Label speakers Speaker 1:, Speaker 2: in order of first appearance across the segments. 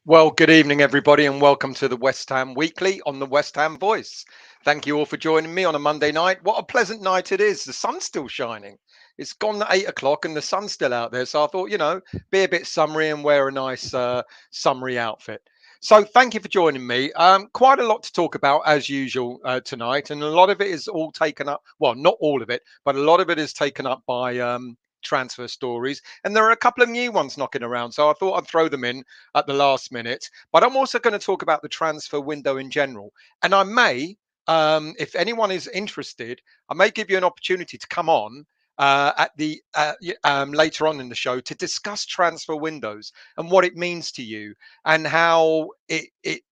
Speaker 1: Well, good evening, everybody, and welcome to the West Ham Weekly on the West Ham Voice. Thank you all for joining me on a Monday night. What a pleasant night it is. The sun's still shining. It's gone at 8 o'clock and the sun's still out there. So I thought, be a bit summery and wear a nice summery outfit. So thank you for joining me. Quite a lot to talk about as usual tonight, and a lot of it is all taken up. Well, not all of it, but a lot of it is taken up by transfer stories, and there are a couple of new ones knocking around. So I thought I'd throw them in at the last minute. But I'm also going to talk about the transfer window in general. And I may, if anyone is interested, I may give you an opportunity to come on at the later on in the show to discuss transfer windows and what it means to you and how it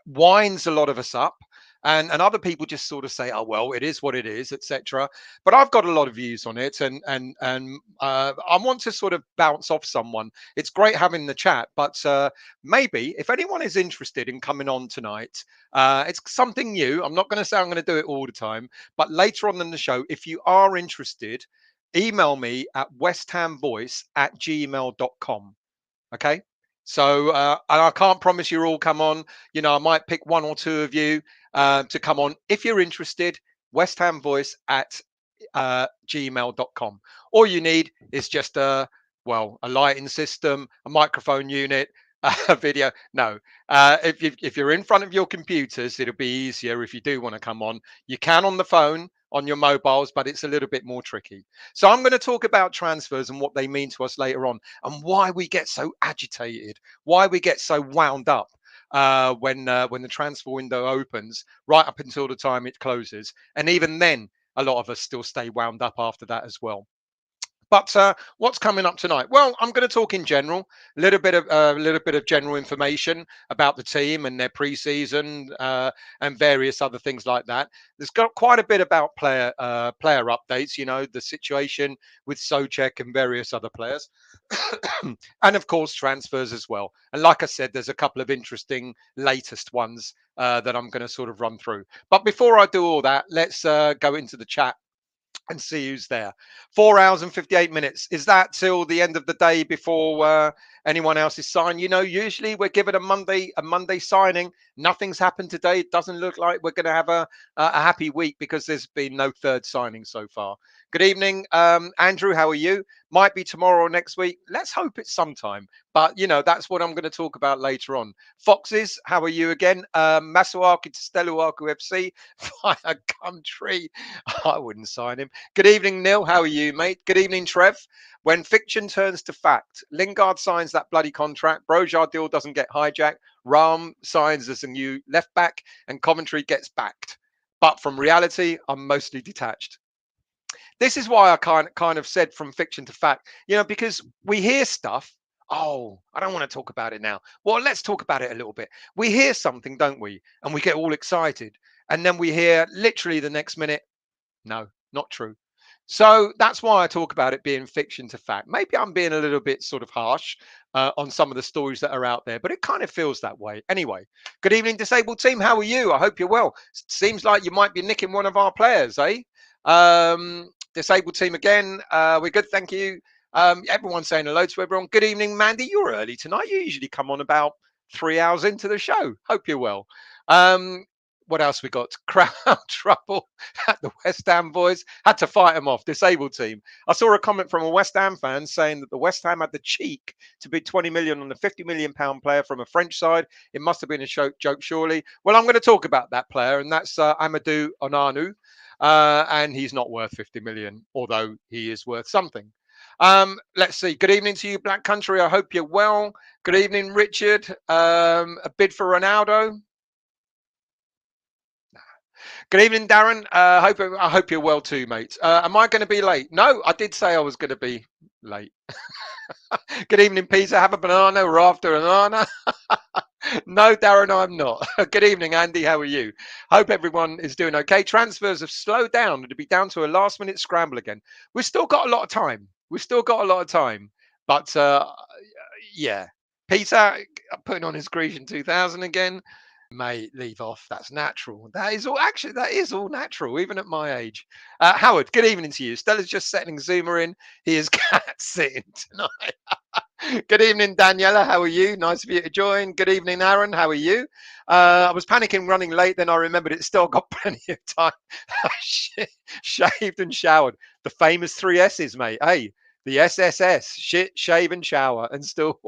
Speaker 1: winds a lot of us up, and other people just sort of say, oh well, it is what it is, etc. But I've got a lot of views on it, and I want to sort of bounce off someone. It's great having the chat, but maybe if anyone is interested in coming on tonight, it's something new. I'm not going to say I'm going to do it all the time, but later on in the show, if you are interested, email me at westhamvoice@gmail.com. Okay. So, and I can't promise you all come on. I might pick one or two of you to come on. If you're interested, westhamvoice@gmail.com. All you need is just a lighting system, a microphone unit, a video. No, if you're in front of your computers, it'll be easier if you do want to come on. You can on the phone, on your mobiles, but it's a little bit more tricky. So I'm going to talk about transfers and what they mean to us later on, and why we get so agitated, why we get so wound up when the transfer window opens, right up until the time it closes, and even then, a lot of us still stay wound up after that as well. But what's coming up tonight? Well, I'm going to talk in general, a little bit of general information about the team and their pre-season and various other things like that. There's got quite a bit about player updates. The situation with Souček and various other players, and of course transfers as well. And like I said, there's a couple of interesting latest ones that I'm going to sort of run through. But before I do all that, let's go into the chat and see who's there. 4 hours and 58 minutes. Is that till the end of the day before anyone else is signed? Usually we're given a Monday signing. Nothing's happened today. It doesn't look like we're going to have a happy week because there's been no third signing so far. Good evening, Andrew. How are you? Might be tomorrow or next week. Let's hope it's sometime. But that's what I'm going to talk about later on. Foxes, how are you again? Masuaki to Steluaku FC. Fire country. I wouldn't sign him. Good evening, Neil. How are you, mate? Good evening, Trev. When fiction turns to fact, Lingard signs that bloody contract. Broja deal doesn't get hijacked. Ram signs as a new left back, and Coventry gets backed. But from reality, I'm mostly detached. This is why I kind of said from fiction to fact, because we hear stuff. Oh, I don't want to talk about it now. Well, let's talk about it a little bit. We hear something, don't we? And we get all excited. And then we hear literally the next minute, no, not true. So that's why I talk about it being fiction to fact. Maybe I'm being a little bit sort of harsh on some of the stories that are out there, but it kind of feels that way. Anyway, good evening, disabled team. How are you? I hope you're well. Seems like you might be nicking one of our players, eh? Disabled team again. We're good, thank you. Everyone's saying hello to everyone. Good evening, Mandy. You're early tonight. You usually come on about 3 hours into the show. Hope you're well. What else we got? Crowd trouble at the West Ham boys. Had to fight them off. Disabled team. I saw a comment from a West Ham fan saying that the West Ham had the cheek to bid 20 million on a 50 million pound player from a French side. It must have been a joke, surely. Well, I'm going to talk about that player, and that's Amadou Onanu. And he's not worth 50 million, although he is worth something. Let's see. Good evening to you, Black Country. I hope you're well. Good evening, Richard. A bid for Ronaldo. Good evening, Darren. I hope you're well too, mate. Am I going to be late? No, I did say I was going to be late. Good evening, Peter. Have a banana. We're after a banana. No, Darren, I'm not. Good evening, Andy. How are you? Hope everyone is doing okay. Transfers have slowed down. It'll be down to a last-minute scramble again. We've still got a lot of time. But yeah. Peter putting on his Grecian 2000 again. Mate, leave off. That's natural. That is all natural, even at my age. Howard, good evening to you. Stella's just setting Zuma in. He is cat sitting tonight. Good evening, Daniela. How are you? Nice of you to join. Good evening, Aaron. How are you? I was panicking running late, then I remembered it's still got plenty of time. Shaved and showered. The famous three S's, mate. Hey, the SSS. Shit, shave and shower and still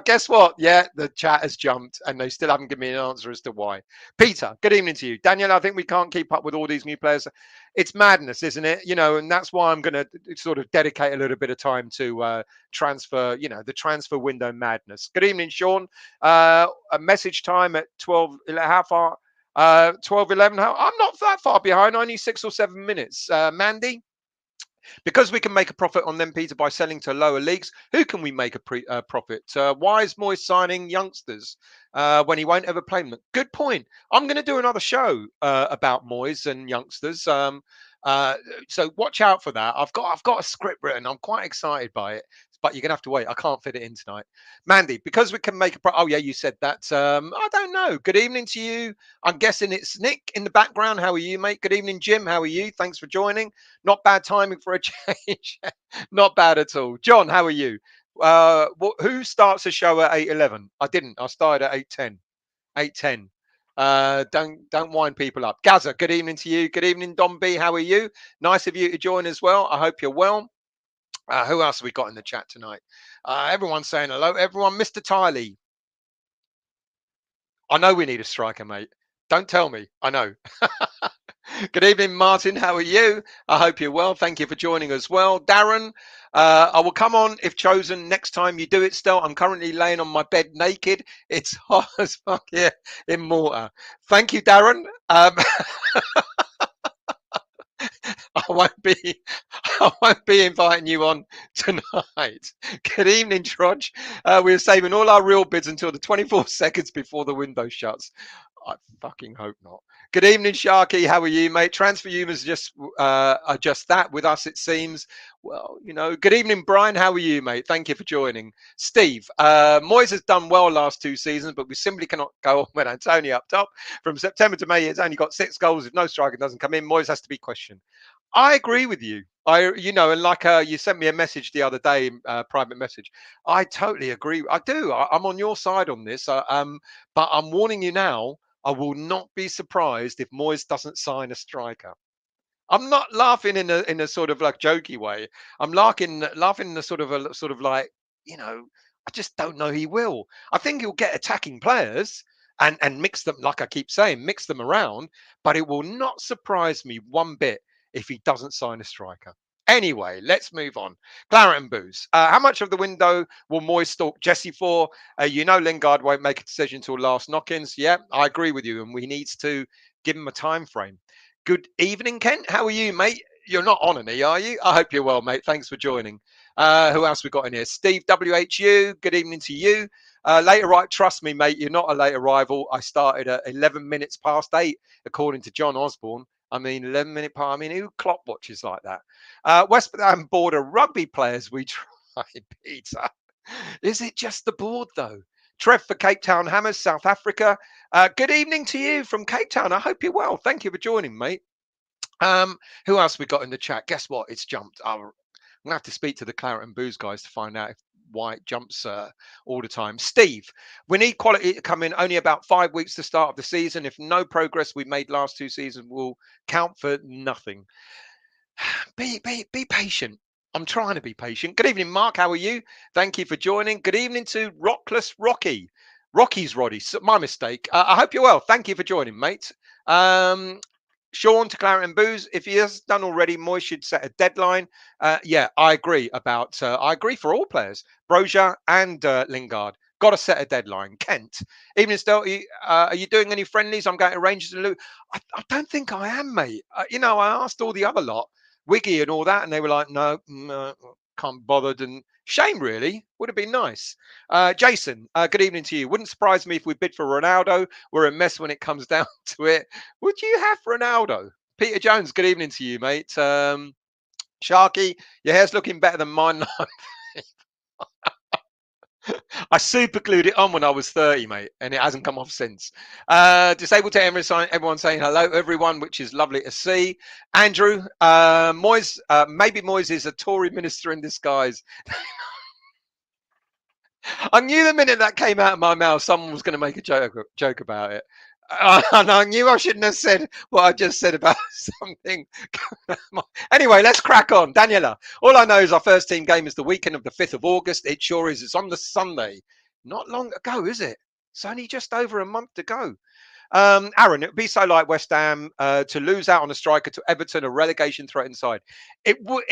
Speaker 1: guess what? Yeah, the chat has jumped and they still haven't given me an answer as to why. Peter, good evening to you. Daniel, I think we can't keep up with all these new players. It's madness, isn't it? And that's why I'm going to sort of dedicate a little bit of time to transfer, the transfer window madness. Good evening, Sean. A message time at 12, half hour. 12:11. I'm not that far behind, only 6 or 7 minutes. Mandy, because we can make a profit on them, Peter, by selling to lower leagues. Who can we make a profit? Why is Moyes signing youngsters when he won't ever play them? Good point. I'm going to do another show about Moyes and youngsters. So watch out for that. I've got a script written. I'm quite excited by it, but you're gonna have to wait. I can't fit it in tonight. Mandy, because we can make a oh yeah, you said that. I don't know. Good evening to you. I'm guessing it's Nick in the background. How are you, mate? Good evening, Jim. How are you? Thanks for joining. Not bad timing for a change. Not bad at all. John, how are you? Who starts a show at 8:11? I didn't. I started at 8:10. 8:10. Don't wind people up. Gaza, good evening to you. Good evening, Don B. How are you? Nice of you to join as well. I hope you're well. Who else have we got in the chat tonight? Everyone's saying hello. Everyone, Mr. Tiley. I know we need a striker, mate. Don't tell me. I know. Good evening, Martin. How are you? I hope you're well. Thank you for joining as well. Darren, I will come on if chosen next time you do it still. I'm currently laying on my bed naked. It's hot as fuck here in Malta. Thank you, Darren. I won't be I won't be inviting you on tonight. Good evening, Trudge. We're saving all our real bids until the 24 seconds before the window shuts. I fucking hope not. Good evening, Sharky. How are you, mate? Transfer humors are just that with us, it seems. Well, good evening, Brian. How are you, mate? Thank you for joining. Steve, Moyes has done well last 2 seasons, but we simply cannot go on with Antonio up top. From September to May, he's only got 6 goals. If no striker doesn't come in, Moyes has to be questioned. I agree with you. And like you sent me a message the other day, private message. I totally agree. I do. I'm on your side on this. But I'm warning you now. I will not be surprised if Moyes doesn't sign a striker. I'm not laughing in a sort of like jokey way. I'm laughing in a sort of like, I just don't know he will. I think he'll get attacking players and mix them, like I keep saying, mix them around, but it will not surprise me one bit if he doesn't sign a striker. Anyway, let's move on. Claret and Booze. How much of the window will Moyes stalk Jesse for? Lingard won't make a decision until last knock-ins. Yeah, I agree with you, and we needs to give him a time frame. Good evening, Kent. How are you, mate? You're not on me, are you? I hope you're well, mate. Thanks for joining. Who else we got in here? Steve WHU. Good evening to you. Later, right? Trust me, mate. You're not a late arrival. I started at 11 minutes past 8, according to John Osborne. 11 minute part. Who clock watches like that? West Ham border rugby players we try, Peter. Is it just the board, though? Trev for Cape Town Hammers, South Africa. Good evening to you from Cape Town. I hope you're well. Thank you for joining, mate. Who else we got in the chat? Guess what? It's jumped. I'm going to have to speak to the Claret and Booze guys to find out why it jumps all the time. Steve, we need quality to come in only about 5 weeks to start of the season. If no progress we made last 2 seasons will count for nothing. Be patient. I'm trying to be patient. Good evening, Mark. How are you? Thank you for joining. Good evening to Rockless Rocky. Rocky's Roddy. My mistake. I hope you're well. Thank you for joining, mate. Sean to Claret and Booze. If he has done already, Moyes should set a deadline. Yeah, I agree I agree for all players. Broja and Lingard. Got to set a deadline. Kent. Evening, Stel. Are you doing any friendlies? I'm going to Rangers and Luton. I don't think I am, mate. I asked all the other lot, Wiggy and all that, and they were like, no, can't be bothered. And shame, really. Would have been nice. Jason, good evening to you. Wouldn't surprise me if we bid for Ronaldo. We're a mess when it comes down to it. Would you have Ronaldo? Peter Jones, good evening to you, mate. Sharky, your hair's looking better than mine. I super glued it on when I was 30, mate, and it hasn't come off since. Disabled to everyone saying hello, everyone, which is lovely to see. Andrew, Moyes, maybe Moyes is a Tory minister in disguise. I knew the minute that came out of my mouth, someone was going to make a joke about it. And I knew I shouldn't have said what I just said about something. Anyway, let's crack on. Daniela, all I know is our first team game is the weekend of the 5th of August. It sure is. It's on the Sunday. Not long ago, is it? It's only just over a month to go. Aaron, it would be so like West Ham to lose out on a striker to Everton, a relegation threatened side. It would.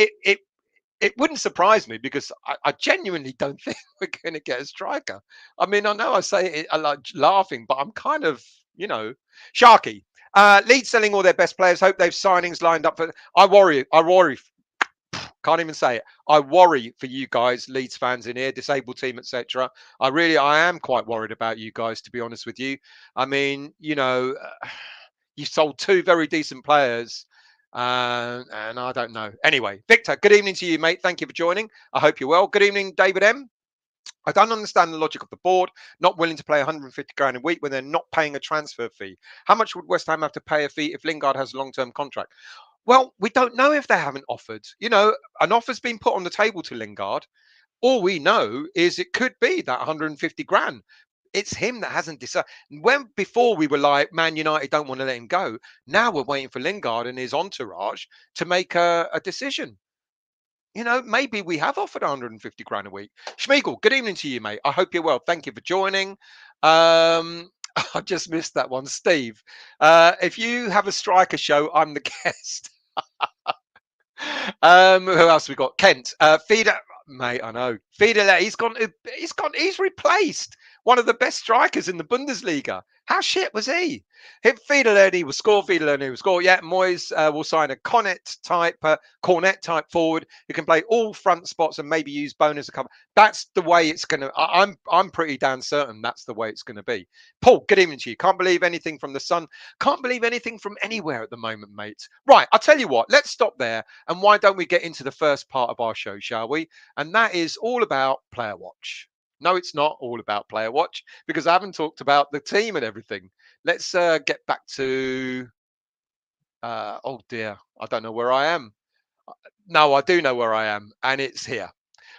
Speaker 1: It wouldn't surprise me because I genuinely don't think we're going to get a striker. I mean, I know I say it I like laughing, but I'm kind of, you know, Sharky. Leeds selling all their best players. Hope they've signings lined up for. I worry. I worry. Can't even say it. I worry for you guys, Leeds fans in here, disabled team, etc. I am quite worried about you guys, to be honest with you. I mean, you sold two very decent players. And I don't know. Anyway, Victor, good evening to you, mate. Thank you for joining. I hope you're well. Good evening, David M. I don't understand the logic of the board not willing to pay 150 grand a week when they're not paying a transfer fee. How much would West Ham have to pay a fee if Lingard has a long-term contract? Well, we don't know if they haven't offered. An offer's been put on the table to Lingard. All we know is it could be that 150 grand. It's him that hasn't decided. When before we were like, Man United don't want to let him go. Now we're waiting for Lingard and his entourage to make a decision. Maybe we have offered 150 grand a week. Schmiegel, good evening to you, mate. I hope you're well. Thank you for joining. I just missed that one, Steve. If you have a striker show, I'm the guest. Who else we got? Kent. Feeder, mate. I know. Feeder. He's gone. He's replaced one of the best strikers in the Bundesliga. How shit was he? Fidelity will score. Fidelity will score. Yeah, Moyes will sign a cornet type forward who can play all front spots and maybe use bonus a cover. That's the way it's gonna. I'm pretty damn certain that's the way it's gonna be. Paul, good evening to you. Can't believe anything from the Sun. Can't believe anything from anywhere at the moment, mate. Right, I'll tell you what. Let's stop there, and why don't we get into the first part of our show, shall we? And that is all about Player Watch. No, it's not all about Player Watch because I haven't talked about the team and everything. Let's get back to. Oh dear, I don't know where I am. No, I do know where I am, and it's here.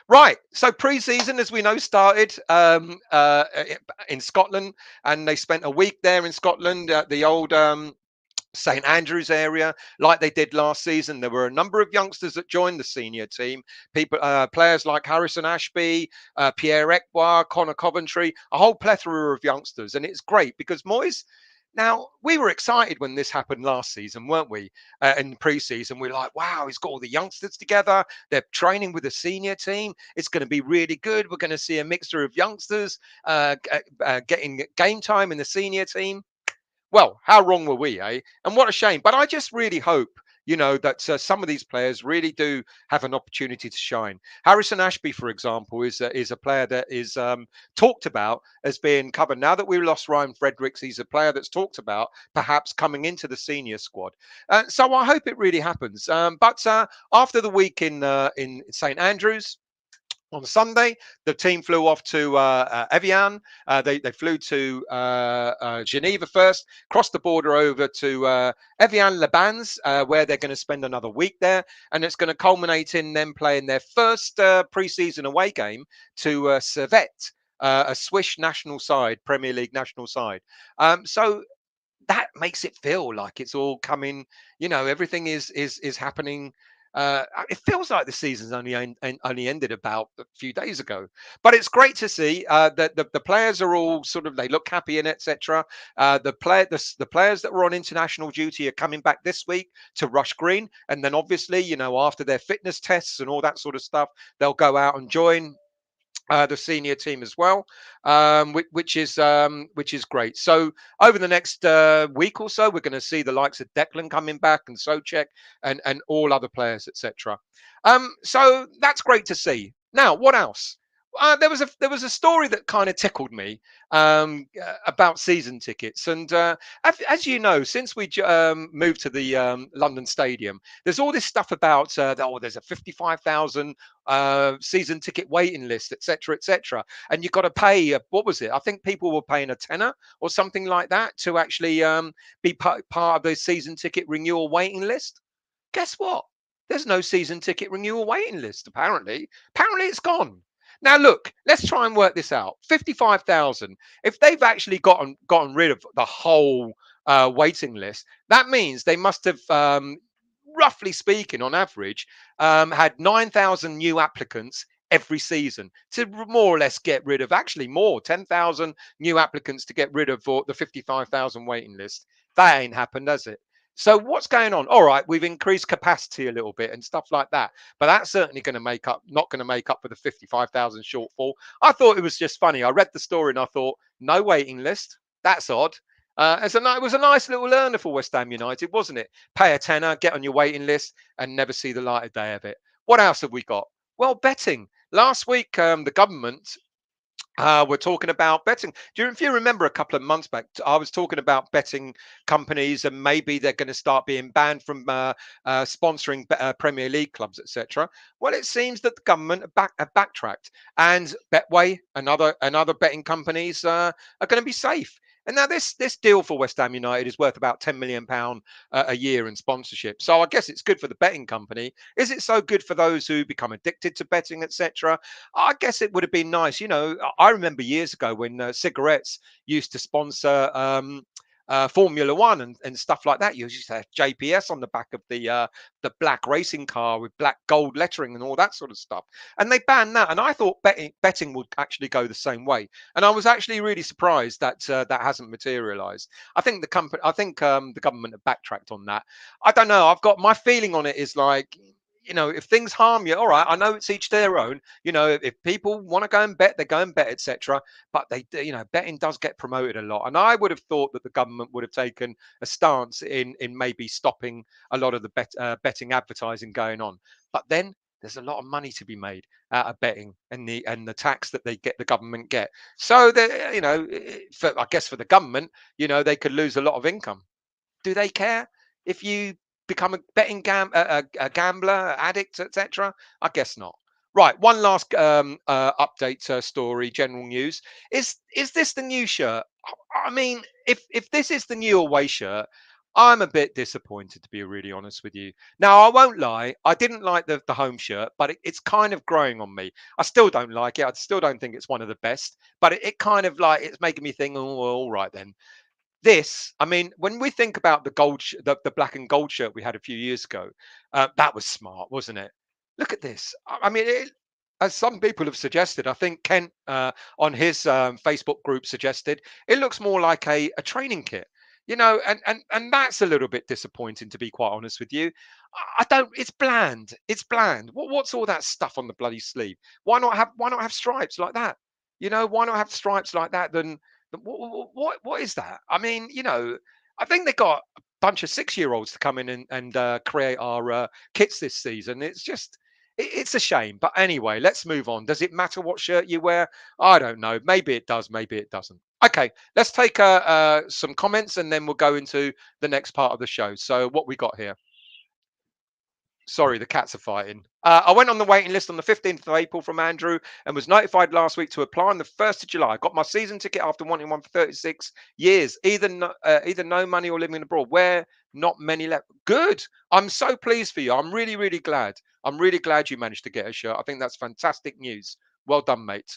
Speaker 1: Right. So pre-season, as we know, started in Scotland, and they spent a week there in Scotland at the old St Andrews area, like they did last season. There were a number of youngsters that joined the senior team. Players like Harrison Ashby, Pierre Ekwa, Connor Coventry, a whole plethora of youngsters, and it's great because Moyes. Now, we were excited when this happened last season, weren't we? In pre-season, we're like, wow, he's got all the youngsters together. They're training with the senior team. It's going to be really good. We're going to see a mixture of youngsters getting game time in the senior team. Well, how wrong were we, eh? And what a shame. But I just really hope, that some of these players really do have an opportunity to shine. Harrison Ashby, for example, is a player that is talked about as being covered. Now that we lost Ryan Fredericks, he's a player that's talked about perhaps coming into the senior squad. So I hope it really happens. But after the week in St Andrews, on Sunday, the team flew off to Evian. They flew to Geneva first, crossed the border over to Evian-les-Bains, where they're going to spend another week there. And it's going to culminate in them playing their first pre-season away game to Servette, a Swiss national side, Premier League national side. So that makes it feel like it's all coming, everything is happening. It feels like the season's only ended about a few days ago, but it's great to see that the players are all sort of, they look happy in it, etc. The players that were on international duty are coming back this week to Rush Green, and then obviously, after their fitness tests and all that sort of stuff, they'll go out and join the senior team as well, which is great. So over the next week or so, we're going to see the likes of Declan coming back and Socek and all other players, etc. So that's great to see. Now, what else? There was a story that kind of tickled me about season tickets, and as you know, since we moved to the London Stadium, there's all this stuff about there's a 55,000 season ticket waiting list, etc., etc., and you've got to pay. What was it? I think people were paying a tenner or something like that to actually be part of the season ticket renewal waiting list. Guess what? There's no season ticket renewal waiting list. Apparently it's gone. Now, look, let's try and work this out. 55,000. If they've actually gotten rid of the whole waiting list, that means they must have, roughly speaking, on average, had 9,000 new applicants every season to more or less get rid of, actually more, 10,000 new applicants to get rid of for the 55,000 waiting list. That ain't happened, has it? So what's going on? All right, we've increased capacity a little bit and stuff like that, but that's certainly going to make up, not going to make up for the 55,000 shortfall. I thought it was just funny. I read the story and I thought, no waiting list. That's odd. It was a nice little learner for West Ham United, wasn't it? Pay a tenner, get on your waiting list, and never see the light of day of it. What else have we got? Well, betting. Last week, the government we're talking about betting. If you remember a couple of months back, I was talking about betting companies and maybe they're going to start being banned from sponsoring Premier League clubs, etc. Well, it seems that the government have backtracked, and Betway and other betting companies are going to be safe. And now this deal for West Ham United is worth about £10 million a year in sponsorship. So I guess it's good for the betting company. Is it so good for those who become addicted to betting, etc.? I guess it would have been nice. I remember years ago when cigarettes used to sponsor Formula One and stuff like that. You used to have JPS on the back of the black racing car with black gold lettering and all that sort of stuff. And they banned that. And I thought betting would actually go the same way. And I was actually really surprised that that hasn't materialised. I think the government have backtracked on that. I don't know. I've got my feeling on it is like, if things harm you, all right, I know it's each their own. If people want to go and bet, they go and bet, etc. But betting does get promoted a lot, and I would have thought that the government would have taken a stance in maybe stopping a lot of the betting advertising going on. But then there's a lot of money to be made out of betting and the tax that the government get. So I guess for the government, they could lose a lot of income. Do they care if you become a betting a gambler, addict, etc.? I guess not. Right, one last update story, general news. Is this the new shirt? I mean, if this is the new away shirt, I'm a bit disappointed, to be really honest with you. Now, I won't lie, I didn't like the home shirt, but it's kind of growing on me. I still don't like it. I still don't think it's one of the best, but it kind of like, it's making me think, oh, well, all right then. I mean, when we think about the black and gold shirt we had a few years ago, that was smart, wasn't it? Look at this. I mean, as some people have suggested, I think Kent on his Facebook group suggested, it looks more like a training kit. And that's a little bit disappointing, to be quite honest with you. I don't. It's bland. It's bland. What's all that stuff on the bloody sleeve? Why not have stripes like that? Why not have stripes like that? Then what is that? I mean, I think they got a bunch of 6-year-olds to come in and create our kits this season. It's just, it's a shame. But anyway, let's move on. Does it matter what shirt you wear? I don't know. Maybe it does. Maybe it doesn't. Okay, let's take some comments and then we'll go into the next part of the show. So what we got here? Sorry, the cats are fighting. I went on the waiting list on the 15th of April from Andrew and was notified last week to apply on the 1st of July. I got my season ticket after wanting one for 36 years. Either no money or living abroad. Where not many left. Good. I'm so pleased for you. I'm really, really glad. I'm really glad you managed to get a shirt. I think that's fantastic news. Well done, mate.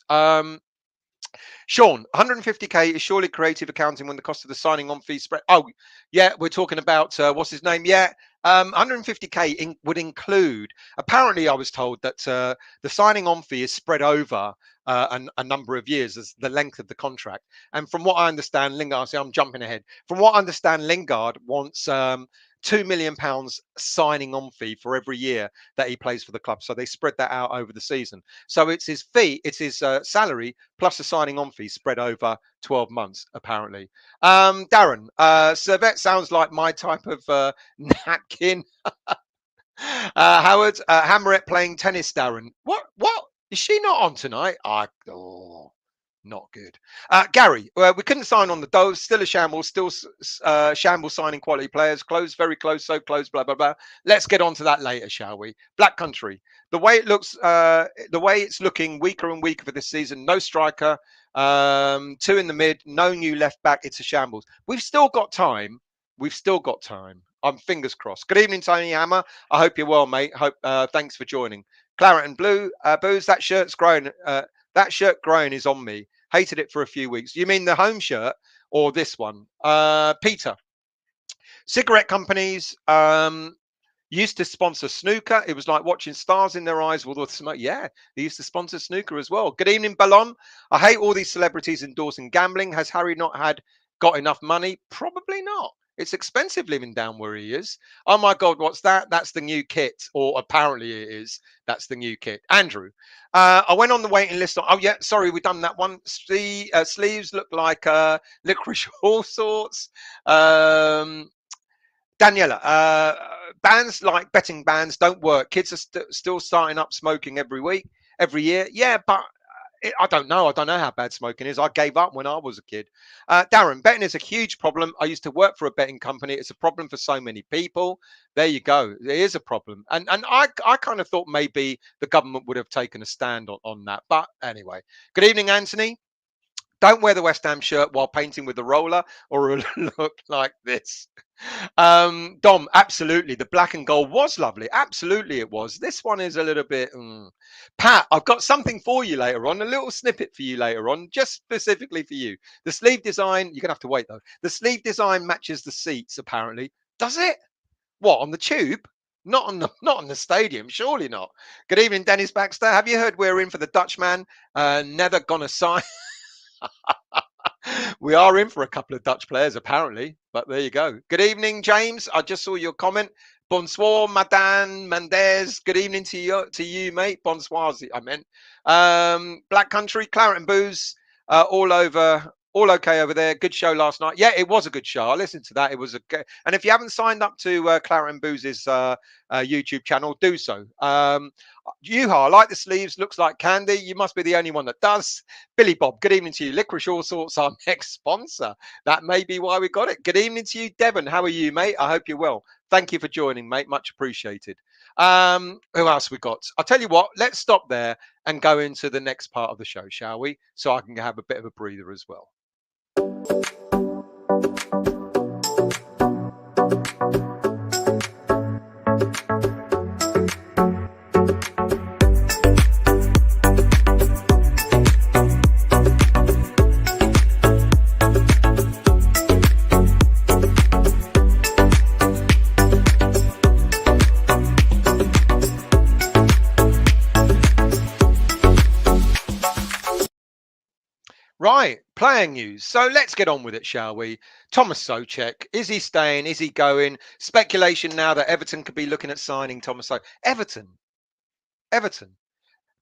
Speaker 1: Sean, 150k is surely creative accounting when the cost of the signing on fee spread. Oh, yeah, we're talking about what's his name? Yeah, 150k would include. Apparently, I was told that the signing on fee is spread over a number of years as the length of the contract. And from what I understand, Lingard. See, I'm jumping ahead. From what I understand, Lingard wants £2 million signing on fee for every year that he plays for the club. So they spread that out over the season. So it's his fee, it's his salary plus a signing on fee spread over 12 months, apparently. Darren, Servette sounds like my type of napkin. Howard, Hammerette playing tennis, Darren. What? Is she not on tonight? Not good. Gary, we couldn't sign on the Doves. Still a shambles. Still shambles signing quality players. Close, very close, so close, blah, blah, blah. Let's get on to that later, shall we? Black Country. The way it looks, the way it's looking weaker and weaker for this season. No striker, 2 in the mid, no new left back. It's a shambles. We've still got time. We've still got time. I'm fingers crossed. Good evening, Tony Hammer. I hope you're well, mate. Thanks for joining. Claret and Blue, Booze, that shirt's grown. That shirt growing is on me. Hated it for a few weeks. You mean the home shirt or this one? Peter, cigarette companies used to sponsor snooker. It was like watching stars in their eyes with all the smoke. Yeah, they used to sponsor snooker as well. Good evening, Ballon. I hate all these celebrities endorsing gambling. Has Harry not got enough money? Probably not. It's expensive living down where he is. Oh my God, what's that? That's the new kit, or apparently it is. That's the new kit. Andrew, I went on the waiting list. Oh yeah, sorry, we've done that one. Sleeves look like licorice, all sorts. Daniela, bans like betting bans don't work. Kids are still starting up smoking every year. Yeah, but I don't know. I don't know how bad smoking is. I gave up when I was a kid. Darren, betting is a huge problem. I used to work for a betting company. It's a problem for so many people. There you go. It is a problem. And I kind of thought maybe the government would have taken a stand on that. But anyway, good evening, Anthony. Don't wear the West Ham shirt while painting with the roller, or it'll look like this. Dom, absolutely. The black and gold was lovely. Absolutely, it was. This one is a little bit. Pat, I've got something for you later on, a little snippet for you later on, just specifically for you. The sleeve design, you're going to have to wait though. The sleeve design matches the seats, apparently. Does it? What, on the tube? Not on the stadium, surely not. Good evening, Dennis Baxter. Have you heard we're in for the Dutchman? Never gonna sign. We are in for a couple of Dutch players, apparently, but there you go. Good evening, James. I just saw your comment. Bonsoir, Madame Mendez. Good evening to you, mate. Bonsoir, I meant. Black Country, Claret and Booze, all over. All okay over there. Good show last night. Yeah, it was a good show. I listened to that. It was and if you haven't signed up to Claret and Booze's YouTube channel, do so. Yuha, I like the sleeves. Looks like candy. You must be the only one that does. Billy Bob, good evening to you. Licorice All Sorts, our next sponsor. That may be why we got it. Good evening to you, Devon. How are you, mate? I hope you're well. Thank you for joining, mate. Much appreciated. Who else we got? I'll tell you what, let's stop there and go into the next part of the show, shall we? So I can have a bit of a breather as well. Right, playing news. So let's get on with it, shall we? Thomas Souček, is he staying? Is he going? Speculation now that Everton could be looking at signing Thomas Souček. Everton.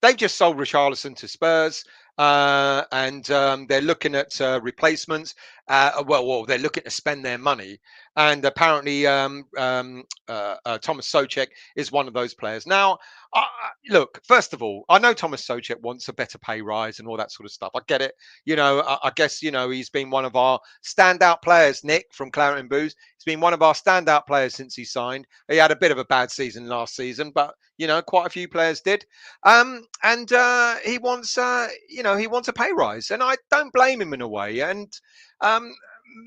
Speaker 1: They've just sold Richarlison to Spurs, and they're looking at replacements. Well, they're looking to spend their money, and apparently Thomas Souček is one of those players. Now, look, first of all, I know Thomas Souček wants a better pay rise and all that sort of stuff. I get it. I guess he's been one of our standout players. Nick from Claret and Booze. He's been one of our standout players since he signed. He had a bit of a bad season last season, but quite a few players did. And he wants, he wants a pay rise, and I don't blame him in a way. And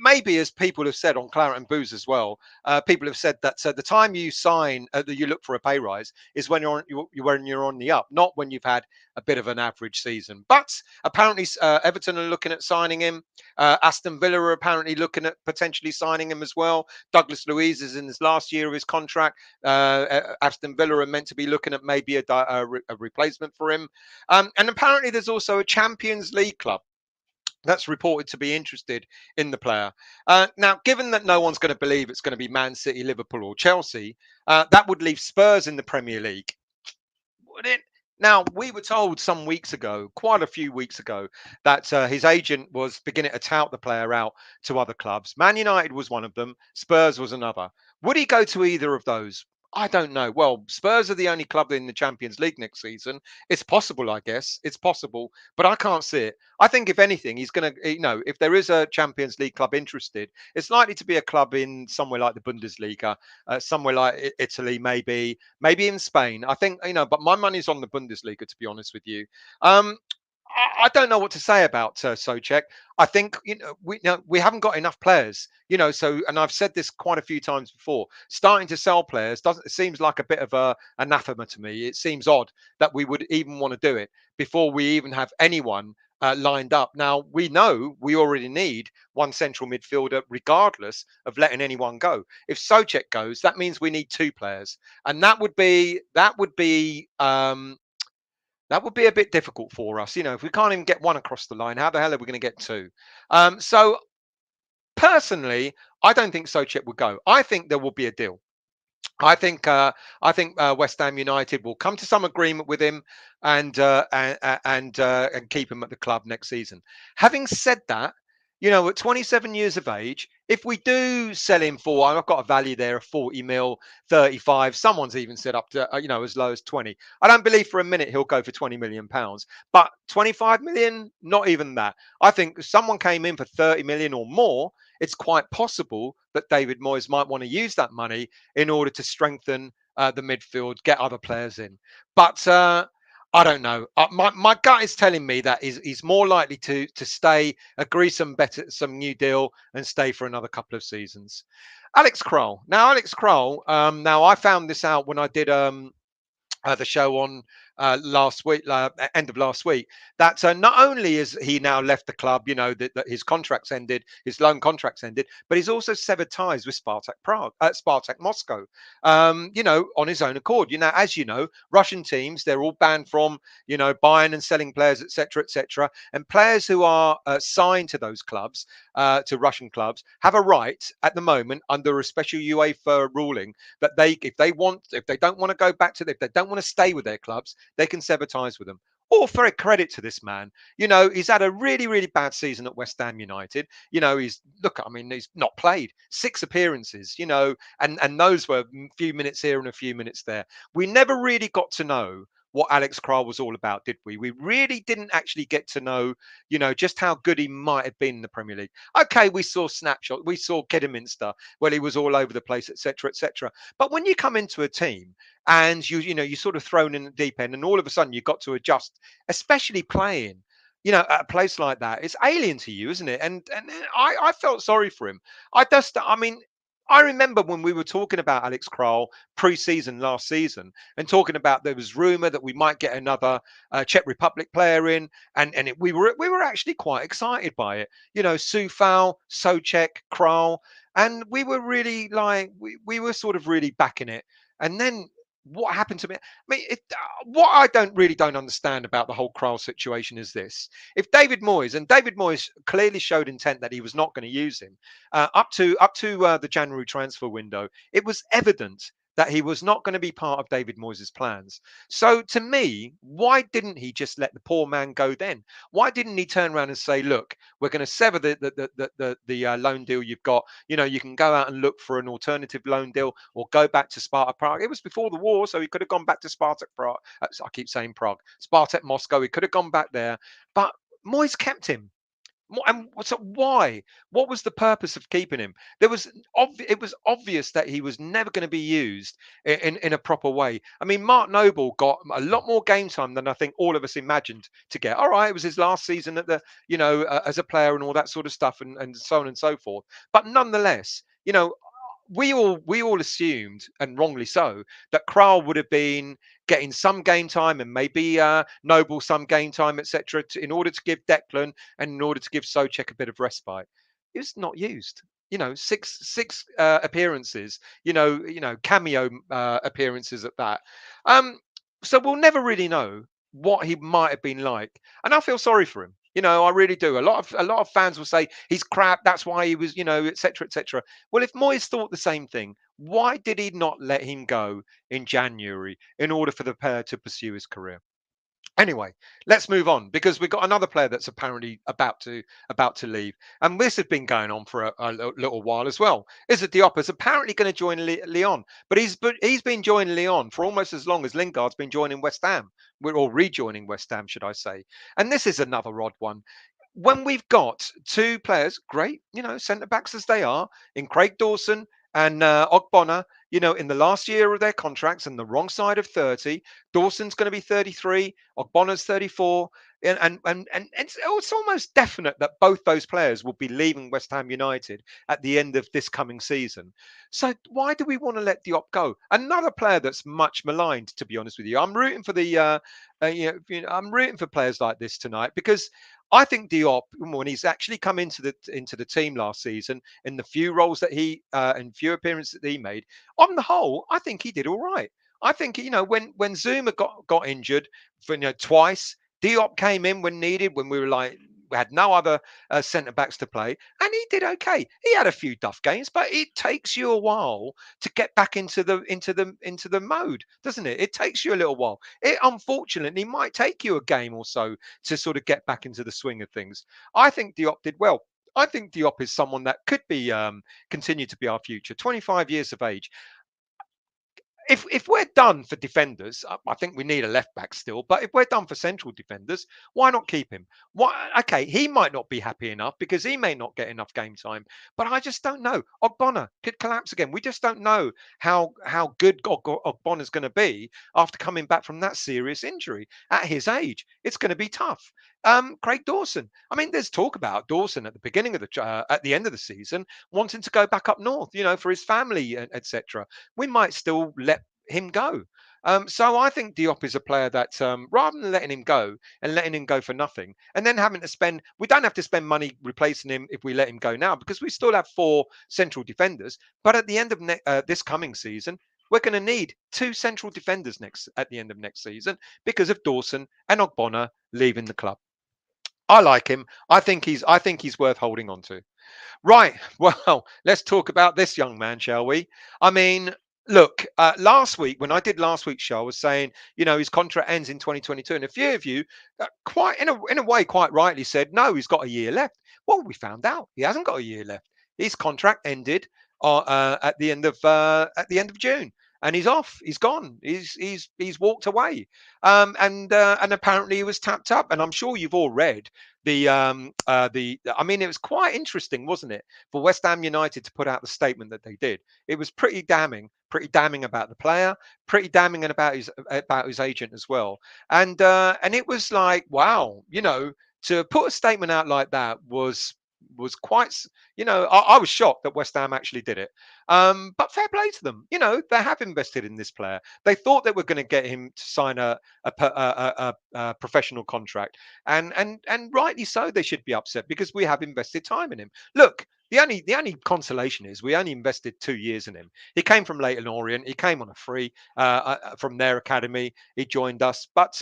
Speaker 1: maybe, as people have said on Claret and Booze as well, people have said that the time you sign, you look for a pay rise, is when you're on the up, not when you've had a bit of an average season. But apparently, Everton are looking at signing him. Aston Villa are apparently looking at potentially signing him as well. Douglas Luiz is in his last year of his contract. Aston Villa are meant to be looking at maybe a replacement for him. And apparently, there's also a Champions League club that's reported to be interested in the player. Now, given that no one's going to believe it's going to be Man City, Liverpool, or Chelsea, that would leave Spurs in the Premier League, would it? Now, we were told some weeks ago, quite a few weeks ago, that his agent was beginning to tout the player out to other clubs. Man United was one of them. Spurs was another. Would he go to either of those? I don't know. Well, Spurs are the only club in the Champions League next season. It's possible, I guess. It's possible, but I can't see it. I think, if anything, he's going to, if there is a Champions League club interested, it's likely to be a club in somewhere like the Bundesliga, somewhere like Italy, maybe in Spain. I think, but my money's on the Bundesliga, to be honest with you. I don't know what to say about Soucek. I think we haven't got enough players. So and I've said this quite a few times before. Starting to sell players doesn't it seems like a bit of a anathema to me. It seems odd that we would even want to do it before we even have anyone lined up. Now we know we already need one central midfielder, regardless of letting anyone go. If Soucek goes, that means we need two players, and that would be a bit difficult for us. If we can't even get one across the line, how the hell are we going to get two? So personally, I don't think Soucek would go. I think there will be a deal. I think West Ham United will come to some agreement with him and keep him at the club next season. Having said that, at 27 years of age, if we do sell him for, I've got a value there of 40 mil, 35. Someone's even said up to as low as 20. I don't believe for a minute he'll go for 20 million pounds, but 25 million, not even that. I think if someone came in for 30 million or more, it's quite possible that David Moyes might want to use that money in order to strengthen the midfield, get other players in. But I don't know. My gut is telling me that he's more likely to stay, agree some new deal, and stay for another couple of seasons. Alex Kroll. Now, Alex Kroll. Now I found this out when I did the show on last week, end of last week, that not only is he now left the club, that his contract's ended, his loan contract's ended, but he's also severed ties with Spartak Prague, Spartak Moscow, on his own accord. As you know, Russian teams, they're all banned from, buying and selling players, etc., etc. And players who are signed to those clubs, to Russian clubs, have a right at the moment under a special UEFA ruling that if they don't want to go back if they don't want to stay with their clubs, they can sever ties with them. All for a credit to this man. He's had a really, really bad season at West Ham United. He's not played 6 appearances, and those were a few minutes here and a few minutes there. We never really got to know what Alex Kroll was all about, did we? We really didn't actually get to know, just how good he might have been in the Premier League. Okay, we saw snapshot, we saw Kidderminster, where he was all over the place, etc., etc. But when you come into a team and you're sort of thrown in the deep end, and all of a sudden you've got to adjust, especially playing. At a place like that, it's alien to you, isn't it? And I felt sorry for him. I remember when we were talking about Alex Kroll pre-season last season, and talking about there was rumor that we might get another Czech Republic player in, and we were actually quite excited by it. Sufal, Soucek, Kroll, and we were really like we were sort of really backing it. And then what happened to me? What I don't understand about the whole Kroll situation is this: if David Moyes clearly showed intent that he was not going to use him up to the January transfer window, it was evident that he was not going to be part of David Moyes' plans. So to me, why didn't he just let the poor man go then? Why didn't he turn around and say, "Look, we're going to sever the loan deal you've got. You can go out and look for an alternative loan deal, or go back to Sparta Prague." It was before the war, so he could have gone back to Spartak Prague. I keep saying Prague, Spartak Moscow. He could have gone back there, but Moyes kept him. And so why? What was the purpose of keeping him? It was obvious that he was never going to be used in a proper way. I mean, Mark Noble got a lot more game time than I think all of us imagined to get. All right, it was his last season at as a player and all that sort of stuff, and so on and so forth. But nonetheless, we all assumed, and wrongly so, that Kral would have been getting some game time, and maybe Noble some game time, etc., in order to give Declan and in order to give Soucek a bit of respite. It was not used. Six appearances. Cameo appearances at that. So we'll never really know what he might have been like, and I feel sorry for him. I really do. A lot of fans will say he's crap. That's why he was, etc., etc. Well, if Moyes thought the same thing, why did he not let him go in January in order for the pair to pursue his career? Anyway, let's move on, because we've got another player that's apparently about to leave, and this has been going on for a little while as well. Is that Diop is apparently going to join Lyon, but he's been joining Lyon for almost as long as Lingard's been joining West Ham, or rejoining West Ham, should I say? And this is another odd one. When we've got two players, great, centre backs as they are, in Craig Dawson And Ogbonna, in the last year of their contracts and the wrong side of 30, Dawson's going to be 33, Ogbonna's 34. And it's almost definite that both those players will be leaving West Ham United at the end of this coming season. So why do we want to let Diop go? Another player that's much maligned, to be honest with you. I'm rooting for I'm rooting for players like this tonight because I think Diop, when he's actually come into the team last season, in the few roles that and few appearances that he made, on the whole, I think he did all right. I think when Zuma got injured for twice, Diop came in when needed when we had no other centre backs to play, and he did okay. He had a few duff games, but it takes you a while to get back into the mode, doesn't it? It takes you a little while. It unfortunately might take you a game or so to sort of get back into the swing of things. I think Diop did well. I think Diop is someone that could be continue to be our future. 25 years of age. If we're done for defenders, I think we need a left back still. But if we're done for central defenders, why not keep him? Why? Okay, he might not be happy enough because he may not get enough game time. But I just don't know. Ogbonna could collapse again. We just don't know how good Ogbonna's going to be after coming back from that serious injury at his age. It's going to be tough. Craig Dawson. I mean, there's talk about Dawson at the beginning of at the end of the season wanting to go back up north, for his family, etc. We might still let him go. So I think Diop is a player that rather than letting him go and letting him go for nothing, and then having to spend, we don't have to spend money replacing him if we let him go now because we still have four central defenders. But at the end of this coming season, we're going to need two central defenders at the end of next season because of Dawson and Ogbonna leaving the club. I like him. I think he's worth holding on to. Right. Well, let's talk about this young man, shall we? I mean, look, last week, when I did last week's show, I was saying, his contract ends in 2022. And a few of you, quite in a way, quite rightly said, no, he's got a year left. Well, we found out he hasn't got a year left. His contract ended at the end of June. And he's off. He's gone. He's walked away. And apparently he was tapped up. And I'm sure you've all read I mean, it was quite interesting, wasn't it, for West Ham United to put out the statement that they did. It was pretty damning about the player, pretty damning about his agent as well. And it was like, wow, to put a statement out like that was quite, I was shocked that West Ham actually did it. But fair play to them. They have invested in this player. They thought they were going to get him to sign a professional contract, and rightly so. They should be upset because we have invested time in him. Look, the only consolation is we only invested 2 years in him. He came from Leighton Orient. He came on a free from their academy. He joined us, but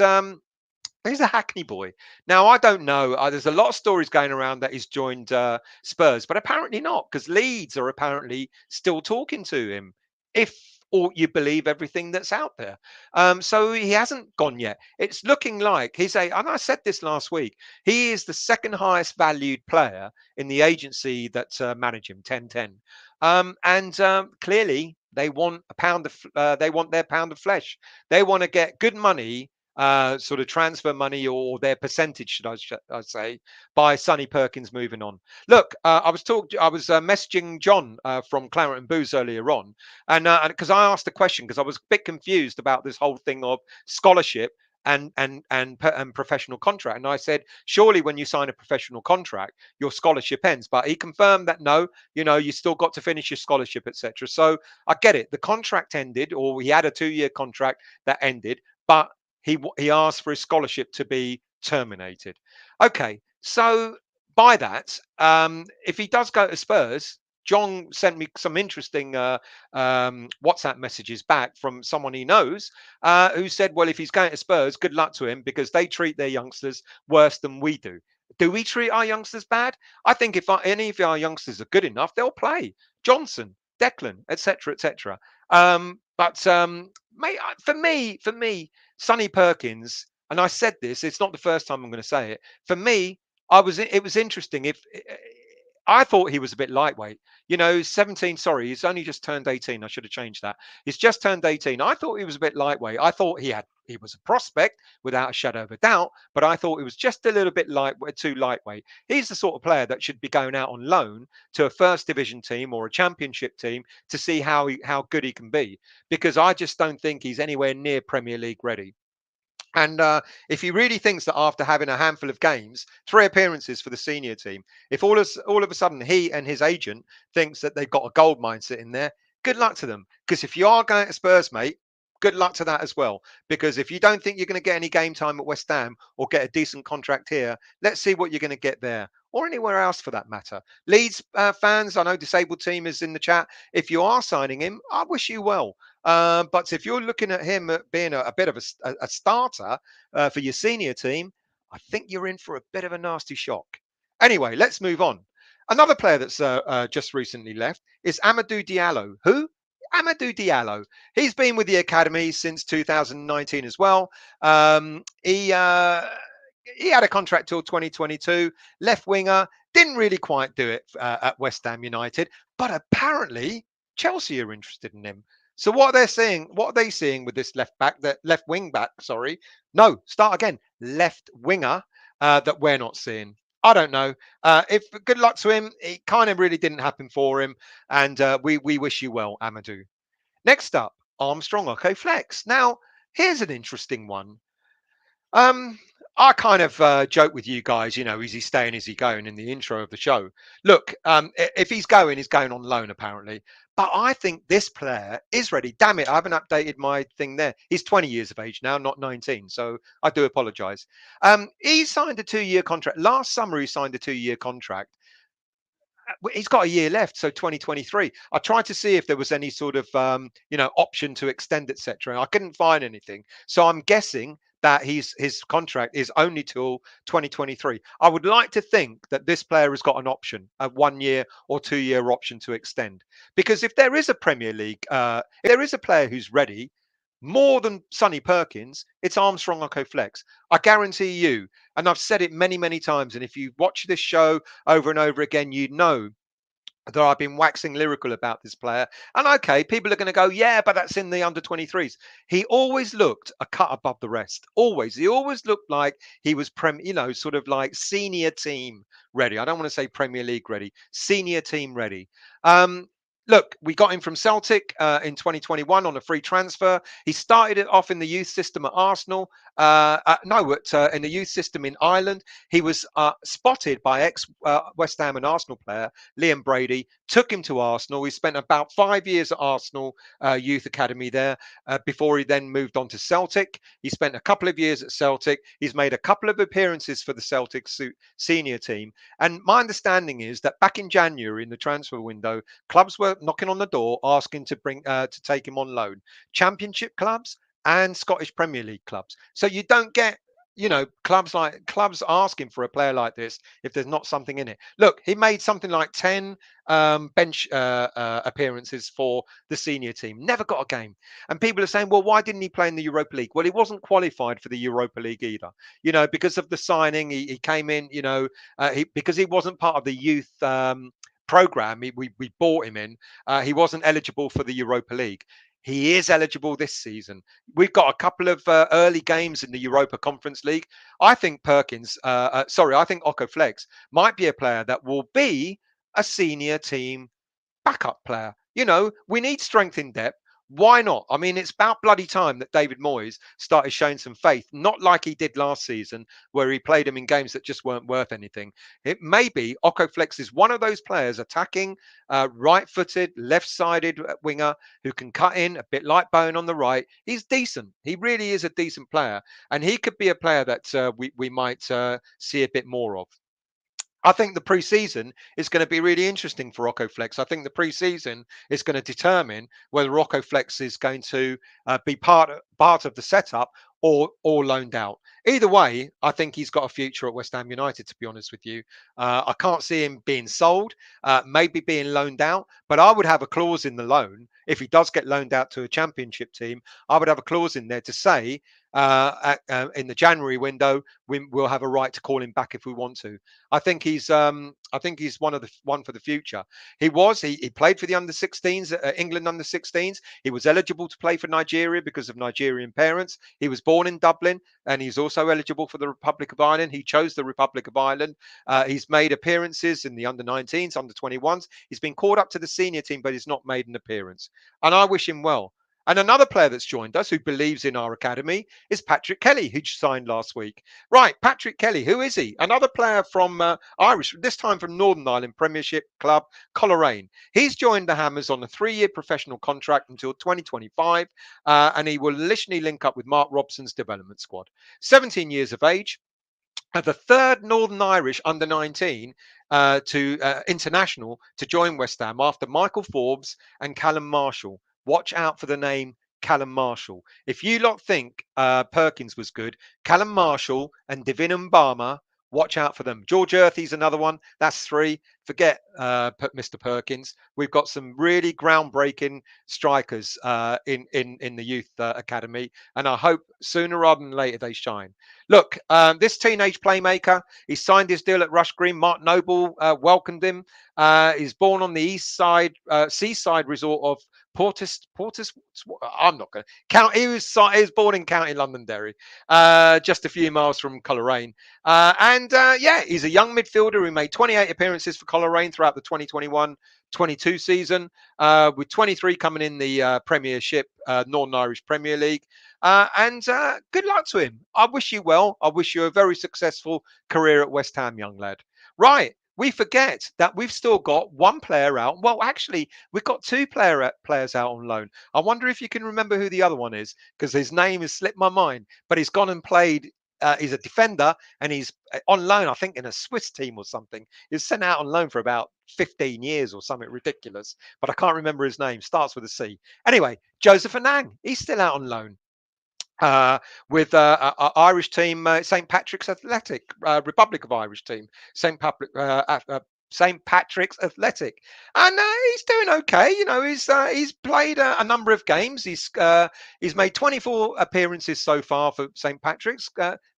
Speaker 1: he's a Hackney boy. Now, I don't know. There's a lot of stories going around that he's joined Spurs, but apparently not, because Leeds are apparently still talking to him, if or you believe everything that's out there. So he hasn't gone yet. It's looking like and I said this last week, he is the second highest valued player in the agency that manage him, 10-10. And clearly they want they want their pound of flesh. They want to get good money, sort of transfer money, or their percentage, should I say, by Sonny Perkins moving on. Look, I was messaging John from Claret and Booze earlier on, and because I asked the question because I was a bit confused about this whole thing of scholarship and professional contract, and I said, surely when you sign a professional contract, your scholarship ends. But he confirmed that no, you still got to finish your scholarship, etc. So I get it. The contract ended, or he had a 2-year contract that ended, but he asked for his scholarship to be terminated. Okay, so by that, if he does go to Spurs, John sent me some interesting WhatsApp messages back from someone he knows, who said, well, if he's going to Spurs, good luck to him because they treat their youngsters worse than we do. Do we treat our youngsters bad? I think if any of our youngsters are good enough, they'll play. Johnson, Declan, etc., etc. But mate, for me, Sonny Perkins, and I said this, it's not the first time I'm going to say it. For me, it was interesting. I thought he was a bit lightweight. 17, sorry, he's only just turned 18. I should have changed that. He's just turned 18. I thought he was a bit lightweight. I thought he was a prospect without a shadow of a doubt, but I thought he was just a little bit too lightweight. He's the sort of player that should be going out on loan to a first division team or a championship team to see how good he can be, because I just don't think he's anywhere near Premier League ready. And if he really thinks that after having a handful of games, 3 appearances for the senior team, if all of a sudden he and his agent thinks that they've got a gold mine sitting there, good luck to them. Because if you are going to Spurs, mate, good luck to that as well. Because if you don't think you're going to get any game time at West Ham or get a decent contract here, let's see what you're going to get there or anywhere else for that matter. Leeds fans, I know Disabled Team is in the chat. If you are signing him, I wish you well. But if you're looking at him being a bit of a starter for your senior team, I think you're in for a bit of a nasty shock. Anyway, let's move on. Another player that's just recently left is Amadou Diallo. Who? Amadou Diallo. He's been with the academy since 2019 as well. He had a contract till 2022. Left winger, didn't really quite do it at West Ham United, but apparently Chelsea are interested in him. So what are they seeing with this left wing back? Sorry, no, start again. Left winger that we're not seeing. I don't know. If good luck to him. It kind of really didn't happen for him, and we wish you well, Amadou. Next up, Armstrong Oko Flex. Now, here's an interesting one. Um, I kind of joke with you guys, is he staying, is he going in the intro of the show? Look, if he's going on loan, apparently. But I think this player is ready. Damn it, I haven't updated my thing there. He's 20 years of age now, not 19. So I do apologize. He signed a 2-year contract. Last summer, he signed a 2-year contract. He's got a year left, so 2023. I tried to see if there was any sort of option to extend, etc. I couldn't find anything, so I'm guessing that his contract is only till 2023. I would like to think that this player has got an option, a 1-year or 2-year option to extend, because if there is a Premier League, if there is a player who's ready, more than Sonny Perkins, it's Armstrong Oko Flex. I guarantee you, and I've said it many, many times, and if you watch this show over and over again, you know that I've been waxing lyrical about this player. And okay, people are going to go, yeah, but that's in the under 23s. He always looked a cut above the rest. Always. He always looked like he was sort of like senior team ready. I don't want to say Premier League ready, senior team ready. Look, we got him from Celtic in 2021 on a free transfer. He started it off in the youth system at Arsenal. In the youth system in Ireland. He was spotted by ex-West Ham and Arsenal player Liam Brady, took him to Arsenal. He spent about 5 years at Arsenal Youth Academy there before he then moved on to Celtic. He spent a couple of years at Celtic. He's made a couple of appearances for the Celtic senior team. And my understanding is that back in January in the transfer window, clubs were knocking on the door asking to take him on loan. Championship clubs and Scottish Premier League clubs. So you don't get, clubs asking for a player like this if there's not something in it. Look, he made something like 10 bench appearances for the senior team. Never got a game. And people are saying, well, why didn't he play in the Europa League? Well, he wasn't qualified for the Europa League either. Because of the signing, he came in, because he wasn't part of the youth program we bought him in. He wasn't eligible for the Europa League. He is eligible this season. We've got a couple of early games in the Europa Conference League. I think I think Oko Flex might be a player that will be a senior team backup player. We need strength in depth. Why not? I mean, it's about bloody time that David Moyes started showing some faith, not like he did last season, where he played him in games that just weren't worth anything. It may be Oko Flex is one of those players attacking, right-footed, left-sided winger who can cut in, a bit like Bowen on the right. He's decent. He really is a decent player, and he could be a player that we might see a bit more of. I think the pre-season is going to be really interesting for Oko Flex. I think the pre-season is going to determine whether Oko Flex is going to be part of the setup or loaned out. Either way, I think he's got a future at West Ham United, to be honest with you. I can't see him being sold, maybe being loaned out, but I would have a clause in the loan. If he does get loaned out to a championship team, I would have a clause in there to say, in the January window, we'll have a right to call him back if we want to. I think he's one for the future. He played for the under 16s, England under 16s. He was eligible to play for Nigeria because of Nigerian parents. He was born in Dublin, and he's also eligible for the Republic of Ireland. He chose the Republic of Ireland. He's made appearances in the under 19s, under 21s. He's been called up to the senior team, but he's not made an appearance. And I wish him well. And another player that's joined us who believes in our academy is Patrick Kelly, who signed last week. Right, Patrick Kelly, who is he? Another player from Irish, this time from Northern Ireland Premiership club Coleraine. He's joined the Hammers on a 3-year professional contract until 2025, and he will initially link up with Mark Robson's development squad. 17 years of age, the third Northern Irish under 19 to international to join West Ham after Michael Forbes and Callum Marshall. Watch out for the name Callum Marshall. If you lot think Perkins was good, Callum Marshall and Devin Mbama, watch out for them. George Earthy's another one. That's 3. Forget Mr. Perkins. We've got some really groundbreaking strikers in the youth academy, and I hope sooner rather than later they shine. Look, this teenage playmaker, he signed his deal at Rush Green. Mark Noble welcomed him. He's born on the east side, seaside resort of Portis. I'm not going to count. He was born in County Londonderry, just a few miles from Coleraine. Yeah, he's a young midfielder who made 28 appearances for Coleraine throughout the 2021-22 season, with 23 coming in the Premiership, Northern Irish Premier League. Good luck to him. I wish you well. I wish you a very successful career at West Ham, young lad. Right. We forget that we've still got one player out. Well, actually, we've got 2 players out on loan. I wonder if you can remember who the other one is, because his name has slipped my mind. But he's gone and played. He's a defender, and he's on loan, I think, in a Swiss team or something. He was sent out on loan for about 15 years or something ridiculous. But I can't remember his name. Starts with a C. Anyway, Joseph Anang. He's still out on loan. With Irish team, St. Patrick's Athletic, Republic of Irish team, St. Patrick's Athletic, and he's doing okay. You know, he's played a number of games. He's made 24 appearances so far for St. Patrick's.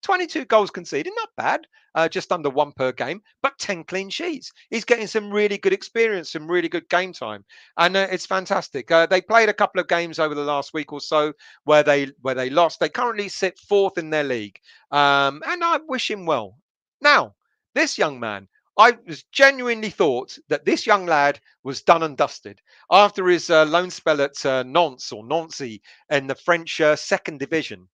Speaker 1: 22 goals conceded, not bad. Just under 1 per game, but 10 clean sheets. He's getting some really good experience, some really good game time, and it's fantastic. They played a couple of games over the last week or so where they lost. They currently sit 4th in their league, and I wish him well. Now, this young man, I was genuinely thought that this young lad was done and dusted after his loan spell at Nancy in the French second division.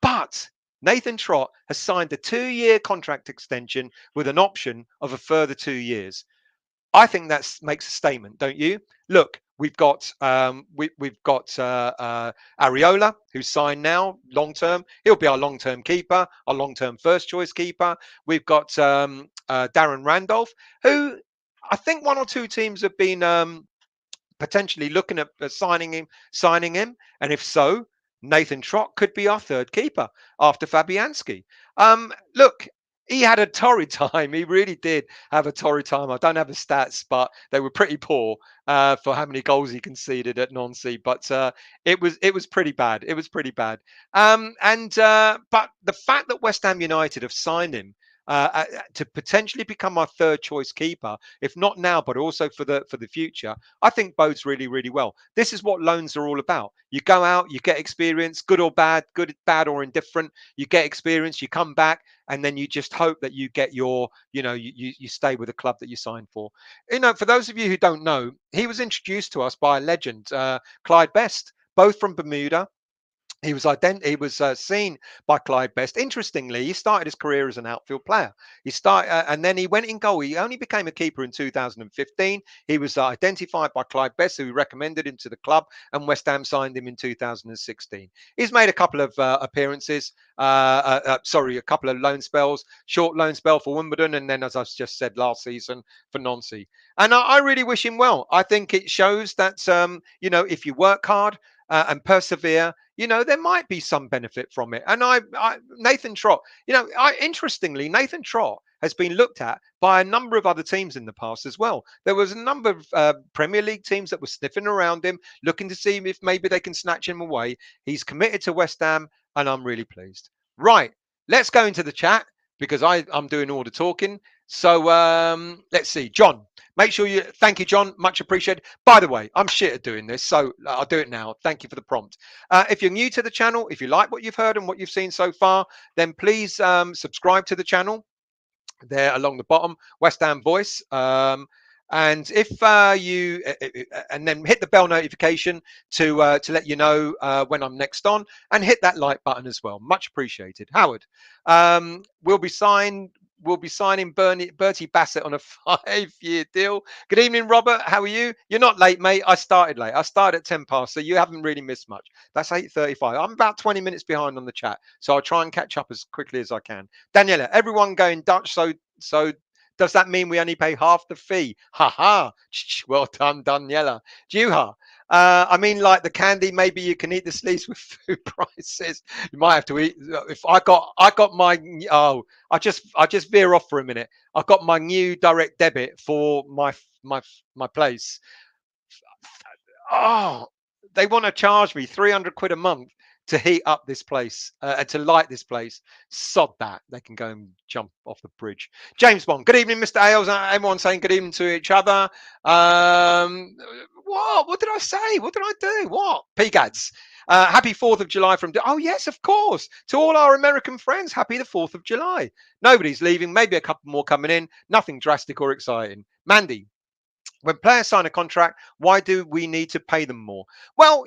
Speaker 1: But Nathan Trott has signed a 2-year contract extension with an option of a further 2 years. I think that makes a statement, don't you? Look, we've got Areola, who's signed now long term. He'll be our long term keeper, our long term first choice keeper. We've got Darren Randolph, who I think 1 or 2 teams have been potentially looking at signing him, and if so, Nathan Trott could be our 3rd keeper after Fabianski. Look, he had a torrid time. He really did have a torrid time. I don't have the stats, but they were pretty poor for how many goals he conceded at Nancy. But it was pretty bad. It was pretty bad. But the fact that West Ham United have signed him to potentially become our 3rd choice keeper, if not now, but also for the future, I think bodes really, really well. This is what loans are all about. You go out, you get experience, good or bad, or indifferent. You get experience, you come back, and then you just hope that you get your, you stay with the club that you signed for. For those of you who don't know, he was introduced to us by a legend, Clyde Best, both from Bermuda. He was seen by Clyde Best. Interestingly, he started his career as an outfield player. And then he went in goal. He only became a keeper in 2015. He was identified by Clyde Best, who recommended him to the club, and West Ham signed him in 2016. He's made a couple of appearances. A couple of loan spells. Short loan spell for Wimbledon, and then, as I've just said, last season for Nancy. And I really wish him well. I think it shows that if you work hard and persevere, there might be some benefit from it. And Nathan Trott, interestingly, Nathan Trott has been looked at by a number of other teams in the past as well. There was a number of Premier League teams that were sniffing around him, looking to see if maybe they can snatch him away. He's committed to West Ham, and I'm really pleased. Right, let's go into the chat because I'm doing all the talking. So let's see, John. Make sure you thank you, John. Much appreciated. By the way, I'm shit at doing this, so I'll do it now. Thank you for the prompt. If you're new to the channel, if you like what you've heard and what you've seen so far, then please subscribe to the channel there along the bottom, West Ham Voice. And if you and then hit the bell notification to let you know when I'm next on, and hit that like button as well. Much appreciated. Howard, we'll be signed. We'll be signing Bertie Bassett on a 5-year deal. Good evening, Robert. How are you? You're not late, mate. I started late. I started at 10 past, so you haven't really missed much. That's 8:35. I'm about 20 minutes behind on the chat, so I'll try and catch up as quickly as I can. Daniela, everyone going Dutch, so does that mean we only pay half the fee? Ha ha. Well done, Daniela. Juha. I mean, like the candy, maybe you can eat the sleeves with food prices. You might have to eat. If I got my I just veer off for a minute. I've got my new direct debit for my place. Oh, they want to charge me 300 quid a month to heat up this place and to light this place. Sod that. They can go and jump off the bridge. James Bond. Good evening, Mr. Ailes. Everyone saying good evening to each other. What did I say? What did I do? What? PGADS. Happy 4th of July from... Oh, yes, of course. To all our American friends, happy the 4th of July. Nobody's leaving. Maybe a couple more coming in. Nothing drastic or exciting. Mandy. When players sign a contract, why do we need to pay them more? Well,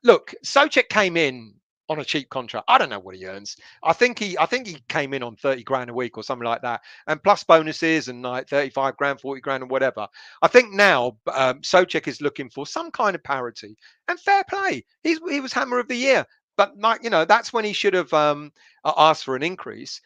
Speaker 1: look, Souček came in on a cheap contract. I don't know what he earns. I think he came in on 30 grand a week or something like that, and plus bonuses and like 35 grand, 40 grand, or whatever. I think now Souček is looking for some kind of parity and fair play. He was Hammer of the Year. But that's when he should have asked for an increase.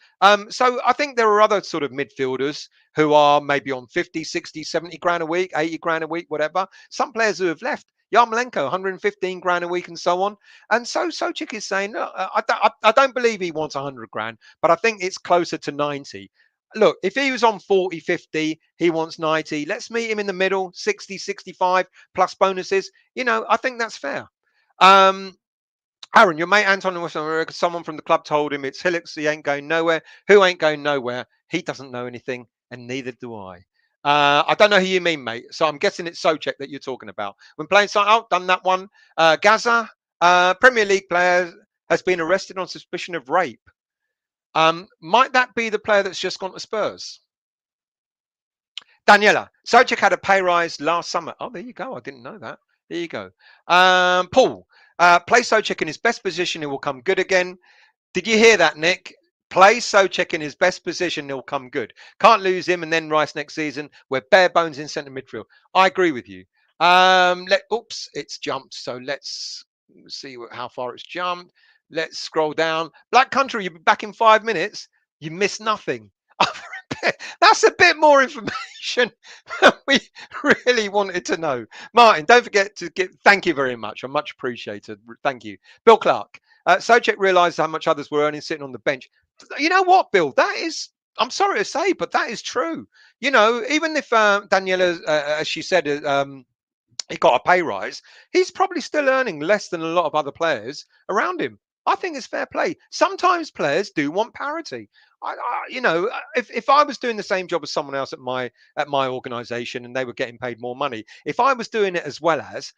Speaker 1: So I think there are other sort of midfielders who are maybe on 50, 60, 70 grand a week, 80 grand a week, whatever. Some players who have left. Yarmolenko, 115 grand a week and so on. And so Souček is saying, look, I don't believe he wants 100 grand, but I think it's closer to 90. Look, if he was on 40, 50, he wants 90. Let's meet him in the middle, 60, 65 plus bonuses. I think that's fair. Aaron, your mate Anton in West America, someone from the club told him it's Hillocks, he ain't going nowhere. Who ain't going nowhere? He doesn't know anything, and neither do I. I don't know who you mean, mate. So I'm guessing it's Souček that you're talking about. When playing side, done that one. Gaza, Premier League player, has been arrested on suspicion of rape. Might that be the player that's just gone to Spurs? Daniela, Souček had a pay rise last summer. Oh, there you go. I didn't know that. There you go. Paul, play Souček in his best position. He will come good again. Did you hear that, Nick? Play Souček in his best position. He'll come good. Can't lose him and then Rice next season. We're bare bones in centre midfield. I agree with you. Oops, it's jumped. So let's see how far it's jumped. Let's scroll down. Black Country, you'll be back in 5 minutes. You missed nothing. That's a bit more information than we really wanted to know. Martin, don't forget to thank you very much. I'm much appreciated. Thank you. Bill Clark. Souček realised how much others were earning sitting on the bench. You know what, Bill? That is, I'm sorry to say, but that is true. Even if Daniela, as she said, he got a pay rise, he's probably still earning less than a lot of other players around him. I think it's fair play. Sometimes players do want parity. If I was doing the same job as someone else at my organisation and they were getting paid more money, if I was doing it as well as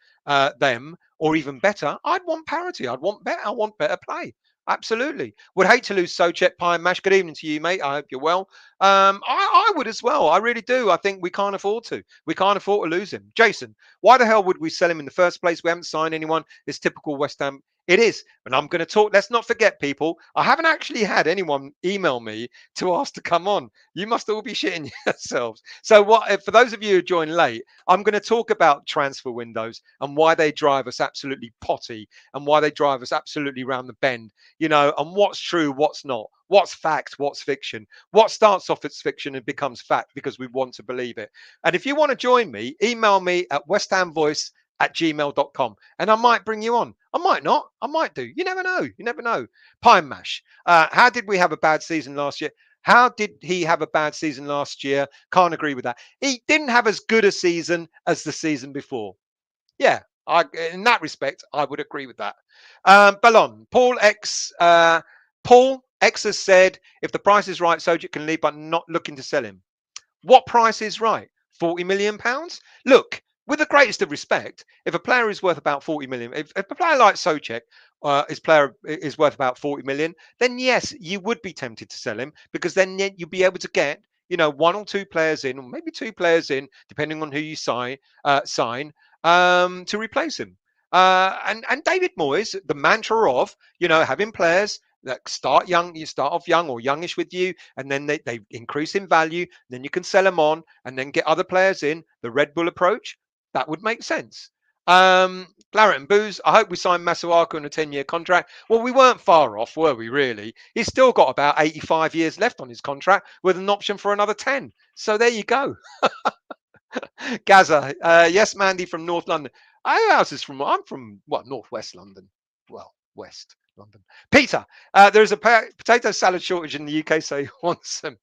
Speaker 1: them or even better, I'd want parity. I'd want better. I want better play. Absolutely. Would hate to lose Souček, Pie and Mash. Good evening to you, mate. I hope you're well. I would as well. I really do. I think we can't afford to. We can't afford to lose him. Jason, why the hell would we sell him in the first place? We haven't signed anyone. It's typical West Ham. It is. And I'm going to talk. Let's not forget, people. I haven't actually had anyone email me to ask to come on. You must all be shitting yourselves. So for those of you who joined late, I'm going to talk about transfer windows and why they drive us absolutely potty and why they drive us absolutely round the bend, and what's true, what's not, what's fact, what's fiction, what starts off as fiction and becomes fact because we want to believe it. And if you want to join me, email me at westhamvoice@gmail.com and I might bring you on. I might not. I might do. You never know. You never know. Pie and Mash. How did we have a bad season last year? How did he have a bad season last year? Can't agree with that. He didn't have as good a season as the season before. Yeah, In that respect, I would agree with that. Ballon, Paul X has said, if the price is right, Sojic can leave, but not looking to sell him. What price is right? £40 million? Look, with the greatest of respect, if a player is worth about 40 million, if a player like Souček is worth about 40 million, then yes, you would be tempted to sell him, because then you'll be able to get, one or two players in, or maybe two players in, depending on who you sign, to replace him. And David Moyes, the mantra of, having players that start young, you start off young or youngish with you, and then they increase in value, then you can sell them on and then get other players in, the Red Bull approach, that would make sense. Claret and Booze, I hope we sign Masuaku on a 10-year contract. Well, we weren't far off, were we, really? He's still got about 85 years left on his contract with an option for another 10. So there you go. Gaza, yes, Mandy from North London. Who else is from? I'm from, Northwest London. Well, West London. Peter, there is a potato salad shortage in the UK, so he wants some.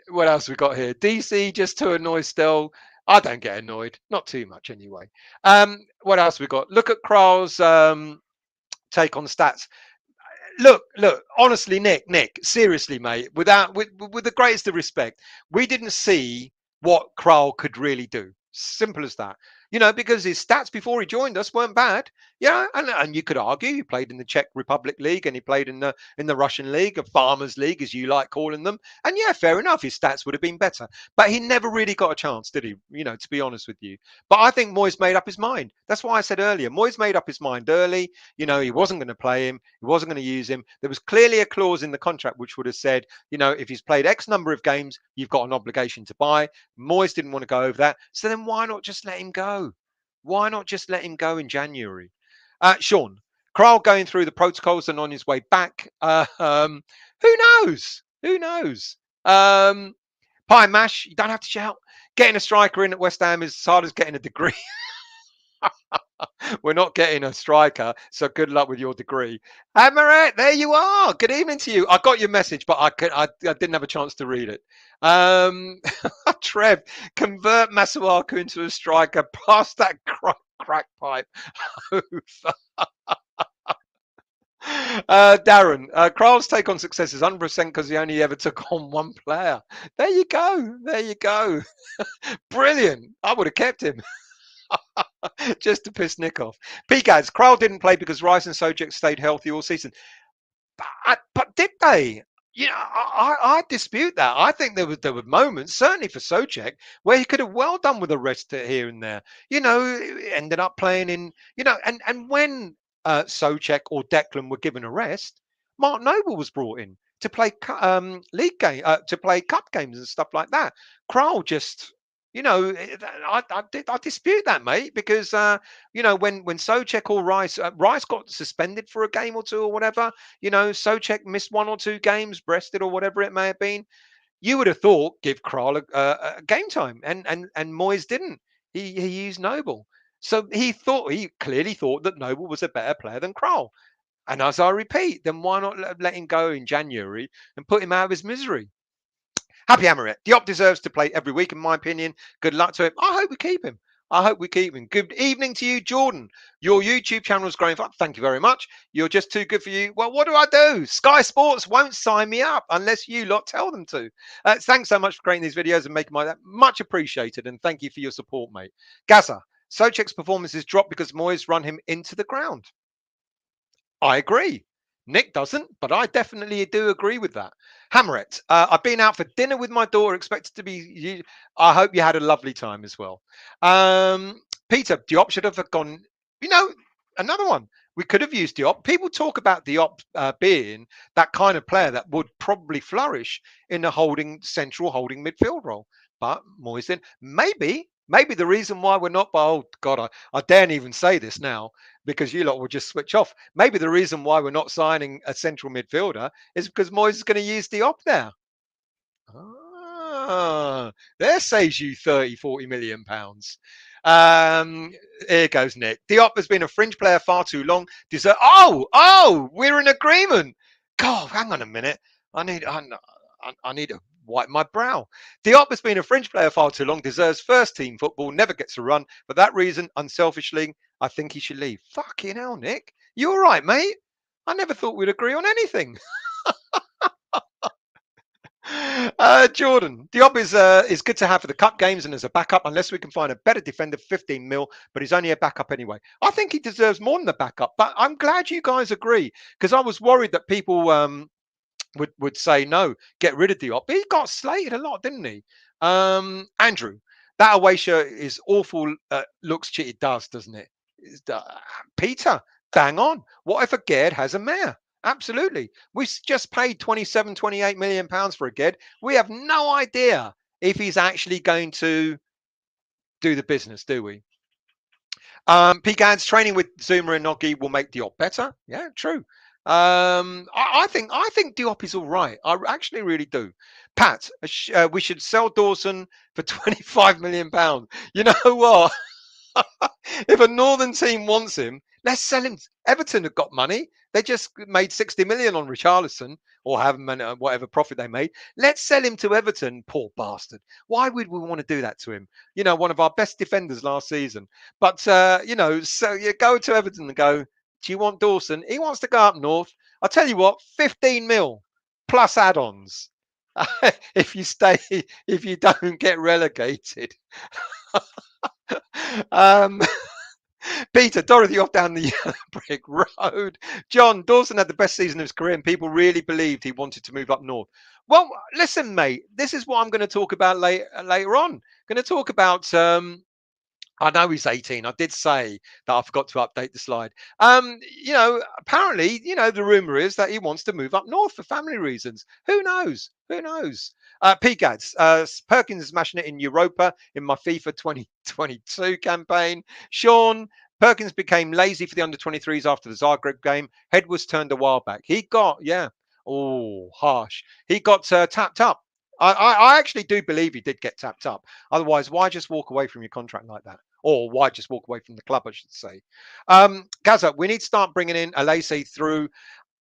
Speaker 1: What else we got here? DC just too annoyed still. I don't get annoyed, not too much anyway. What else we got? Look at Kral's take on stats. Look, honestly, Nick, seriously, mate, with the greatest of respect, we didn't see what Kral could really do. Simple as that. Because his stats before he joined us weren't bad. And you could argue he played in the Czech Republic League and he played in the Russian League, a Farmers League, as you like calling them. And yeah, fair enough, his stats would have been better. But he never really got a chance, did he? To be honest with you. But I think Moyes made up his mind. That's why I said earlier, Moyes made up his mind early. He wasn't going to play him. He wasn't going to use him. There was clearly a clause in the contract which would have said, if he's played X number of games, you've got an obligation to buy. Moyes didn't want to go over that. So then why not just let him go? Why not just let him go in January? Sean, Kral going through the protocols and on his way back. Who knows? Who knows? Pie Mash, you don't have to shout. Getting a striker in at West Ham is as hard as getting a degree. We're not getting a striker, so good luck with your degree. Amaret, there you are. Good evening to you. I got your message, but I didn't have a chance to read it. Trev, convert Masuaku into a striker. Pass that crack pipe. Darren, Kral's take on success is 100% because he only ever took on one player. There you go. There you go. Brilliant. I would have kept him. Just to piss Nick off. Picaz, Kral didn't play because Rice and Souček stayed healthy all season. But did they? I dispute that. I think there were moments, certainly for Souček, where he could have well done with a rest here and there. Ended up playing in, and when Souček or Declan were given a rest, Mark Noble was brought in to play league game, to play cup games and stuff like that. Kral just. I dispute that, mate, because when Souček or Rice got suspended for a game or two or whatever, Souček missed one or two games, breasted or whatever it may have been. You would have thought give Kral a game time, and Moyes didn't. He used Noble, so he clearly thought that Noble was a better player than Kral. And as I repeat, then why not let him go in January and put him out of his misery? Happy Amaret. Diop deserves to play every week, in my opinion. Good luck to him. I hope we keep him. I hope we keep him. Good evening to you, Jordan. Your YouTube channel is growing fast. Thank you very much. You're just too good for you. Well, what do I do? Sky Sports won't sign me up unless you lot tell them to. Thanks so much for creating these videos and making that much appreciated. And thank you for your support, mate. Gaza, Souček's performance is dropped because Moyes run him into the ground. I agree. Nick doesn't, but I definitely do agree with that. Hamret, I've been out for dinner with my daughter, expected to be. I hope you had a lovely time as well. Peter, Diop should have gone. Another one. We could have used Diop. People talk about Diop being that kind of player that would probably flourish in the central holding midfield role. But Moyes didn't. Maybe the reason why we're not, oh God, I daren't even say this now because you lot will just switch off. Maybe the reason why we're not signing a central midfielder is because Moyes is going to use Diop there. There saves you 30, 40 million pounds. Here goes Nick. Diop has been a fringe player far too long. Oh, we're in agreement. God, hang on a minute. I need a wipe my brow. Diop has been a fringe player far too long, deserves first team football, never gets a run. For that reason, unselfishly, I think he should leave. Fucking hell, Nick. You all right, mate? I never thought we'd agree on anything. Jordan, Diop is good to have for the cup games and as a backup, unless we can find a better defender, 15 mil, but he's only a backup anyway. I think he deserves more than the backup, but I'm glad you guys agree because I was worried that people would say no, get rid of Diop. He got slated a lot, didn't he? Andrew, that away shirt is awful. Looks cheated, doesn't it? Peter, bang on. What if a Ged has a mare? Absolutely. We just paid 27, 28 million pounds for a Ged. We have no idea if he's actually going to do the business, do we? Pegans training with Zuma and Noggy will make Diop better. Yeah, true. I think Diop is all right. I actually really do. Pat, we should sell Dawson for 25 million pounds. You know what? If a northern team wants him, let's sell him. Everton have got money. They just made 60 million on Richarlison or have whatever profit they made. Let's sell him to Everton. Poor bastard. Why would we want to do that to him? You know, one of our best defenders last season. But so you go to Everton and go, do you want Dawson? He wants to go up north. I'll tell you what, 15 mil plus add-ons. If you don't get relegated. Peter, Dorothy off down the yellow brick road. John, Dawson had the best season of his career and people really believed he wanted to move up north. Well, listen, mate, this is what I'm going to talk about later on. Going to talk about I know he's 18. I did say that I forgot to update the slide. Apparently, the rumor is that he wants to move up north for family reasons. Who knows? Who knows? PGADS, Perkins is smashing it in Europa in my FIFA 2022 campaign. Sean, Perkins became lazy for the under 23s after the Zagreb game. Head was turned a while back. He got, harsh. He got tapped up. I actually do believe he did get tapped up. Otherwise, why just walk away from your contract like that? Or why just walk away from the club, I should say. Gaza, we need to start bringing in Alese through.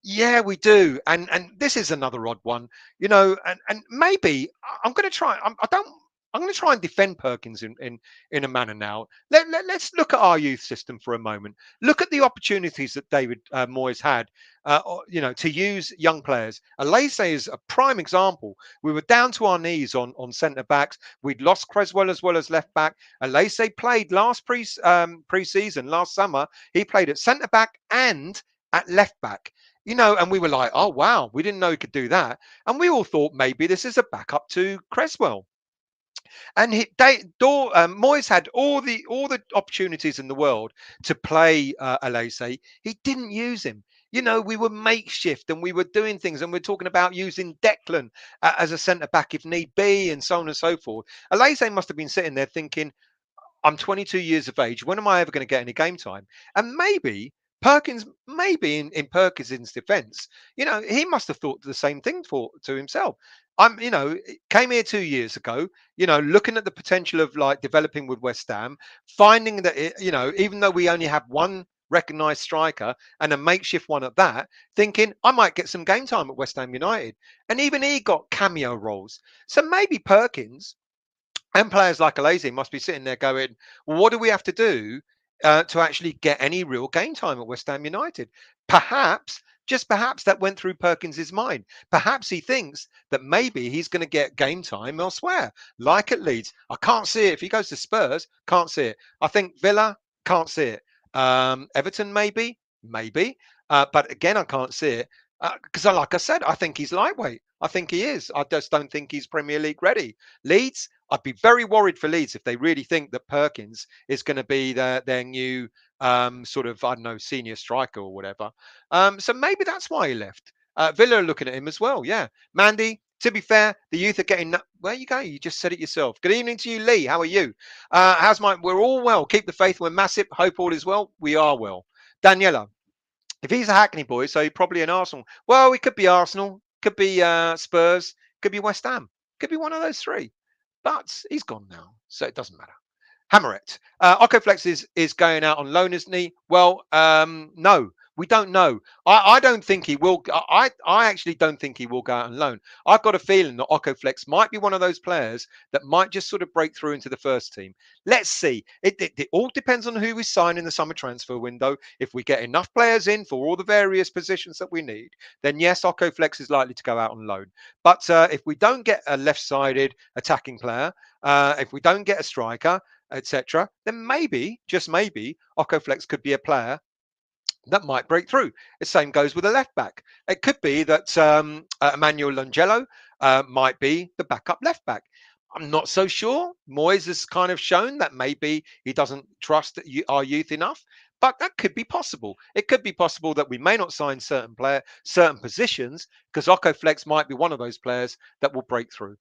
Speaker 1: Yeah, we do. And this is another odd one, and maybe I'm going to try. I'm going to try and defend Perkins in a manner now. Let's look at our youth system for a moment. Look at the opportunities that David Moyes had, to use young players. Alese is a prime example. We were down to our knees on centre backs. We'd lost Creswell as well as left back. Alese played last pre-season, last summer. He played at centre back and at left back. And we were like, oh, wow, we didn't know he could do that. And we all thought maybe this is a backup to Creswell. And Moyes had all the opportunities in the world to play Alese. He didn't use him. We were makeshift and we were doing things, and we're talking about using Declan as a centre back if need be, and so on and so forth. Alese must have been sitting there thinking, I'm 22 years of age. When am I ever going to get any game time? And maybe Perkins, in Perkins' defence, he must have thought the same thing to himself. Came here 2 years ago, looking at the potential of like developing with West Ham, finding that, even though we only have one recognised striker and a makeshift one at that, thinking I might get some game time at West Ham United. And even he got cameo roles. So maybe Perkins and players like Alese must be sitting there going, well, what do we have to do to actually get any real game time at West Ham United? Perhaps, just perhaps, that went through Perkins' mind. Perhaps he thinks that maybe he's going to get game time elsewhere, like at Leeds. I can't see it. If he goes to Spurs, can't see it. I think Villa, can't see it. Everton, maybe. But again, I can't see it. Because like I said, I think he's lightweight. I think he is. I just don't think he's Premier League ready. Leeds, I'd be very worried for Leeds if they really think that Perkins is going to be their new sort of, I don't know, senior striker or whatever. So maybe that's why he left. Villa are looking at him as well. Yeah. Mandy, to be fair, the youth are getting... Where you go? You just said it yourself. Good evening to you, Lee. How are you? We're all well. Keep the faith. We're massive. Hope all is well. We are well. Daniela, if he's a Hackney boy, so probably an Arsenal. Well, it could be Arsenal, could be Spurs, could be West Ham, could be one of those three. But he's gone now, so it doesn't matter. Hammerette, Okoflex is going out on loan, isn't he? Well, no. We don't know. I don't think he will. I actually don't think he will go out on loan. I've got a feeling that Okoflex might be one of those players that might just sort of break through into the first team. Let's see. It all depends on who we sign in the summer transfer window. If we get enough players in for all the various positions that we need, then yes, Okoflex is likely to go out on loan. But if we don't get a left-sided attacking player, if we don't get a striker, etc., then maybe, just maybe, Okoflex could be a player that might break through. The same goes with a left back. It could be that Emmanuel Langelo might be the backup left back. I'm not so sure. Moyes has kind of shown that maybe he doesn't trust our youth enough, but that could be possible. It could be possible that we may not sign certain positions because Okoflex might be one of those players that will break through.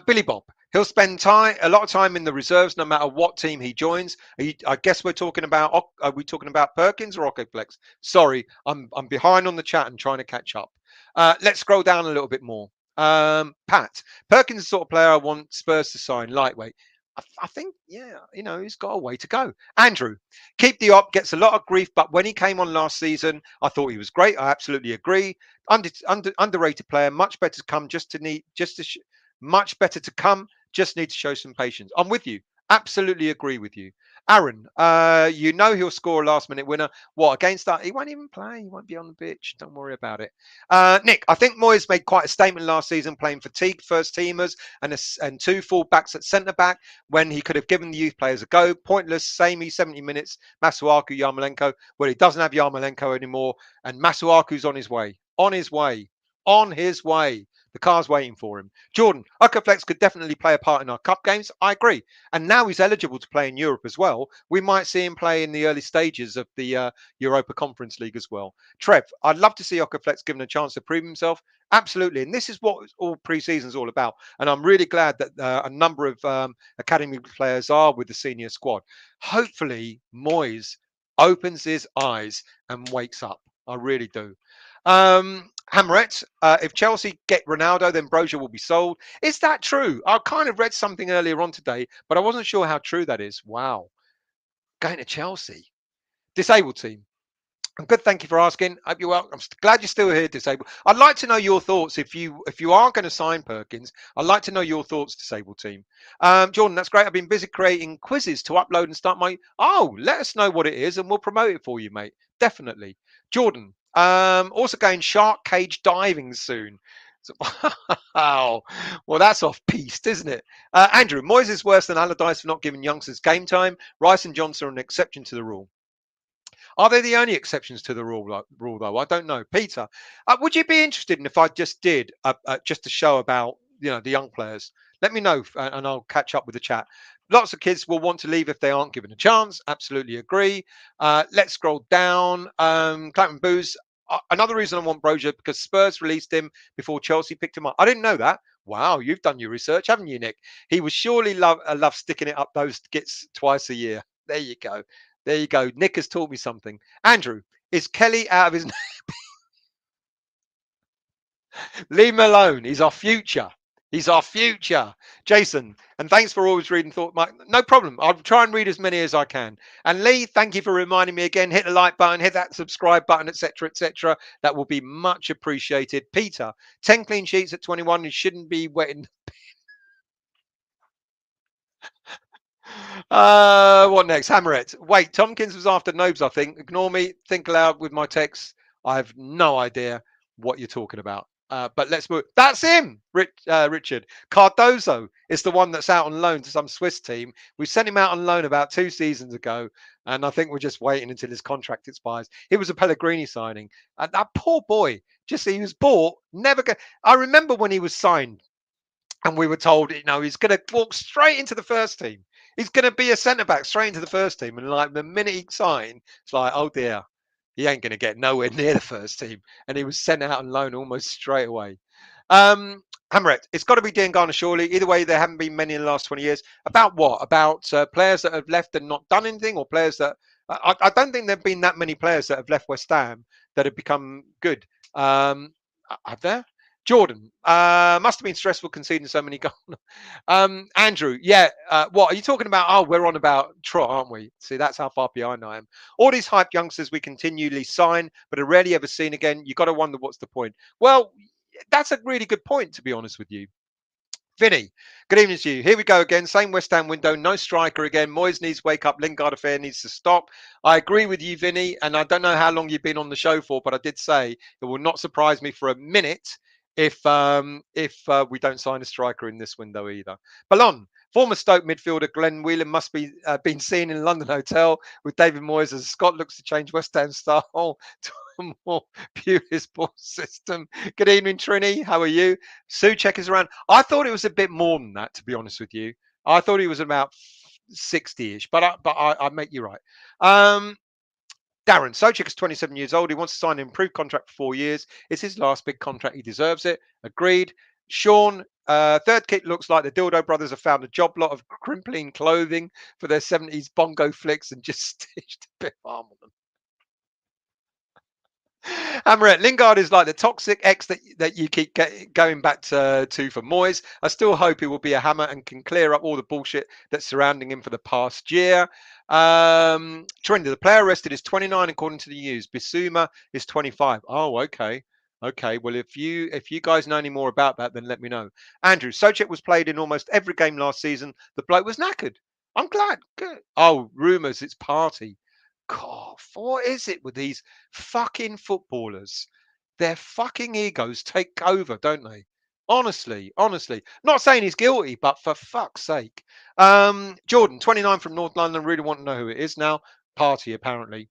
Speaker 1: Billy Bob. He'll spend a lot of time in the reserves, no matter what team he joins. I guess we're talking about. Are we talking about Perkins or Okoflex? Sorry, I'm behind on the chat and trying to catch up. Let's scroll down a little bit more. Pat Perkins is the sort of player I want Spurs to sign. Lightweight. I think, yeah, he's got a way to go. Andrew, keep the op, gets a lot of grief, but when he came on last season, I thought he was great. I absolutely agree. Underrated player, much better to come. Much better to come. Just need to show some patience. I'm with you. Absolutely agree with you. Aaron, he'll score a last minute winner. What, against that? He won't even play. He won't be on the pitch. Don't worry about it. Nick, I think Moyes made quite a statement last season playing fatigued first teamers and two full backs at centre back when he could have given the youth players a go. Pointless, samey 70 minutes. Masuaku, Yarmolenko. Well, he doesn't have Yarmolenko anymore. And Masuaku's on his way. On his way. On his way. The car's waiting for him. Jordan, Okoflex could definitely play a part in our cup games. I agree. And now he's eligible to play in Europe as well. We might see him play in the early stages of the Europa Conference League as well. Trev, I'd love to see Okoflex given a chance to prove himself. Absolutely. And this is what all pre-season is all about. And I'm really glad that a number of academy players are with the senior squad. Hopefully, Moyes opens his eyes and wakes up. I really do. Hamret, if Chelsea get Ronaldo, then Brozier will be sold. Is that true? I kind of read something earlier on today, but I wasn't sure how true that is. Wow. Going to Chelsea. Disabled team. I'm good. Thank you for asking. Hope you're well. I'm glad you're still here, Disabled. I'd like to know your thoughts. If you are going to sign Perkins, I'd like to know your thoughts, Disabled team. Jordan, that's great. I've been busy creating quizzes to upload and start my. Oh, let us know what it is, and we'll promote it for you, mate. Definitely. Jordan, also going shark cage diving soon. So, wow. Well, that's off piste, isn't it? Andrew, Moyes is worse than Allardyce for not giving youngsters game time. Rice and Johnson are an exception to the rule. Are they the only exceptions to the rule, though? I don't know. Peter, would you be interested in if I just did just a show about the young players? Let me know, and I'll catch up with the chat. Lots of kids will want to leave if they aren't given a chance. Absolutely agree. Let's scroll down. Clapham Booze. Another reason I want Brozier because Spurs released him before Chelsea picked him up. I didn't know that. Wow, you've done your research, haven't you, Nick? He would surely love sticking it up those skits twice a year. There you go. There you go. Nick has taught me something. Andrew, is Kelly out of his... Leave him alone. He's our future. He's our future. Jason, and thanks for always reading thought. Mike, no problem. I'll try and read as many as I can. And Lee, thank you for reminding me again. Hit the like button, hit that subscribe button, etc., etc. That will be much appreciated. Peter, 10 clean sheets at 21. You shouldn't be wetting. What next? Hammerette. Wait, Tompkins was after Nobes, I think. Ignore me. Think aloud with my text. I have no idea what you're talking about. But let's move. That's him, Richard. Cardozo is the one that's out on loan to some Swiss team. We sent him out on loan about 2 seasons ago, and I think we're just waiting until his contract expires. He was a Pellegrini signing. And that poor boy, he was bought, never go. I remember when he was signed, and we were told, he's going to walk straight into the first team. He's going to be a centre back straight into the first team. And like the minute he signed, it's like, oh dear, he ain't going to get nowhere near the first team. And he was sent out on loan almost straight away. Hamret, it's got to be Diangana surely. Either way, there haven't been many in the last 20 years. About what? About players that have left and not done anything, or players that I don't think there have been that many players that have left West Ham that have become good. Have there? Jordan, must have been stressful conceding so many goals. Andrew, yeah, what are you talking about? Oh, we're on about Trot, aren't we? See, that's how far behind I am. All these hype youngsters we continually sign, but are rarely ever seen again. You got to wonder what's the point. Well, that's a really good point, to be honest with you. Vinny, good evening to you. Here we go again. Same West Ham window. No striker again. Moyes needs to wake up. Lingard affair needs to stop. I agree with you, Vinny. And I don't know how long you've been on the show for, but I did say it will not surprise me for a minute if we don't sign a striker in this window either. Ballon, former Stoke midfielder Glenn Whelan must be been seen in a London hotel with David Moyes as Scott looks to change West Ham style to a more purist ball system. Good evening, Trini. How are you? Souček is around. I thought it was a bit more than that, to be honest with you. I thought he was about 60-ish, but I make you right. Darren, Souček is 27 years old. He wants to sign an improved contract for 4 years. It's his last big contract. He deserves it. Agreed. Sean, third kit looks like the Dildo Brothers have found a job lot of crimpling clothing for their 70s bongo flicks and just stitched a bit of arm on them. Amaret, Lingard is like the toxic ex that you keep going back to for Moyes. I still hope he will be a hammer and can clear up all the bullshit that's surrounding him for the past year. Trendy, the player arrested is 29 according to the news. Bissouma is 25. Oh, okay. Okay, well, if you guys know any more about that, then let me know. Andrew, Souček was played in almost every game last season. The bloke was knackered. I'm glad. Good. Oh, rumours, it's party. God, what is it with these fucking footballers? Their fucking egos take over, don't they? Honestly. Not saying he's guilty, but for fuck's sake. Jordan, 29 from North London, really want to know who it is now. Party, apparently.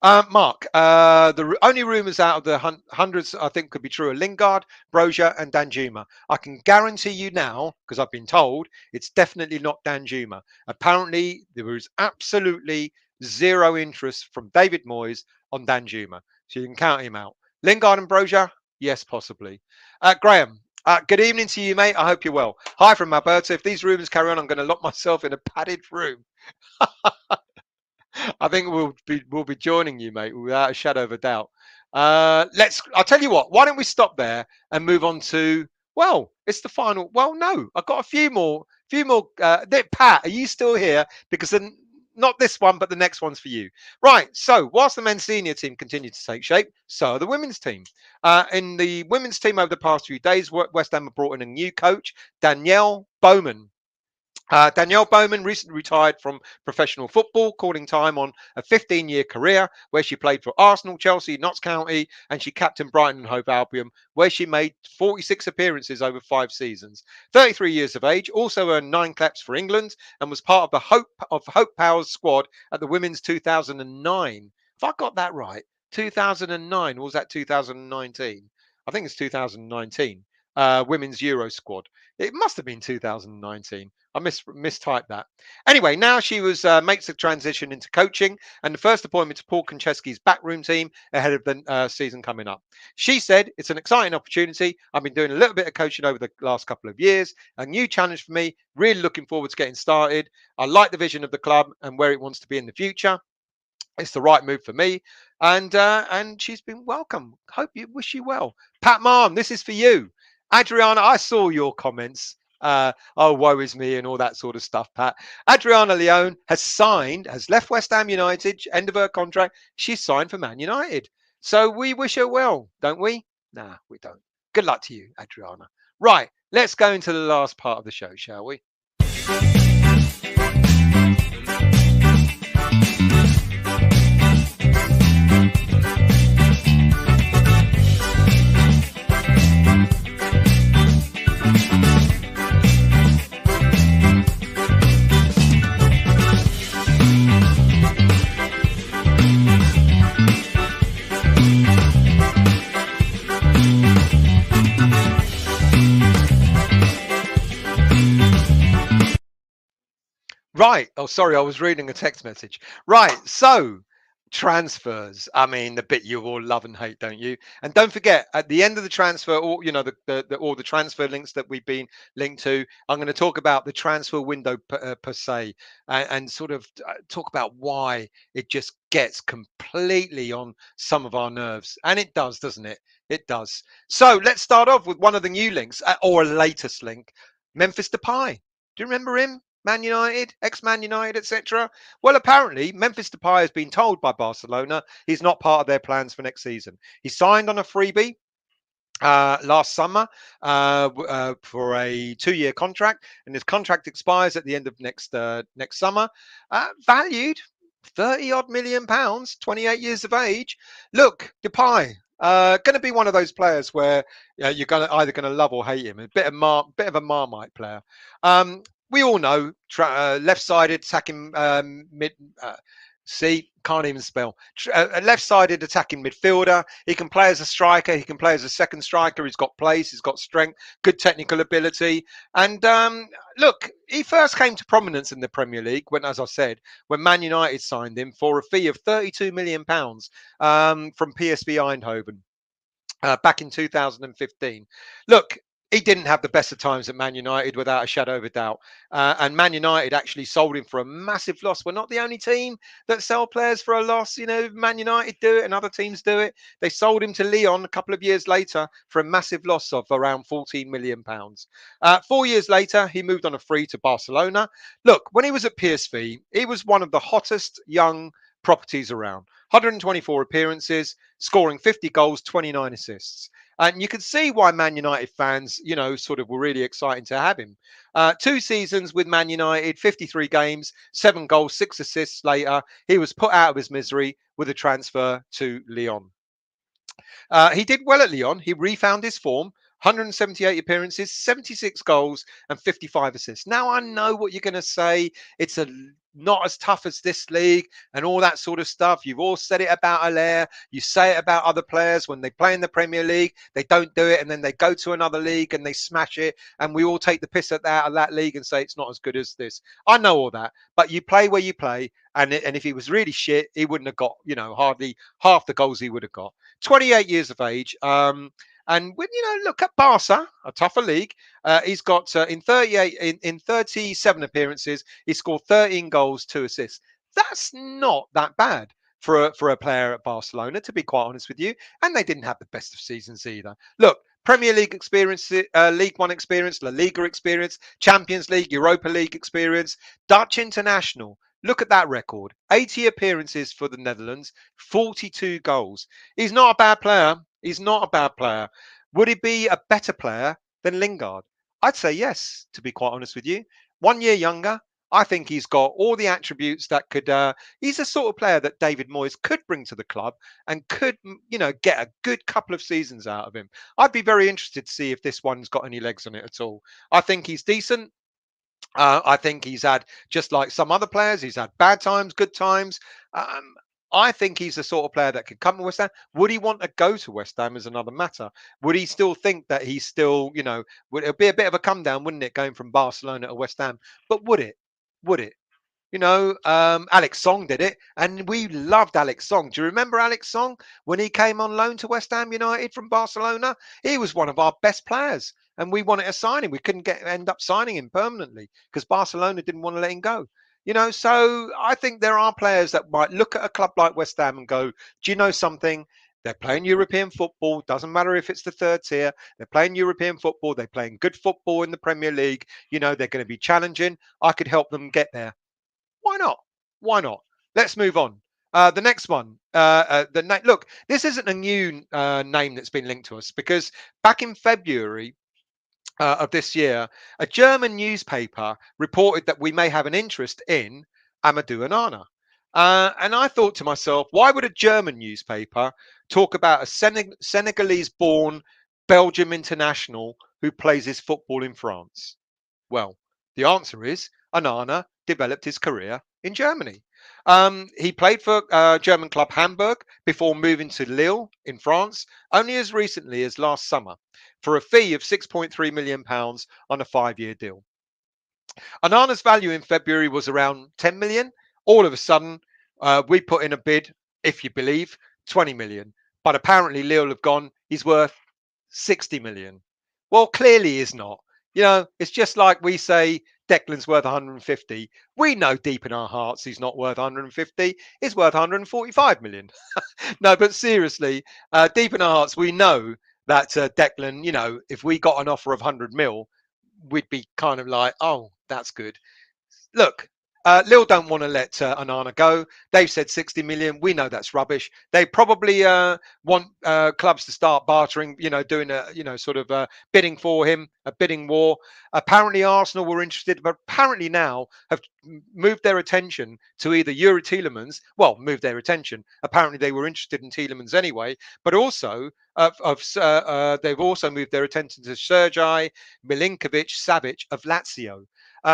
Speaker 1: Mark, the only rumours out of the hundreds I think could be true are Lingard, Brozier, and Danjuma. I can guarantee you now, because I've been told, it's definitely not Danjuma. Apparently, there is absolutely zero interest from David Moyes on Danjuma, so you can count him out. Lingard and Brozier, yes, possibly. Graham, good evening to you, mate. I hope you're well. Hi from Alberta. If these rumours carry on, I'm going to lock myself in a padded room. I think we'll be joining you, mate, without a shadow of a doubt. I'll tell you what. Why don't we stop there and move on to? Well, it's the final. Well, no, I've got a few more. Pat, are you still here? Because not this one, but the next one's for you. Right. So, whilst the men's senior team continued to take shape, so are the women's team. In the women's team over the past few days, West Ham have brought in a new coach, Danielle Bowman. Danielle Bowman recently retired from professional football, calling time on a 15-year career where she played for Arsenal, Chelsea, Notts County, and she captained Brighton and Hove Albion, where she made 46 appearances over 5 seasons. 33 years of age, also earned 9 caps for England, and was part of the Hope Powers squad at the Women's 2009. If I got that right, 2009, or was that 2019? I think it's 2019. Women's Euro squad. It must have been 2019. I mistyped that. Anyway, now she makes the transition into coaching, and the first appointment to Paul Konchesky's backroom team ahead of the season coming up. She said, "It's an exciting opportunity. I've been doing a little bit of coaching over the last couple of years. A new challenge for me. Really looking forward to getting started. I like the vision of the club and where it wants to be in the future. It's the right move for me." And she's been welcome. Wish you well. Pat Marm, this is for you. Adriana, I saw your comments. Oh, woe is me and all that sort of stuff, Pat. Adriana Leone has left West Ham United, end of her contract. She's signed for Man United. So we wish her well, don't we? Nah, we don't. Good luck to you, Adriana. Right, let's go into the last part of the show, shall we? Right. Oh, sorry. I was reading a text message. Right. So Transfers. I mean, the bit you all love and hate, don't you? And don't forget, at the end of the transfer, or all the transfer links that we've been linked to, I'm going to talk about the transfer window per se, and sort of talk about why it just gets completely on some of our nerves, and it does, doesn't it? It does. So let's start off with one of the new links, or a latest link, Memphis Depay. Do you remember him? Man United, ex-Man United, etc. Well, apparently, Memphis Depay has been told by Barcelona he's not part of their plans for next season. He signed on a freebie last summer for a 2-year contract, and his contract expires at the end of next summer. Valued 30 odd million pounds, 28 years of age. Look, Depay. Going to be one of those players where you're either going to love or hate him. A bit of a Marmite player. We all know left-sided attacking mid. See, can't even spell. A left-sided attacking midfielder. He can play as a striker. He can play as a second striker. He's got pace. He's got strength. Good technical ability. And look, he first came to prominence in the Premier League when, as I said, when Man United signed him for a fee of £32 million from PSV Eindhoven. Back in 2015. Look, he didn't have the best of times at Man United without a shadow of a doubt. And Man United actually sold him for a massive loss. We're not the only team that sell players for a loss. You know, Man United do it and other teams do it. They sold him to Lyon a couple of years later for a massive loss of around £14 million. 4 years later, he moved on a free to Barcelona. Look, when he was at PSV, he was one of the hottest young properties around. 124 appearances, scoring 50 goals, 29 assists. And you can see why Man United fans, sort of were really excited to have him. 2 seasons with Man United, 53 games, 7 goals, 6 assists later. He was put out of his misery with a transfer to Lyon. He did well at Lyon. He refound his form. 178 appearances, 76 goals, and 55 assists. Now, I know what you're going to say. It's not as tough as this league and all that sort of stuff. You've all said it about Allaire. You say it about other players when they play in the Premier League. They don't do it, and then they go to another league and they smash it. And we all take the piss out of that league and say it's not as good as this. I know all that, but you play where you play. And if he was really shit, he wouldn't have got, hardly half the goals he would have got. 28 years of age. And when look at Barca, a tougher league. He's got in 37 appearances, he scored 13 goals, 2 assists. That's not that bad for a player at Barcelona, to be quite honest with you. And they didn't have the best of seasons either. Look, Premier League experience, League One experience, La Liga experience, Champions League, Europa League experience, Dutch international. Look at that record. 80 appearances for the Netherlands, 42 goals. He's not a bad player. He's not a bad player. Would he be a better player than Lingard? I'd say yes, to be quite honest with you. 1 year younger. I think he's got all the attributes that could. He's the sort of player that David Moyes could bring to the club and could, get a good couple of seasons out of him. I'd be very interested to see if this one's got any legs on it at all. I think he's decent. I think he's had, just like some other players, he's had bad times, good times. I think he's the sort of player that could come to West Ham. Would he want to go to West Ham is another matter. Would he still think that he's still, it'd be a bit of a come down, wouldn't it, going from Barcelona to West Ham? But would it? Would it? Alex Song did it, and we loved Alex Song. Do you remember Alex Song when he came on loan to West Ham United from Barcelona? He was one of our best players, and we wanted to sign him. We couldn't end up signing him permanently because Barcelona didn't want to let him go. So I think there are players that might look at a club like West Ham and go, "Do you know something? They're playing European football. Doesn't matter if it's the third tier. They're playing European football. They're playing good football in the Premier League. They're going to be challenging. I could help them get there." Why not? Why not? Let's move on. The next one. Look, this isn't a new name that's been linked to us because back in February of this year, a German newspaper reported that we may have an interest in Amadou Onana. And I thought to myself, why would a German newspaper talk about a Senegalese-born Belgium international who plays his football in France? Well, the answer is Onana developed his career in Germany. He played for German club Hamburg before moving to Lille in France only as recently as last summer for a fee of £6.3 million on a 5-year deal. Onana's value in February was around 10 million. All of a sudden, we put in a bid. if you believe, 20 million. But apparently Lille have gone, he's worth 60 million. Well, clearly he's not. It's just like we say Declan's worth 150. We know deep in our hearts he's not worth 150. He's worth 145 million. No, but seriously, deep in our hearts, we know that Declan, if we got an offer of 100 mil, we'd be kind of like, oh, that's good. Look, Lille don't want to let Onana go. They've said 60 million. We know that's rubbish. They probably want clubs to start bartering, doing a, sort of bidding for him, a bidding war. Apparently, Arsenal were interested, but apparently now have moved their attention to either Yuri Tielemans. Well, moved their attention. Apparently, they were interested in Tielemans anyway, but also they've also moved their attention to Sergej Milinkovic-Savic of Lazio.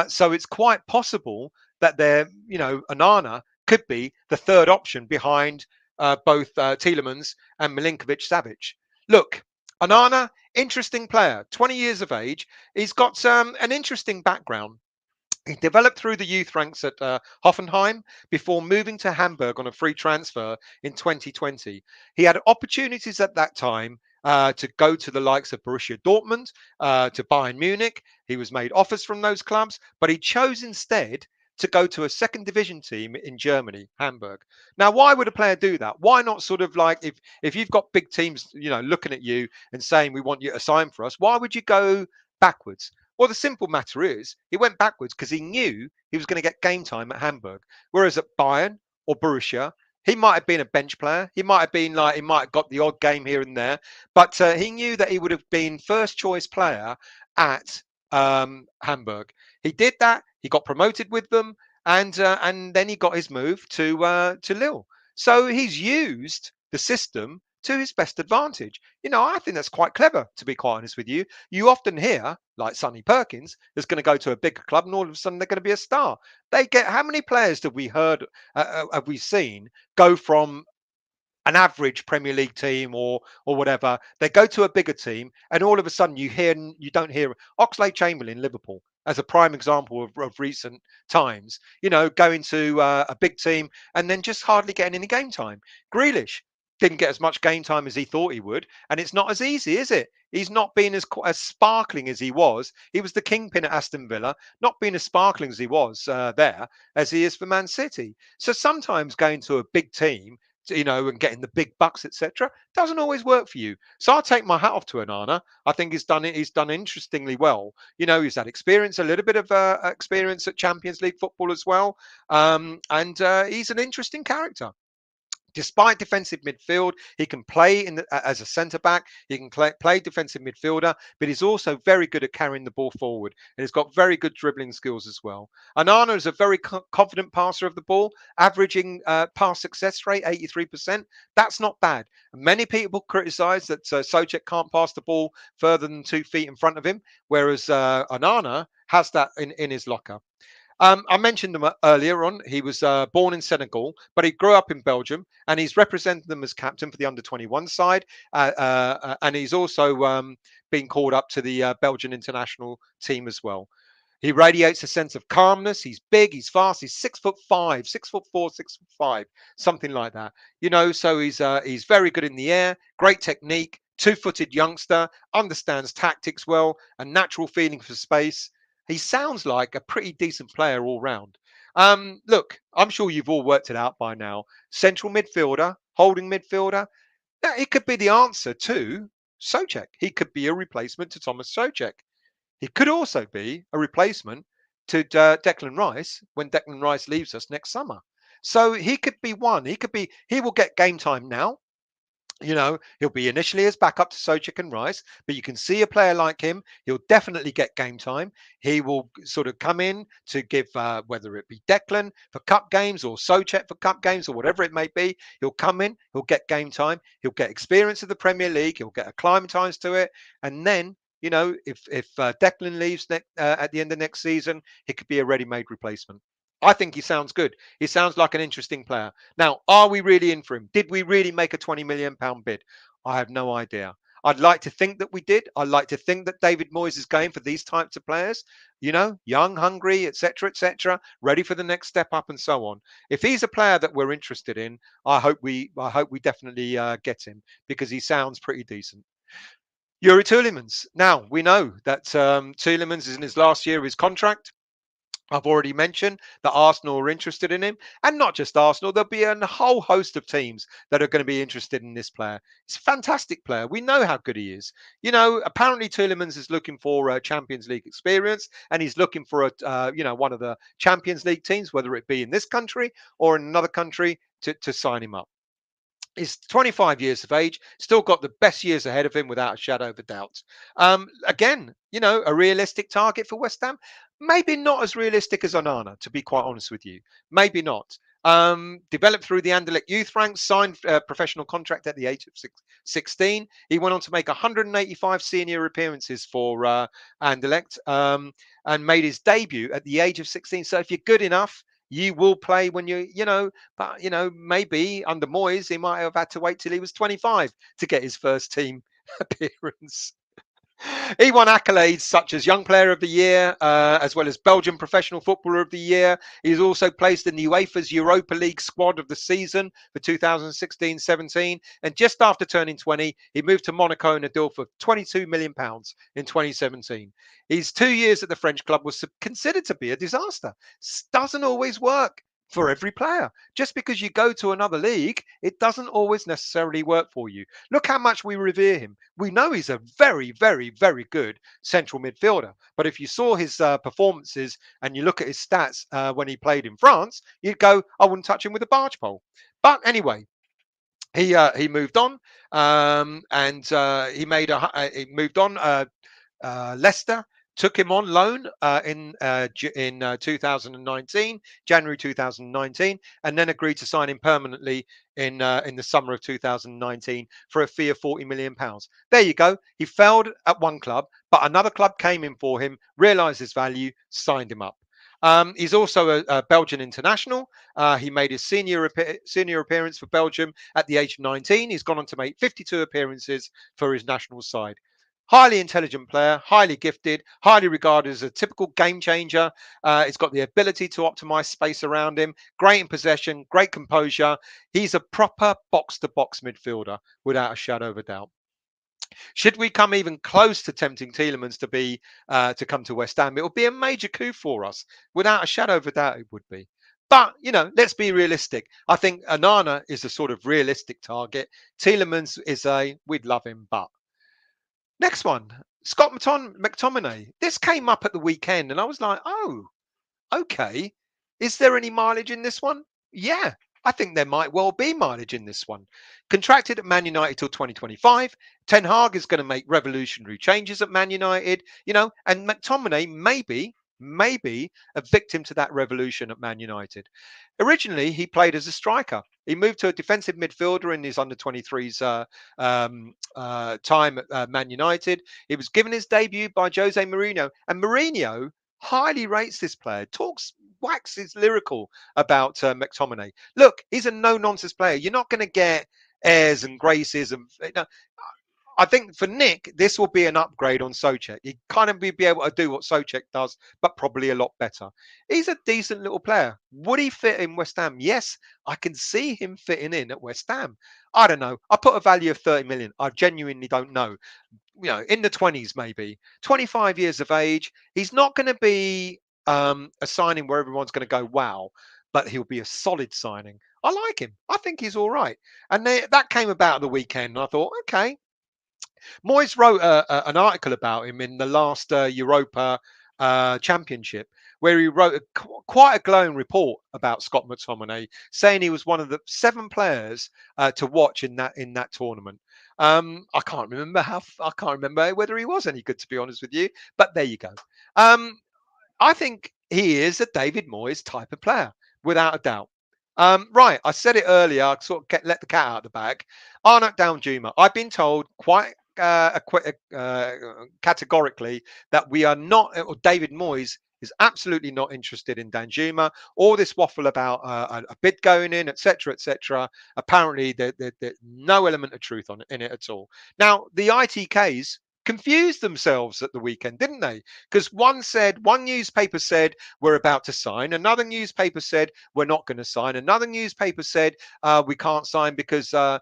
Speaker 1: So it's quite possible that Onana could be the third option behind both Tielemans and Milinkovic-Savic. Look, Onana, interesting player, 20 years of age. He's got an interesting background. He developed through the youth ranks at Hoffenheim before moving to Hamburg on a free transfer in 2020. He had opportunities at that time to go to the likes of Borussia Dortmund, to Bayern Munich. He was made offers from those clubs, but he chose instead to go to a second division team in Germany, Hamburg. Now, why would a player do that? Why not sort of like if you've got big teams, looking at you and saying we want you to sign for us, why would you go backwards? Well, the simple matter is he went backwards because he knew he was going to get game time at Hamburg. Whereas at Bayern or Borussia, he might have been a bench player. He might have got the odd game here and there, but he knew that he would have been first choice player at Hamburg. He did that. He got promoted with them, and then he got his move to Lille. So he's used the system to his best advantage. I think that's quite clever, to be quite honest with you. You often hear, like Sonny Perkins, is going to go to a bigger club, and all of a sudden they're going to be a star. How many players have we heard, have we seen go from an average Premier League team or whatever? They go to a bigger team, and all of a sudden you don't hear Oxlade-Chamberlain, Liverpool, as a prime example of recent times. Going to a big team and then just hardly getting any game time. Grealish didn't get as much game time as he thought he would, and it's not as easy, is it? He's not been as sparkling as he was. He was the kingpin at Aston Villa, not being as sparkling as he was there as he is for Man City. So sometimes going to a big team, and getting the big bucks, etc., doesn't always work for you. So I'll take my hat off to Onana. I think he's done it. He's done interestingly well. He's had experience, a little bit of experience at Champions League football as well, and he's an interesting character. Despite defensive midfield, he can play as a centre back. He can play defensive midfielder, but he's also very good at carrying the ball forward, and he's got very good dribbling skills as well. Onana is a very confident passer of the ball, averaging pass success rate 83%. That's not bad. Many people criticise that Souček can't pass the ball further than 2 feet in front of him, whereas Onana has that in his locker. I mentioned him earlier on. He was born in Senegal, but he grew up in Belgium, and he's represented them as captain for the under-21 side. And he's also been called up to the Belgian international team as well. He radiates a sense of calmness. He's big, he's fast, he's 6'5", 6'4", 6'5", something like that. So he's very good in the air, great technique, two-footed youngster, understands tactics well, a natural feeling for space. He sounds like a pretty decent player all round. Look, I'm sure you've all worked it out by now. Central midfielder, holding midfielder. It could be the answer to Souček. He could be a replacement to Thomas Souček. He could also be a replacement to Declan Rice when Declan Rice leaves us next summer. So he could be one. He will get game time now. He'll be initially as backup to Souček and Rice, but you can see a player like him, he'll definitely get game time. He will sort of come in to give, whether it be Declan for cup games or Souček for cup games or whatever it may be, he'll come in, he'll get game time, he'll get experience of the Premier League, he'll get acclimatized to it, and then if Declan leaves at the end of next season, he could be a ready-made replacement. I think he sounds good. He sounds like an interesting player. Now, are we really in for him? Did we really make a £20 million bid? I have no idea. I'd like to think that we did. I'd like to think that David Moyes is going for these types of players, young, hungry, etc., ready for the next step up and so on. If he's a player that we're interested in, I hope we definitely get him because he sounds pretty decent. Yuri Tielemans. Now we know that Tielemans is in his last year of his contract. I've already mentioned that Arsenal are interested in him, and not just Arsenal. There'll be a whole host of teams that are going to be interested in this player. He's a fantastic player. We know how good he is. Apparently Tielemans is looking for a Champions League experience, and he's looking for one of the Champions League teams, whether it be in this country or in another country, to sign him up. He's 25 years of age, still got the best years ahead of him without a shadow of a doubt. Again, a realistic target for West Ham. Maybe not as realistic as Onana, to be quite honest with you. Maybe not. Developed through the Anderlecht youth ranks, signed a professional contract at the age of 16. He went on to make 185 senior appearances for Anderlecht and made his debut at the age of 16. So if you're good enough, you will play when but maybe under Moyes, he might have had to wait till he was 25 to get his first team appearance. He won accolades such as Young Player of the Year, as well as Belgian Professional Footballer of the Year. He's also placed in the UEFA's Europa League squad of the season for 2016-17. And just after turning 20, he moved to Monaco in a deal for £22 million in 2017. His 2 years at the French club was considered to be a disaster. Doesn't always work for every player. Just because you go to another league, it doesn't always necessarily work for you. Look how much we revere him. We know he's a very, very, very good central midfielder. But if you saw his performances and you look at his stats when he played in France, you'd go, I wouldn't touch him with a barge pole. But anyway, he moved on and he moved on. Leicester took him on loan in 2019, January 2019, and then agreed to sign him permanently in the summer of 2019 for a fee of £40 million. There you go. He failed at one club, but another club came in for him, realised his value, signed him up. He's also a Belgian international. He made his senior appearance for Belgium at the age of 19. He's gone on to make 52 appearances for his national side. Highly intelligent player, highly gifted, highly regarded as a typical game changer. He's got the ability to optimize space around him, great in possession, great composure. He's a proper box-to-box midfielder without a shadow of a doubt. Should we come even close to tempting Tielemans to come to West Ham, it would be a major coup for us. Without a shadow of a doubt, it would be. But, let's be realistic. I think Onana is a sort of realistic target. Tielemans is we'd love him, but. Next one, Scott McTominay. This came up at the weekend, and I was like, oh, okay. Is there any mileage in this one? Yeah, I think there might well be mileage in this one. Contracted at Man United till 2025. Ten Hag is going to make revolutionary changes at Man United, and McTominay maybe a victim to that revolution at Man United. Originally, he played as a striker. He moved to a defensive midfielder in his under 23s time at Man United. He was given his debut by Jose Mourinho, and Mourinho highly rates this player, waxes lyrical about McTominay. Look, he's a no-nonsense player. You're not going to get airs and graces. And I think for Nick, this will be an upgrade on Souček. He kind of be able to do what Souček does, but probably a lot better. He's a decent little player. Would he fit in West Ham? Yes, I can see him fitting in at West Ham. I don't know. I put a value of 30 million. I genuinely don't know. In the 20s, maybe 25 years of age. He's not going to be a signing where everyone's going to go, wow, but he'll be a solid signing. I like him. I think he's all right. And that came about the weekend. And I thought, okay. Moyes wrote an article about him in the last Europa Championship, where he wrote quite a glowing report about Scott McTominay, saying he was one of the 7 players to watch in that tournament. I can't remember whether he was any good, to be honest with you, but there you go. I think he is a David Moyes type of player, without a doubt. Right, I said it earlier. I sort of let the cat out of the bag. Arnaut Danjuma. I've been told quite categorically that we are not, or David Moyes is absolutely not interested in Danjuma. All this waffle about a bid going in, etc., etc. Apparently, there's no element of truth in it at all. Now, the ITKs confused themselves at the weekend, didn't they? Because one newspaper said we're about to sign, another newspaper said we're not going to sign, another newspaper said we can't sign because of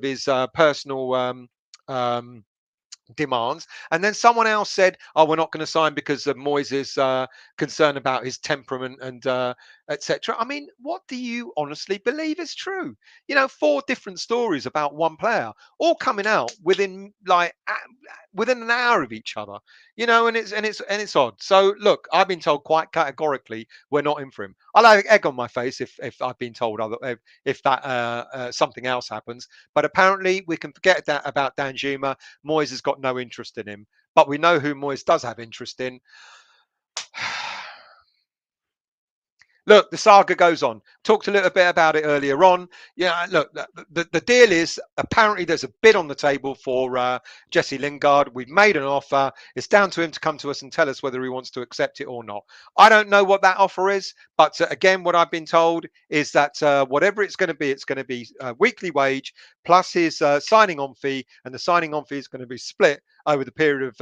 Speaker 1: his personal um, demands. And then someone else said, "Oh, we're not going to sign because of Moyes' concern about his temperament and etc." I mean, what do you honestly believe is true? You know, four different stories about one player, all coming out within an hour of each other. You know, and it's odd. So look, I've been told quite categorically we're not in for him. I'll have egg on my face if I've been told other if that something else happens. But apparently, we can forget that about Danjuma. Moyes has got no interest in him. But we know who Moyes does have interest in. Look, the saga goes on. Talked a little bit about it earlier on. Yeah, look, the deal is apparently there's a bid on the table for Jesse Lingard. We've made an offer. It's down to him to come to us and tell us whether he wants to accept it or not. I don't know what that offer is, but again, what I've been told is that whatever it's going to be weekly wage plus his signing on fee, and the signing on fee is going to be split over the period of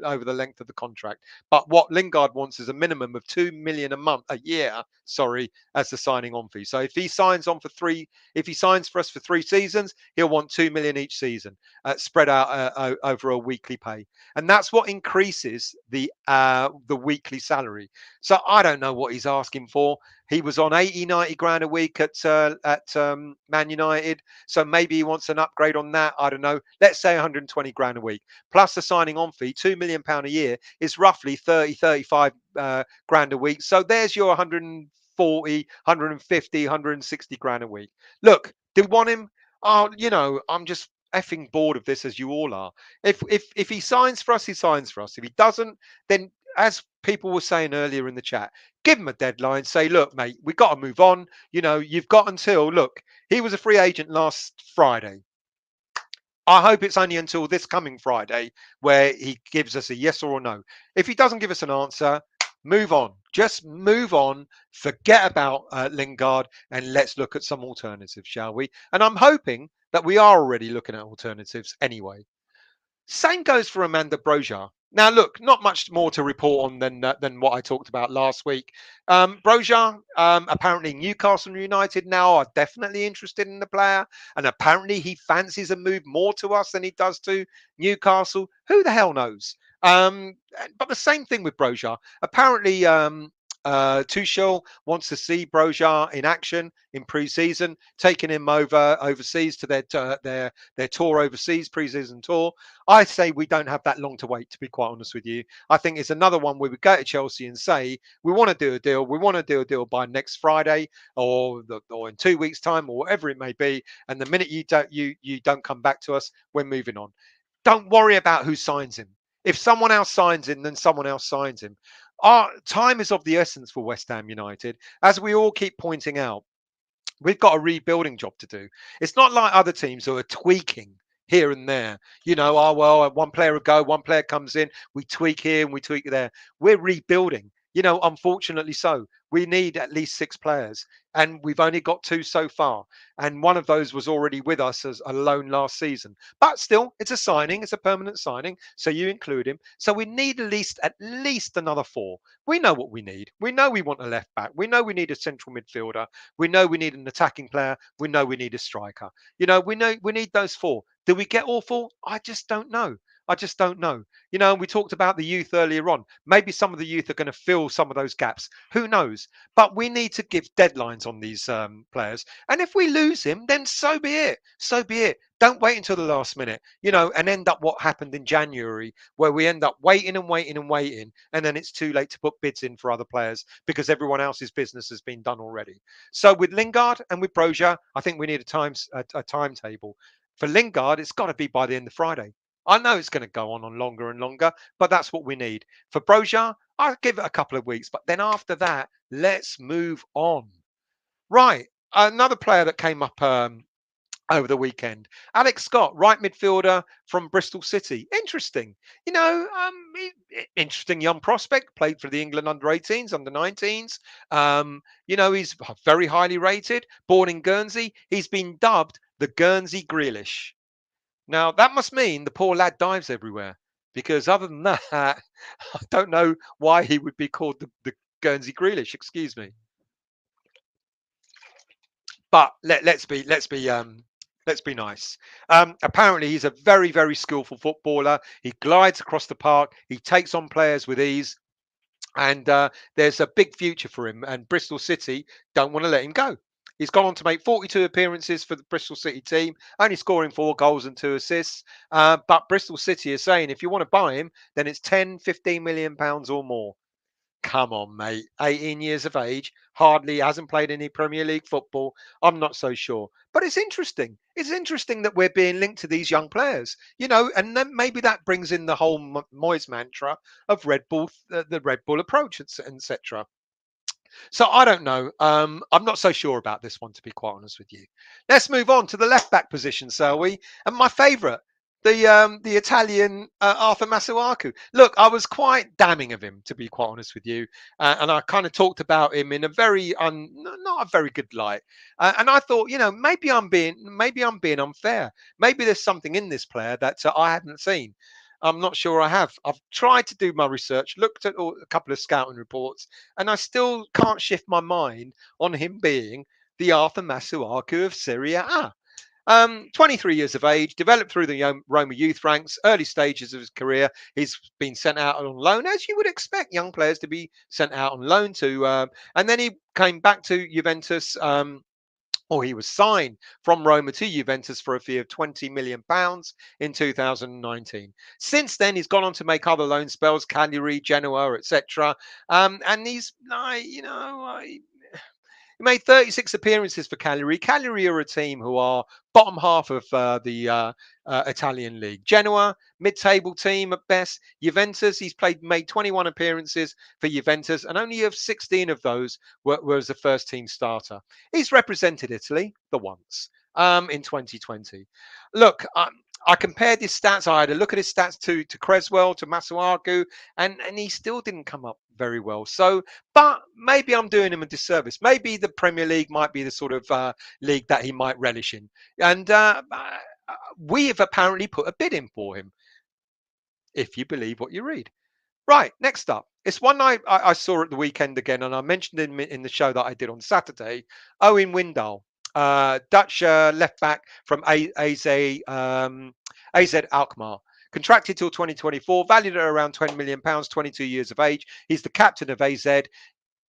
Speaker 1: over the length of the contract. But what Lingard wants is a minimum of 2 million a year. Sorry, as the signing on fee. So if he signs for us for 3 seasons, he'll want 2 million each season, spread out over a weekly pay, and that's what increases the weekly salary. So I don't know what he's asking for. He was on 80, 90 grand a week at Man United. So maybe he wants an upgrade on that. I don't know. Let's say 120 grand a week plus the signing on fee, £2 million a year is roughly 30, 35 grand a week. So there's your 140, 150, 160 grand a week. Look, do we want him? Oh, I'm just effing bored of this as you all are. If he signs for us, he signs for us. If he doesn't, then as people were saying earlier in the chat, give him a deadline. Say, look, mate, we've got to move on. You've got until look. He was a free agent last Friday. I hope it's only until this coming Friday where he gives us a yes or a no. If he doesn't give us an answer, move on. Just move on. Forget about Lingard and let's look at some alternatives, shall we? And I'm hoping that we are already looking at alternatives anyway. Same goes for Amanda Broja. Now, look, not much more to report on than what I talked about last week. Broja, apparently Newcastle United now are definitely interested in the player, and apparently he fancies a move more to us than he does to Newcastle. Who the hell knows? But the same thing with Broja. Apparently, Tuchel wants to see Broja in action in pre-season, taking him overseas to their tour overseas, pre-season tour. I say we don't have that long to wait, to be quite honest with you. I think it's another one where we go to Chelsea and say we want to do a deal. We want to do a deal by next Friday or in 2 weeks' time or whatever it may be. And the minute you don't come back to us, we're moving on. Don't worry about who signs him. If someone else signs him, then someone else signs him. Our time is of the essence for West Ham United, as we all keep pointing out. We've got a rebuilding job to do. It's not like other teams who are tweaking here and there. Oh, well, one player will go, one player comes in, we tweak here and we tweak there. We're rebuilding. Unfortunately so. We need at least 6 players, and we've only got 2 so far. And one of those was already with us as a loan last season. But still, it's a signing, it's a permanent signing. So you include him. So we need at least another 4. We know what we need. We know we want a left back. We know we need a central midfielder. We know we need an attacking player. We know we need a striker. We know we need those 4. Do we get all 4? I just don't know. I just don't know. We talked about the youth earlier on. Maybe some of the youth are going to fill some of those gaps. Who knows? But we need to give deadlines on these players. And if we lose him, then so be it. So be it. Don't wait until the last minute, and end up what happened in January, where we end up waiting and waiting and waiting. And then it's too late to put bids in for other players because everyone else's business has been done already. So with Lingard and with Broja, I think we need a timetable. For Lingard, it's got to be by the end of Friday. I know it's going to go on longer and longer, but that's what we need. For Broja, I'll give it a couple of weeks, but then after that, let's move on. Right. Another player that came up over the weekend. Alex Scott, right midfielder from Bristol City. Interesting. Interesting young prospect. Played for the England under-18s, under-19s. He's very highly rated. Born in Guernsey. He's been dubbed the Guernsey Grealish. Now, that must mean the poor lad dives everywhere. Because other than that, I don't know why he would be called the Guernsey Grealish. Excuse me. But let's be nice. Apparently, he's a very very skillful footballer. He glides across the park. He takes on players with ease, and there's a big future for him. And Bristol City don't want to let him go. He's gone on to make 42 appearances for the Bristol City team, only scoring 4 goals and 2 assists. But Bristol City is saying if you want to buy him, then it's 10, 15 million pounds or more. Come on, mate. 18 years of age, hardly hasn't played any Premier League football. I'm not so sure. But it's interesting. It's interesting that we're being linked to these young players, and then maybe that brings in the whole Moyes mantra of Red Bull, the Red Bull approach, etc. So I don't know. I'm not so sure about this one, to be quite honest with you. Let's move on to the left back position, shall we? And my favourite, the Italian Arthur Masuaku. Look, I was quite damning of him, to be quite honest with you, and I kind of talked about him in a very not a very good light. And I thought, maybe I'm being unfair. Maybe there's something in this player that I hadn't seen. I'm not sure I have. I've tried to do my research, looked at a couple of scouting reports, and I still can't shift my mind on him being the Arthur Masuaku of Serie A. 23 years of age, developed through the Roma youth ranks, early stages of his career. He's been sent out on loan, as you would expect young players to be sent out on loan to. And then he came back to Juventus. Or he was signed from Roma to Juventus for a fee of £20 million in 2019. Since then, he's gone on to make other loan spells, Cagliari, Genoa, etc. And he's, he made 36 appearances for Cagliari. Cagliari are a team who are bottom half of the Italian league. Genoa, mid-table team at best. Juventus, made 21 appearances for Juventus, and only of 16 of those were as a first-team starter. He's represented Italy the once in 2020. Look, I compared his stats. I had a look at his stats to Creswell, to Masuaku, and he still didn't come up very well. So, but maybe I'm doing him a disservice. Maybe the Premier League might be the sort of league that he might relish in. And we have apparently put a bid in for him, if you believe what you read. Right, next up. It's one I saw at the weekend again, and I mentioned in the show that I did on Saturday. Owen Windal, Dutch left back from AZ Alkmaar. Contracted till 2024, valued at around £20 million, 22 years of age. He's the captain of AZ.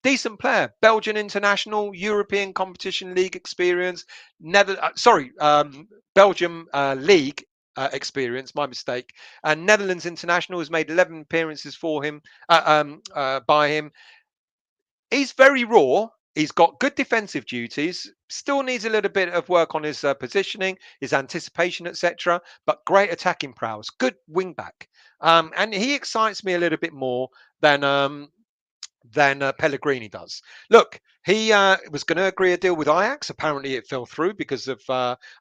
Speaker 1: Decent player, Belgian international, European competition league experience, Belgium league experience, my mistake. And Netherlands international has made 11 appearances for him, by him. He's very raw. He's got good defensive duties. Still needs a little bit of work on his positioning, his anticipation, etc. But great attacking prowess, good wing back, and he excites me a little bit more than Pellegrini does. Look, he was going to agree a deal with Ajax. Apparently, it fell through because of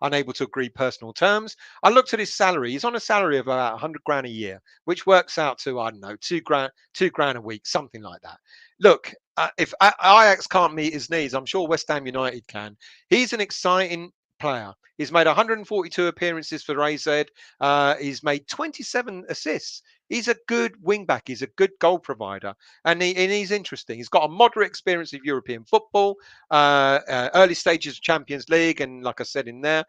Speaker 1: unable to agree personal terms. I looked at his salary. He's on a salary of about 100 grand a year, which works out to, I don't know, 2 grand a week, something like that. Look, if Ajax can't meet his needs, I'm sure West Ham United can. He's an exciting player. He's made 142 appearances for AZ. He's made 27 assists. He's a good wing back. He's a good goal provider, and he's interesting. He's got a moderate experience of European football, early stages of Champions League, and like I said in there,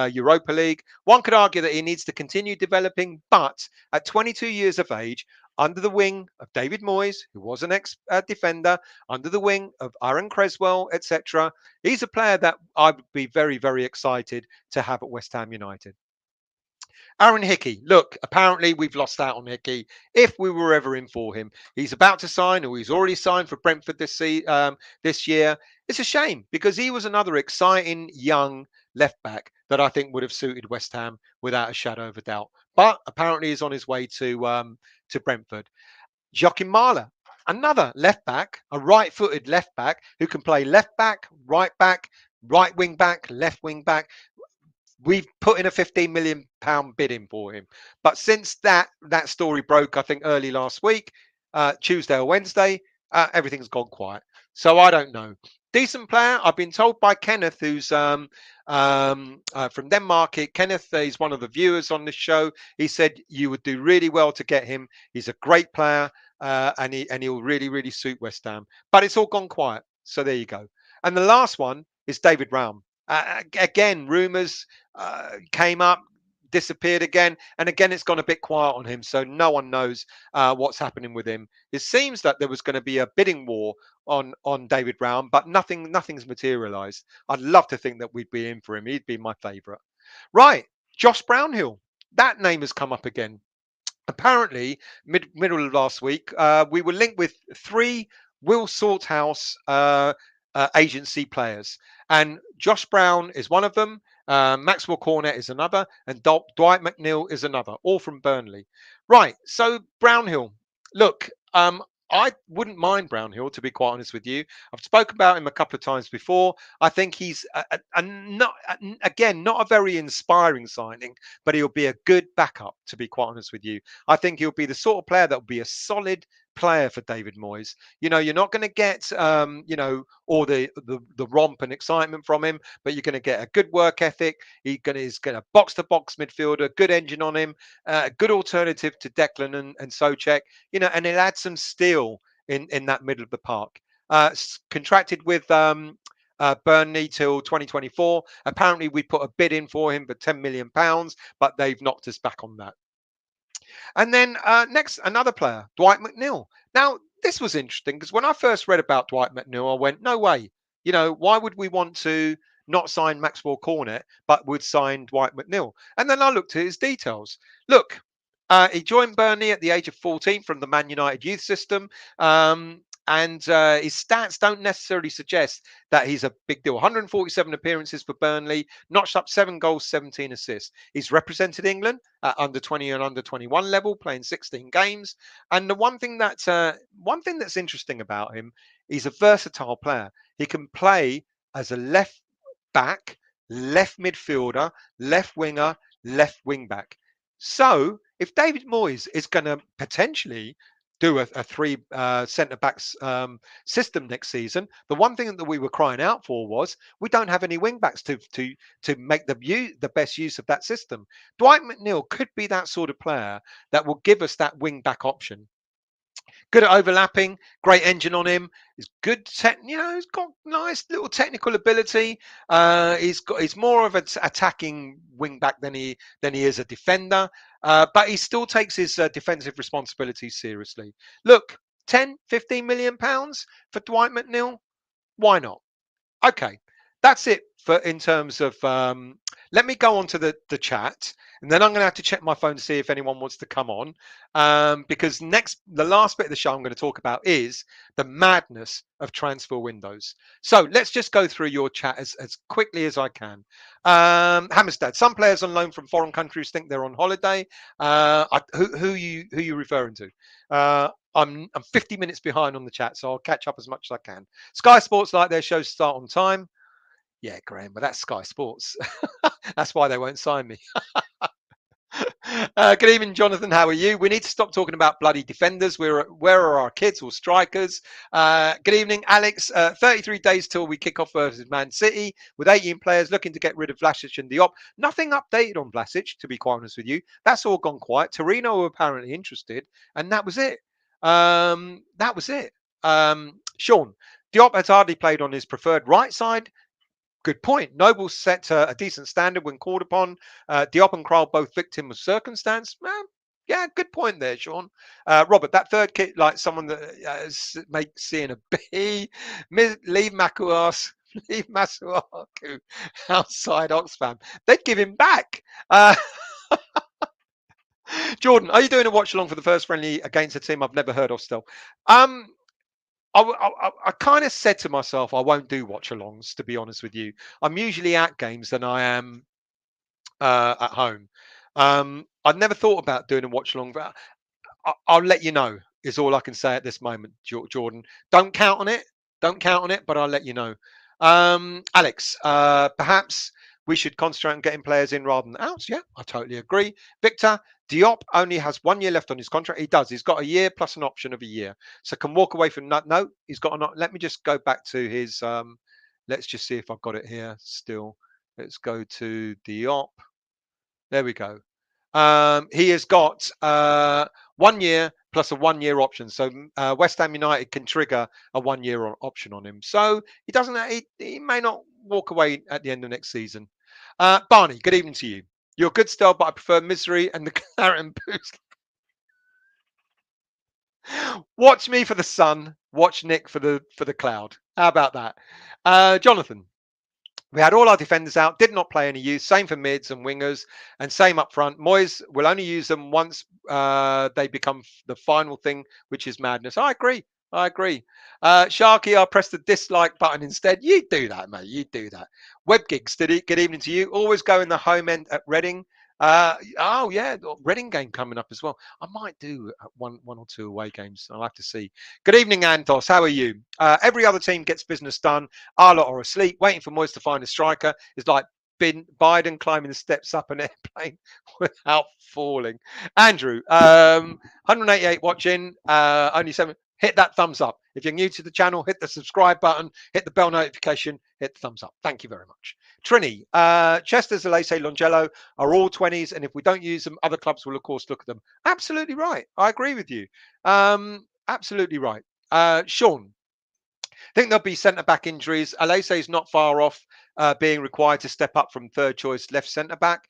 Speaker 1: Europa League. One could argue that he needs to continue developing, but at 22 years of age, under the wing of David Moyes, who was an ex-defender, under the wing of Aaron Creswell, etc., he's a player that I would be very, very excited to have at West Ham United. Aaron Hickey, look, apparently we've lost out on Hickey if we were ever in for him. He's about to sign, or he's already signed for Brentford this year. It's a shame because he was another exciting young left back that I think would have suited West Ham without a shadow of a doubt. But apparently he's on his way to Brentford. Joachim Mahler, another left back, a right-footed left back who can play left back, right wing back, left wing back. we've put in a £15 million bid in for him. But since that story broke, I think early last week, Tuesday or Wednesday, everything's gone quiet. So I don't know. Decent player. I've been told by Kenneth, who's from Denmark. Kenneth is one of the viewers on this show. He said you would do really well to get him. He's a great player, and he'll really suit West Ham. But it's all gone quiet. So there you go. And the last one is David Raum. Again, rumours came up, disappeared again, and again it's gone a bit quiet on him. So no one knows what's happening with him. It seems that there was going to be a bidding war on David Raum, but nothing's materialised. I'd love to think that we'd be in for him. He'd be my favourite. Right, Josh Brownhill. That name has come up again. Apparently, middle of last week, we were linked with 3 Will Salthouse agency players, and Josh Brown is one of them. Maxwell Cornet is another, and Dwight McNeil is another, all from Burnley. Right, so Brownhill. Look, I wouldn't mind Brownhill, to be quite honest with you. I've spoken about him a couple of times before. I think he's not a very inspiring signing, but he'll be a good backup, to be quite honest with you. I think he'll be the sort of player that will be a solid player for David Moyes. You're not going to get all the romp and excitement from him, but you're going to get a good work ethic. He's going to box to box midfielder, good engine on him, good alternative to Declan and Soucek. And he'll add some steel in that middle of the park. Contracted with Burnley till 2024. Apparently, we put a bid in for him for £10 million, but they've knocked us back on that. And then next, another player, Dwight McNeil. Now, this was interesting because when I first read about Dwight McNeil, I went, no way. Why would we want to not sign Maxwell Cornet, but would sign Dwight McNeil? And then I looked at his details. Look, he joined Burnley at the age of 14 from the Man United youth system. And his stats don't necessarily suggest that he's a big deal. 147 appearances for Burnley, notched up 7 goals, 17 assists. He's represented England at under 20 and under 21 level, playing 16 games. And the one thing that's interesting about him, he's a versatile player. He can play as a left back, left midfielder, left winger, left wing back. So if David Moyes is going to potentially do a 3 centre backs system next season, the one thing that we were crying out for was we don't have any wing backs to make the best use of that system. Dwight McNeil could be that sort of player that will give us that wing back option. Good at overlapping, great engine on him. He's good, he's got nice little technical ability. He's more of an attacking wing back than he is a defender. But he still takes his defensive responsibilities seriously. Look, 10, 15 million pounds for Dwight McNeil. Why not? Okay, that's it for in terms of. Let me go on to the chat, and then I'm going to have to check my phone to see if anyone wants to come on, because the last bit of the show I'm going to talk about is the madness of transfer windows. So let's just go through your chat as quickly as I can. Hammerstad, some players on loan from foreign countries think they're on holiday. Who you referring to? I'm 50 minutes behind on the chat, so I'll catch up as much as I can. Sky Sports like their shows start on time. Yeah, Graham, but that's Sky Sports. That's why they won't sign me. Good evening, Jonathan. How are you? We need to stop talking about bloody defenders. Where are our kids or strikers? Good evening, Alex. 33 days till we kick off versus Man City with 18 players looking to get rid of Vlasic and Diop. Nothing updated on Vlasic, to be quite honest with you. That's all gone quiet. Torino were apparently interested, and that was it. Sean, Diop has hardly played on his preferred right side. Good point. Noble set a decent standard when called upon. Diop and Kral both victim of circumstance. Yeah, good point there, Sean. Robert, that third kit, like someone that makes seeing a B. Leave Masuaku outside Oxfam. They'd give him back. Jordan, are you doing a watch along for the first friendly against a team I've never heard of still? I kind of said to myself, I won't do watch-alongs, to be honest with you. I'm usually at games than I am at home. I'd never thought about doing a watch-along, but I'll let you know, is all I can say at this moment, Jordan. Don't count on it, but I'll let you know. Alex, perhaps We should concentrate on getting players in rather than outs. Yeah, I totally agree. Victor, Diop only has 1 year left on his contract. He does. He's got a year plus an option of a year. So can walk away from that. No, he's got an. Let me just go back to his. Let's just see if I've got it here still. Let's go to Diop. There we go. He has got 1 year plus a 1 year option. So West Ham United can trigger a 1 year option on him. So he doesn't. He may not walk away at the end of next season. Barney, good evening to you. You're good still, but I prefer misery and the claret and booze. Watch me for the sun. Watch Nick for the cloud. How about that, Jonathan? We had all our defenders out, did not play any use. Same for mids and wingers, and same up front. Moyes will only use them once they become the final thing, which is madness. I agree. I agree. Sharky, I'll press the dislike button instead. You do that, mate. You do that. Web gigs, good evening to you. Always go in the home end at Reading. Oh yeah, Reading game coming up as well. I might do one or two away games. I'll have to see. Good evening, Antos. How are you? Every other team gets business done. Our lot are asleep, waiting for Moyes to find a striker. It's like Biden climbing the steps up an airplane without falling. Andrew, 188 watching, only 7. Hit that thumbs up. If you're new to the channel, hit the subscribe button, hit the bell notification, hit the thumbs up. Thank you very much. Trini, Chester's, Alese, Longello are all 20s, and if we don't use them, other clubs will, of course, look at them. Absolutely right. I agree with you. Absolutely right. Sean, I think there'll be centre-back injuries. Alese is not far off being required to step up from third choice left centre-back.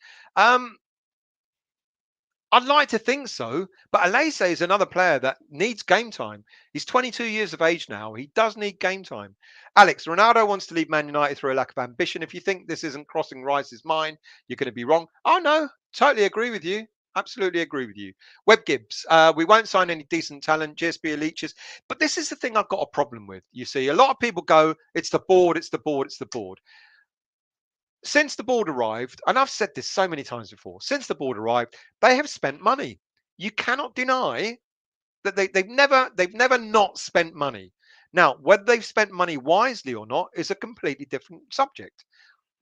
Speaker 1: I'd like to think so, but Alese is another player that needs game time. He's 22 years of age now. He does need game time. Alex, Ronaldo wants to leave Man United through a lack of ambition. If you think this isn't crossing Rice's mind, you're going to be wrong. Oh, no, totally agree with you. Absolutely agree with you. Web Gibbs, we won't sign any decent talent, GSB leeches. But this is the thing I've got a problem with. You see, a lot of people go, it's the board, it's the board, it's the board. Since the board arrived, and I've said this so many times before, since the board arrived, they have spent money. You cannot deny that they've never not spent money. Now, whether they've spent money wisely or not is a completely different subject.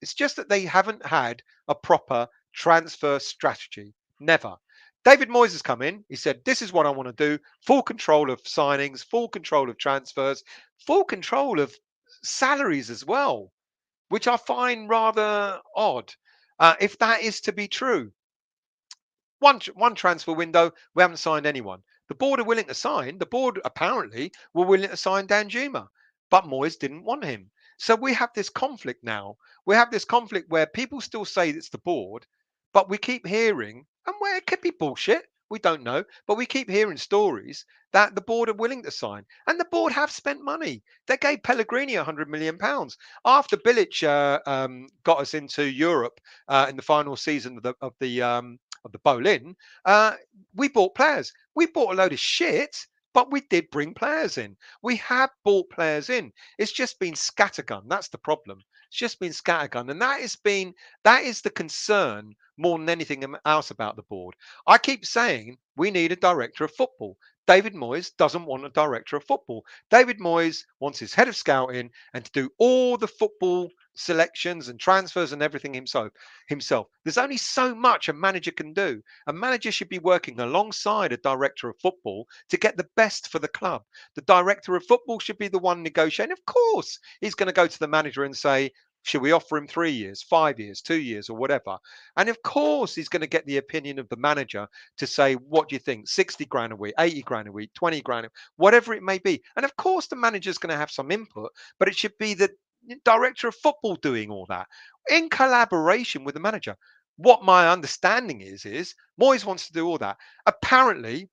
Speaker 1: It's just that they haven't had a proper transfer strategy. Never. David Moyes has come in. He said, this is what I want to do. Full control of signings, full control of transfers, full control of salaries as well, which I find rather odd. If that is to be true, one transfer window, we haven't signed anyone. The board are willing to sign. The board apparently were willing to sign Danjuma, but Moyes didn't want him. So we have this conflict now. We have this conflict where people still say it's the board, but we keep hearing, and where it could be bullshit, we don't know, but we keep hearing stories that the board are willing to sign, and the board have spent money. They gave Pellegrini £100 million after Bilic got us into Europe in the final season of the Boleyn. We bought players. We bought a load of shit, but we did bring players in. We have bought players in. It's just been scattergun. That's the problem. It's just been scattergun, and that is the concern more than anything else about the board. I keep saying we need a director of football. David Moyes doesn't want a director of football. David Moyes wants his head of scouting and to do all the football selections and transfers and everything himself. There's only so much a manager can do. A manager should be working alongside a director of football to get the best for the club. The director of football should be the one negotiating. Of course, he's going to go to the manager and say, should we offer him 3 years, 5 years, 2 years, or whatever? And of course, he's going to get the opinion of the manager to say, what do you think? 60 grand a week, 80 grand a week, 20 grand, whatever it may be. And of course, the manager's going to have some input, but it should be the director of football doing all that in collaboration with the manager. What my understanding is Moyes wants to do all that. Apparently,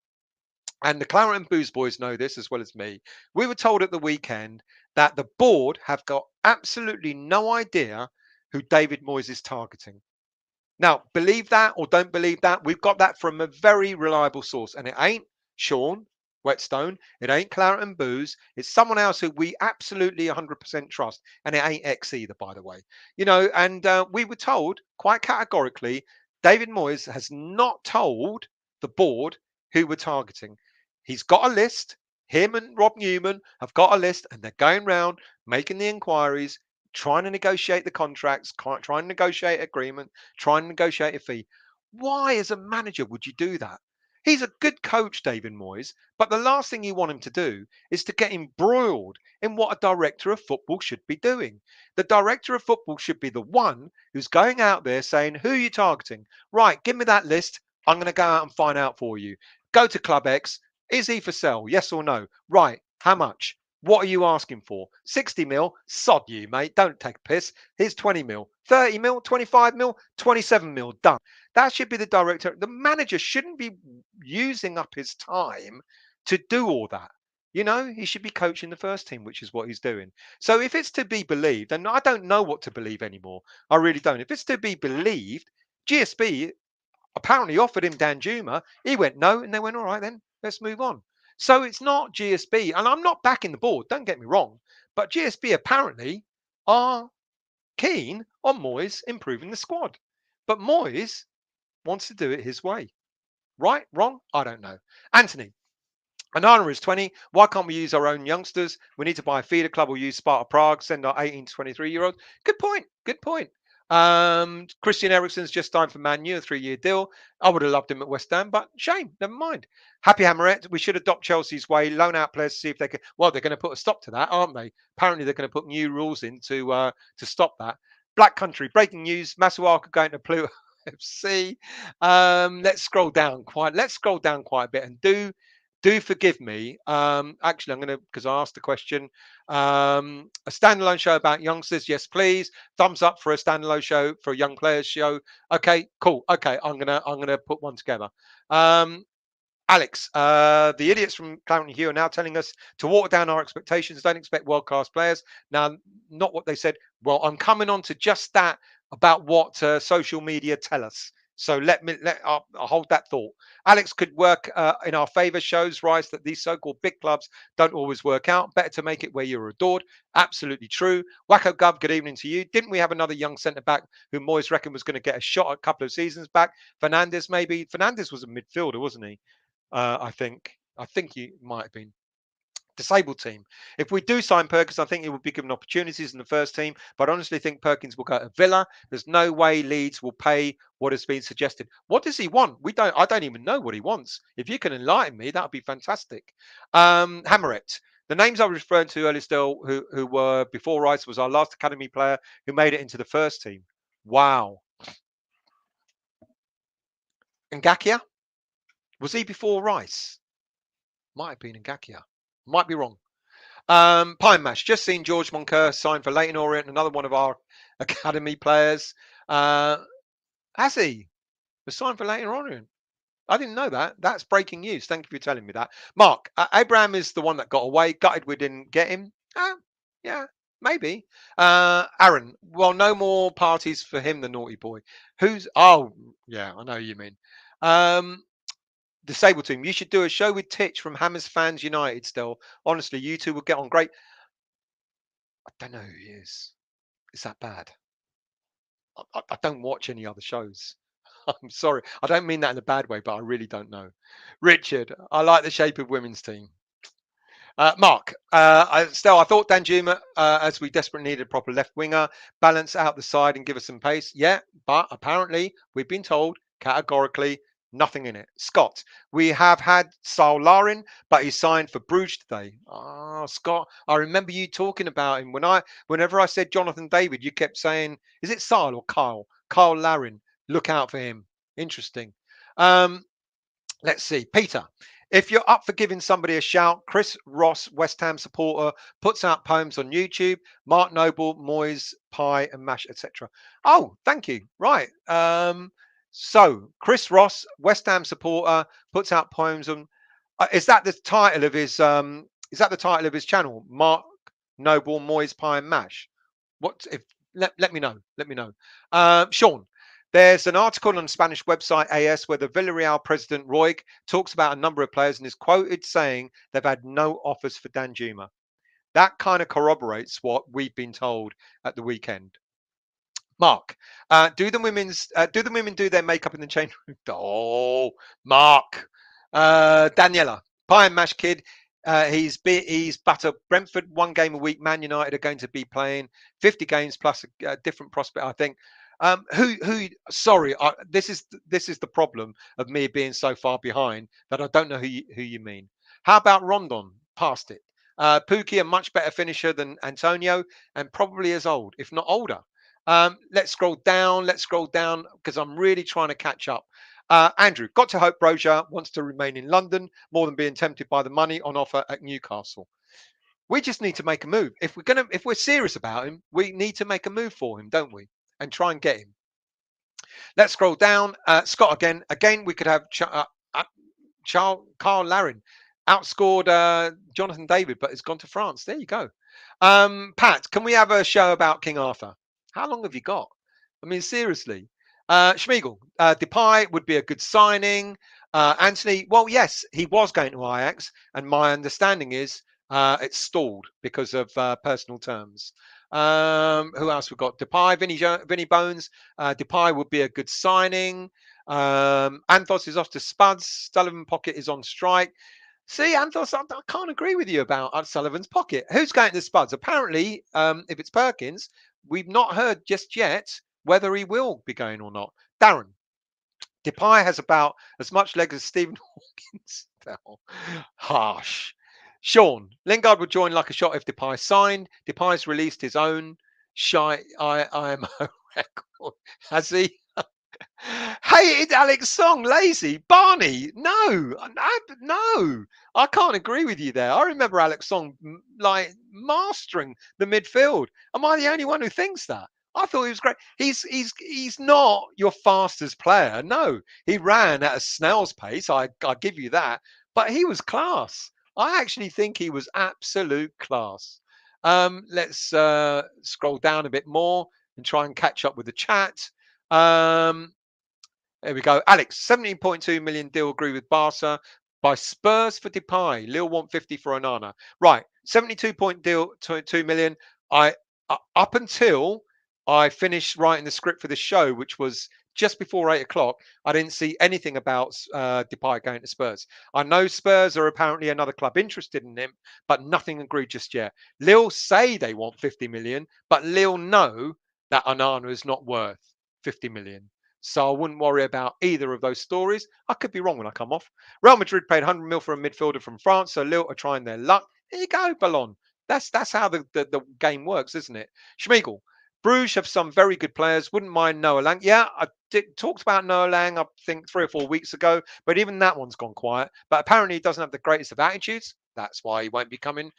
Speaker 1: and the Claret and Booze boys know this as well as me, we were told at the weekend that the board have got absolutely no idea who David Moyes is targeting. Now, believe that or don't believe that, we've got that from a very reliable source, and it ain't Sean Whetstone, it ain't Claret and Booze, it's someone else who we absolutely 100% trust, and it ain't X either, by the way. And we were told quite categorically, David Moyes has not told the board who we're targeting. He's got a list. Him and Rob Newman have got a list, and they're going round making the inquiries, trying to negotiate the contracts, trying to negotiate agreement, trying to negotiate a fee. Why, as a manager, would you do that? He's a good coach, David Moyes, but the last thing you want him to do is to get embroiled in what a director of football should be doing. The director of football should be the one who's going out there saying, who are you targeting? Right, give me that list. I'm going to go out and find out for you. Go to Club X. Is he for sale? Yes or no? Right. How much? What are you asking for? 60 mil? Sod you, mate. Don't take a piss. Here's 20 mil. 30 mil? 25 mil? 27 mil. Done. That should be the director. The manager shouldn't be using up his time to do all that. You know, he should be coaching the first team, which is what he's doing. So if it's to be believed, and I don't know what to believe anymore, I really don't. If it's to be believed, GSB apparently offered him Danjuma. He went no, and they went, all right, then let's move on. So it's not GSB, and I'm not backing the board, don't get me wrong, but GSB apparently are keen on Moyes improving the squad. But Moyes wants to do it his way. Right? Wrong? I don't know. Anthony, Anana is 20. Why can't we use our own youngsters? We need to buy a feeder club or use Sparta Prague, send our 18 to 23-year-olds. Good point. Good point. Christian Eriksen's just signed for Man U, a 3-year deal. I would have loved him at West Ham, but shame. Never mind. Happy Hammerette, we should adopt Chelsea's way, loan out players to see if they can. Well, they're going to put a stop to that, aren't they? Apparently, they're going to put new rules in to stop that. Black Country, breaking news: Masuaka going to Pluto FC. Let's scroll down quite. Let's scroll down quite a bit and do forgive me. Actually, I'm going to, because I asked the question. A standalone show about youngsters, yes, please. Thumbs up for a standalone show for a young players show. Okay, cool. Okay, I'm gonna put one together. Alex, the idiots from Clarendon Hugh are now telling us to water down our expectations. Don't expect world-class players. Now, not what they said. Well, I'm coming on to just that about what social media tell us. So I'll hold that thought. Alex could work in our favour. Shows rise that these so-called big clubs don't always work out. Better to make it where you're adored. Absolutely true. Wacko Gov, good evening to you. Didn't we have another young centre back who Moyes reckoned was going to get a shot a couple of seasons back? Fernandes, maybe. Fernandes was a midfielder, wasn't he? I think he might have been. Disabled team. If we do sign Perkins, I think he will be given opportunities in the first team. But I honestly think Perkins will go to Villa. There's no way Leeds will pay what has been suggested. What does he want? I don't even know what he wants. If you can enlighten me, that would be fantastic. Hammerette. The names I was referring to earlier still, who were before Rice, was our last academy player who made it into the first team. Wow. Ngakia? Was he before Rice? Might have been Ngakia. Might be wrong. Pine Mash. Just seen George Moncur sign for Leighton Orient, another one of our academy players. Has he? Was signed for Leighton Orient? I didn't know that. That's breaking news. Thank you for telling me that. Mark, Abraham is the one that got away. Gutted we didn't get him. Yeah, maybe. Aaron, well, no more parties for him, the naughty boy. Oh, yeah, I know who you mean. Disabled team. You should do a show with Titch from Hammers Fans United still. Honestly, you two would get on great. I don't know who he is. Is that bad? I don't watch any other shows. I'm sorry. I don't mean that in a bad way, but I really don't know. Richard, I like the shape of women's team. Mark, I thought Danjuma, as we desperately needed a proper left winger, balance out the side and give us some pace. Yeah, but apparently we've been told categorically nothing in it. Scott, we have had Saul Larin, but he signed for Bruges today. Scott, I remember you talking about him. Whenever I said Jonathan David, you kept saying, is it Saul or Kyle? Kyle Larin. Look out for him. Interesting. Let's see. Peter, if you're up for giving somebody a shout, Chris Ross, West Ham supporter, puts out poems on YouTube. Mark Noble, Moyes, Pie and Mash, etc. Oh, thank you. Right. So Chris Ross, West Ham supporter, puts out poems on. Is that the title of his? Is that the title of his channel? Mark Noble, Moyes, Pie and Mash. What if? Let me know. Let me know. Sean. There's an article on the Spanish website AS where the Villarreal president Roig talks about a number of players and is quoted saying they've had no offers for Danjuma. That kind of corroborates what we've been told at the weekend. Mark, do the women do their makeup in the change room? Oh, Mark, Daniela, Pie and Mash Kid. He's butter Brentford 1 game a week. Man United are going to be playing 50 games plus a different prospect. I think. Who? Sorry, this is the problem of me being so far behind that I don't know who you mean. How about Rondon? Past it. Pookie, a much better finisher than Antonio, and probably as old, if not older. Let's scroll down. Let's scroll down because I'm really trying to catch up. Andrew, got to hope Broja wants to remain in London more than being tempted by the money on offer at Newcastle. We just need to make a move. If we're serious about him, we need to make a move for him, don't we? And try and get him. Let's scroll down. Scott again. Again, we could have Carl Larin outscored Jonathan David, but has gone to France. There you go. Pat, can we have a show about King Arthur? How long have you got? I mean, seriously. Schmiegel, Depay would be a good signing. Anthony, well, yes, he was going to Ajax, and my understanding is it's stalled because of personal terms. Who else we've got? Depay, Vinny Bones. Depay would be a good signing. Anthos is off to Spuds. Sullivan Pocket is on strike. See, Anthos, I can't agree with you about Sullivan's Pocket. Who's going to Spuds? Apparently, if it's Perkins, we've not heard just yet whether he will be going or not. Darren, Depay has about as much leg as Stephen Hawkins. Harsh. Sean, Lingard would join like a shot if Depay signed. Depay's released his own shy IMO record. Has he? Hated Alex Song, lazy. Barney, no, no. I can't agree with you there. I remember Alex Song like mastering the midfield. Am I the only one who thinks that? I thought he was great. He's not your fastest player. No, he ran at a snail's pace. I give you that. But he was class. I actually think he was absolute class. Let's scroll down a bit more and try and catch up with the chat. There we go. Alex, 17.2 million deal agree with Barca. By Spurs for Depay. Lille want 50 for Onana. Right, 72.2 million. Up until I finished writing the script for the show, which was just before 8 o'clock, I didn't see anything about Depay going to Spurs. I know Spurs are apparently another club interested in him, but nothing agreed just yet. Lille say they want 50 million, but Lille know that Onana is not worth 50 million. So I wouldn't worry about either of those stories. I could be wrong when I come off. Real Madrid paid 100 mil for a midfielder from France, so Lille are trying their luck. There you go, Ballon. That's how the game works, isn't it? Schmiegel, Bruges have some very good players. Wouldn't mind Noah Lang. Yeah, I talked about Noah Lang, I think 3 or 4 weeks ago, but even that one's gone quiet. But apparently he doesn't have the greatest of attitudes. That's why he won't be coming,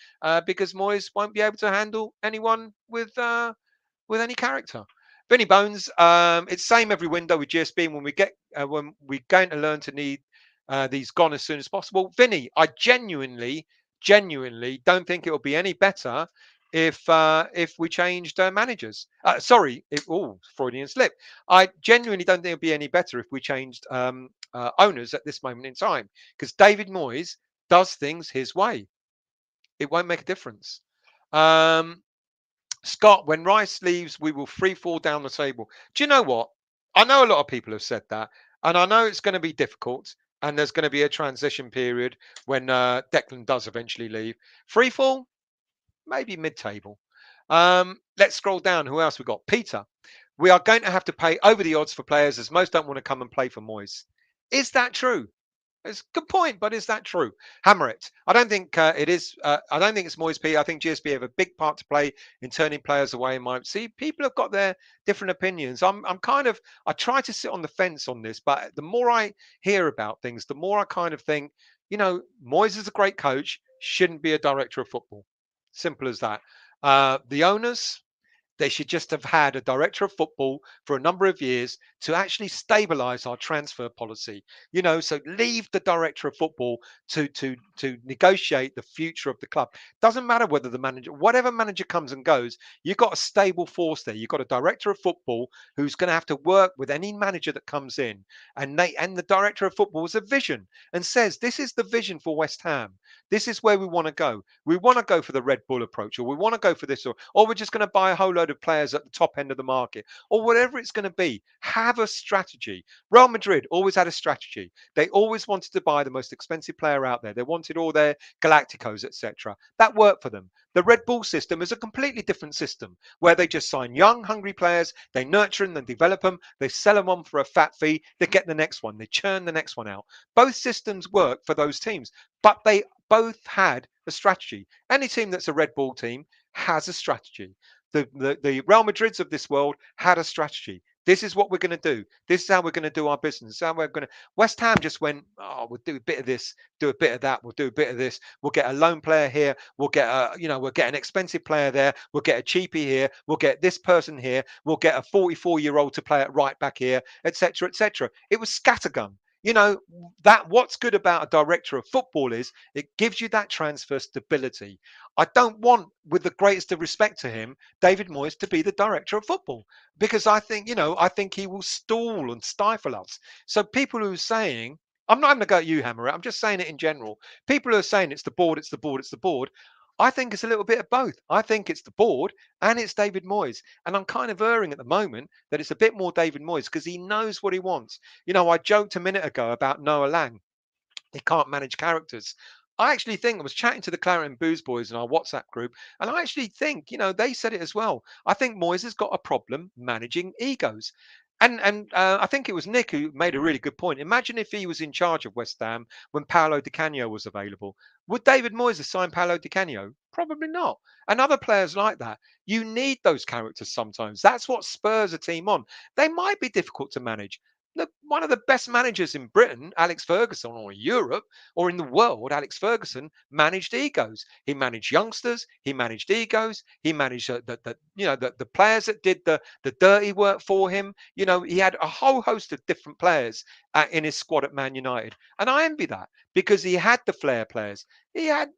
Speaker 1: because Moyes won't be able to handle anyone with any character. Vinny Bones, it's same every window with GSB. When we're going to learn to need these gone as soon as possible. Vinny, I genuinely don't think it will be any better if we changed managers. Freudian slip. I genuinely don't think it'll be any better if we changed owners at this moment in time, because David Moyes does things his way. It won't make a difference. Scott, when Rice leaves, we will free fall down the table. Do you know what? I know a lot of people have said that, and I know it's going to be difficult, and there's going to be a transition period when Declan does eventually leave. Free fall, maybe mid-table. Let's scroll down. Who else we got? Peter. We are going to have to pay over the odds for players, as most don't want to come and play for Moyes. Is that true? It's a good point, but is that true? Hammer it. I don't think it is. I don't think it's Moyes P. I think GSP have a big part to play in turning players away. See, people have got their different opinions. I try to sit on the fence on this, but the more I hear about things, the more I kind of think, Moyes is a great coach, shouldn't be a director of football. Simple as that. The owners, they should just have had a director of football for a number of years to actually stabilize our transfer policy. So leave the director of football to negotiate the future of the club. Doesn't matter whether whatever manager comes and goes, you've got a stable force there. You've got a director of football who's going to have to work with any manager that comes in. And the director of football has a vision and says, this is the vision for West Ham. This is where we want to go. We want to go for the Red Bull approach, or we want to go for this, or we're just going to buy a whole load load of players at the top end of the market, or whatever it's going to be. Have a strategy. Real Madrid always had a strategy. They always wanted to buy the most expensive player out there. They wanted all their Galacticos, etc. That worked for them. The Red Bull system is a completely different system where they just sign young, hungry players, they nurture them, they develop them, they sell them on for a fat fee, they get the next one, they churn the next one out. Both systems work for those teams, but they both had a strategy. Any team that's a Red Bull team has a strategy. The Real Madrids of this world had a strategy. This is what we're going to do. This is how we're going to do our business. This is how we're going to. West Ham just went, oh, we'll do a bit of this, do a bit of that. We'll do a bit of this. We'll get a loan player here. We'll get we'll get an expensive player there. We'll get a cheapie here. We'll get this person here. We'll get a 44-year-old to play at right back here, etc., etc. It was scattergun. That what's good about a director of football is it gives you that transfer stability. I don't want, with the greatest of respect to him, David Moyes to be the director of football, because I think he will stall and stifle us. So people who are saying, I'm not going to go at you, Hammer, I'm just saying it in general. People who are saying it's the board, it's the board, it's the board. I think it's a little bit of both. I think it's the board and it's David Moyes. And I'm kind of erring at the moment that it's a bit more David Moyes because he knows what he wants. I joked a minute ago about Noah Lang. He can't manage characters. I actually think I was chatting to the Claret and Booze boys in our WhatsApp group, and I actually think, they said it as well. I think Moyes has got a problem managing egos. And I think it was Nick who made a really good point. Imagine if he was in charge of West Ham when Paolo Di Canio was available. Would David Moyes have signed Paolo Di Canio? Probably not. And other players like that. You need those characters sometimes. That's what spurs a team on. They might be difficult to manage. Look, one of the best managers in Britain, Alex Ferguson, or Europe, or in the world, Alex Ferguson managed egos. He managed youngsters. He managed egos. He managed the players that did the dirty work for him. He had a whole host of different players in his squad at Man United, and I envy that because he had the flair players. He had,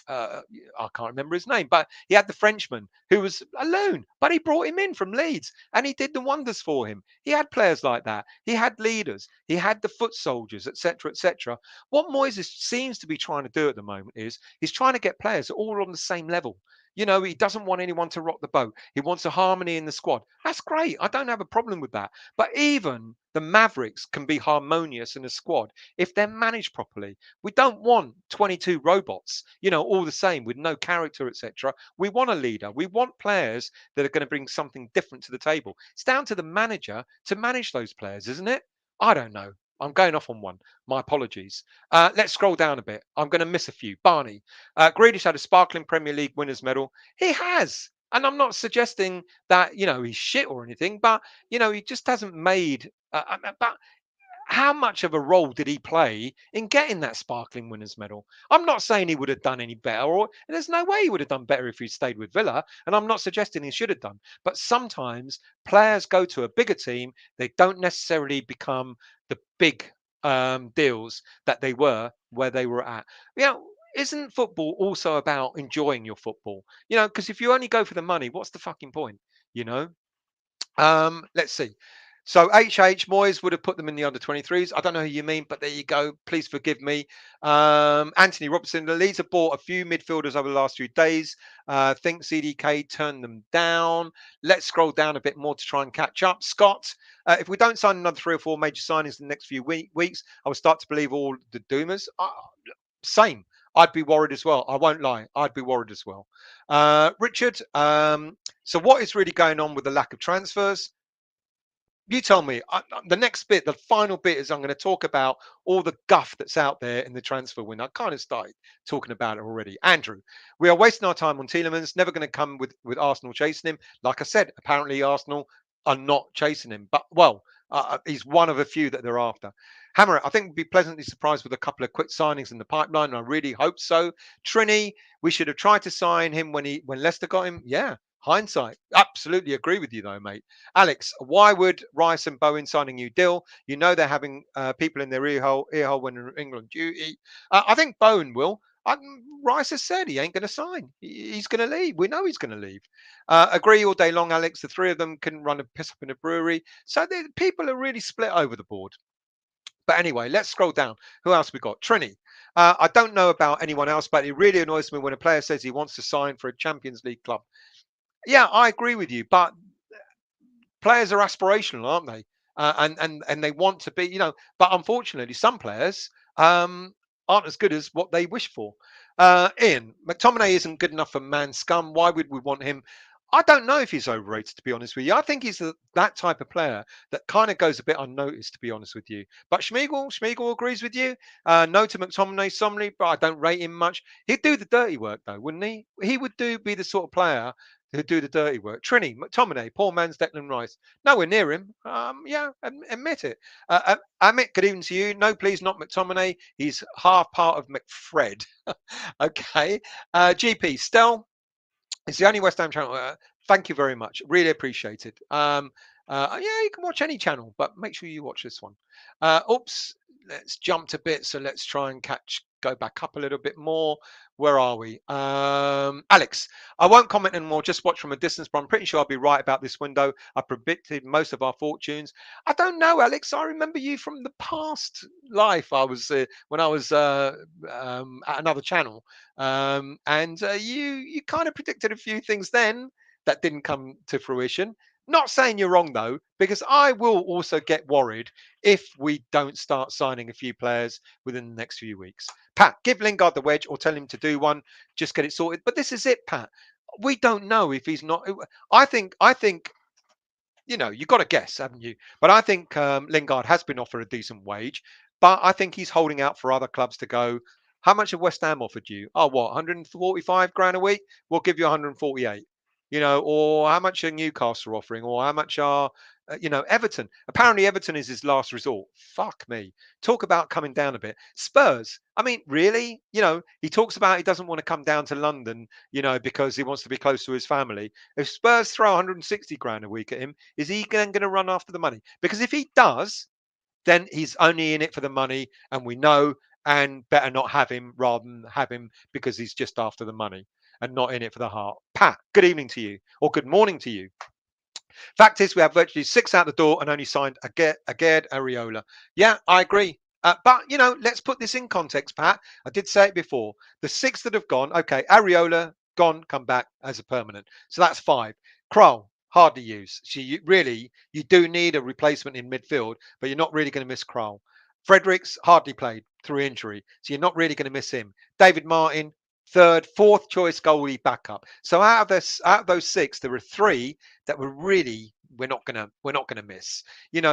Speaker 1: I can't remember his name, but he had the Frenchman who was a loon, but he brought him in from Leeds and he did the wonders for him. He had players like that. He had leaders. He had the foot soldiers, etc., etc. What Moyes seems to be trying to do at the moment is he's trying to get players all on the same level. He doesn't want anyone to rock the boat. He wants a harmony in the squad. That's great. I don't have a problem with that. But even the Mavericks can be harmonious in a squad if they're managed properly. We don't want 22 robots, all the same with no character, etc. We want a leader. We want players that are going to bring something different to the table. It's down to the manager to manage those players, isn't it? I don't know. I'm going off on one. My apologies. Let's scroll down a bit. I'm going to miss a few. Barney. Grealish had a sparkling Premier League winners medal. He has. And I'm not suggesting that, he's shit or anything, but, he just hasn't made. But how much of a role did he play in getting that sparkling winners medal? I'm not saying he would have done any better, and there's no way he would have done better if he stayed with Villa. And I'm not suggesting he should have done. But sometimes players go to a bigger team, they don't necessarily become the big deals that they were where they were at. Isn't football also about enjoying your football? Because if you only go for the money, what's the fucking point? You know. Let's see. So HH Moyes would have put them in the under 23s. I don't know who you mean, but there you go. Please forgive me. Anthony Robertson, the Leeds have bought a few midfielders over the last few days. Think CDK turned them down. Let's scroll down a bit more to try and catch up. Scott, if we don't sign another 3 or 4 major signings in the next few weeks, I will start to believe all the doomers. Same. I'd be worried as well. I won't lie. I'd be worried as well. Richard, so what is really going on with the lack of transfers? You tell me. The next bit, the final bit, is I'm going to talk about all the guff that's out there in the transfer window. I kind of started talking about it already. Andrew, we are wasting our time on Tielemans. Never going to come with Arsenal chasing him. Like I said, apparently Arsenal are not chasing him. But, he's one of a few that they're after. Hammer, I think we'll be pleasantly surprised with a couple of quick signings in the pipeline. And I really hope so. Trini, we should have tried to sign him when Leicester got him. Yeah. Hindsight. Absolutely agree with you, though, mate. Alex, why would Rice and Bowen sign a new deal? They're having people in their earhole when in England duty. I think Bowen will. Rice has said he ain't going to sign. He's going to leave. We know he's going to leave. Agree all day long, Alex. The three of them can run a piss up in a brewery. So people are really split over the board. But anyway, let's scroll down. Who else we got? Trini. I don't know about anyone else, but it really annoys me when a player says he wants to sign for a Champions League club. Yeah, I agree with you, but players are aspirational, aren't they? And they want to be, But unfortunately, some players aren't as good as what they wish for. Ian McTominay isn't good enough for Man Scum. Why would we want him? I don't know if he's overrated, to be honest with you. I think he's that type of player that kind of goes a bit unnoticed, to be honest with you. But Schmiegel agrees with you. No to McTominay, Somley, but I don't rate him much. He'd do the dirty work, though, wouldn't he? He would be the sort of player who'd do the dirty work. Trini, McTominay, poor man's Declan Rice. Nowhere near him. Yeah, admit it. Amit, good evening to you. No, please, not McTominay. He's half part of McFred. Okay. GP, Stell, it's the only West Ham channel. Thank you very much. Really appreciate it. Yeah, you can watch any channel, but make sure you watch this one. Oops, let's jump a bit. So let's try and go back up a little bit more. Where are we? Alex, I won't comment anymore. Just watch from a distance, but I'm pretty sure I'll be right about this window. I predicted most of our fortunes. I don't know, Alex. I remember you from the past life. I was when I was at another channel, and you kind of predicted a few things then that didn't come to fruition. Not saying you're wrong though, because I will also get worried if we don't start signing a few players within the next few weeks. Pat, give Lingard the wedge or tell him to do one. Just get it sorted. But this is it, Pat. We don't know if he's not. I think you've got to guess, haven't you? But I think Lingard has been offered a decent wage, but I think he's holding out for other clubs to go. How much have West Ham offered you? Oh, what, 145 grand a week? We'll give you 148. Or how much are Newcastle offering, or how much are Everton? Apparently, Everton is his last resort. Fuck me. Talk about coming down a bit. Spurs. I mean, really? He talks about he doesn't want to come down to London, because he wants to be close to his family. If Spurs throw 160 grand a week at him, is he then going to run after the money? Because if he does, then he's only in it for the money, and we know, and better not have him rather than have him because he's just after the money and not in it for the heart. Pat, good evening to you, or good morning to you. Fact is, we have virtually six out the door and only signed Aged Areola. Yeah, I agree. But, let's put this in context, Pat. I did say it before. The six that have gone, okay, Areola, gone, come back as a permanent. So that's five. Kroll, hardly used. So you do need a replacement in midfield, but you're not really going to miss Kroll. Fredericks hardly played through injury, so you're not really going to miss him. David Martin, third, fourth choice goalie backup. So out of those six, there were three that we're not gonna miss.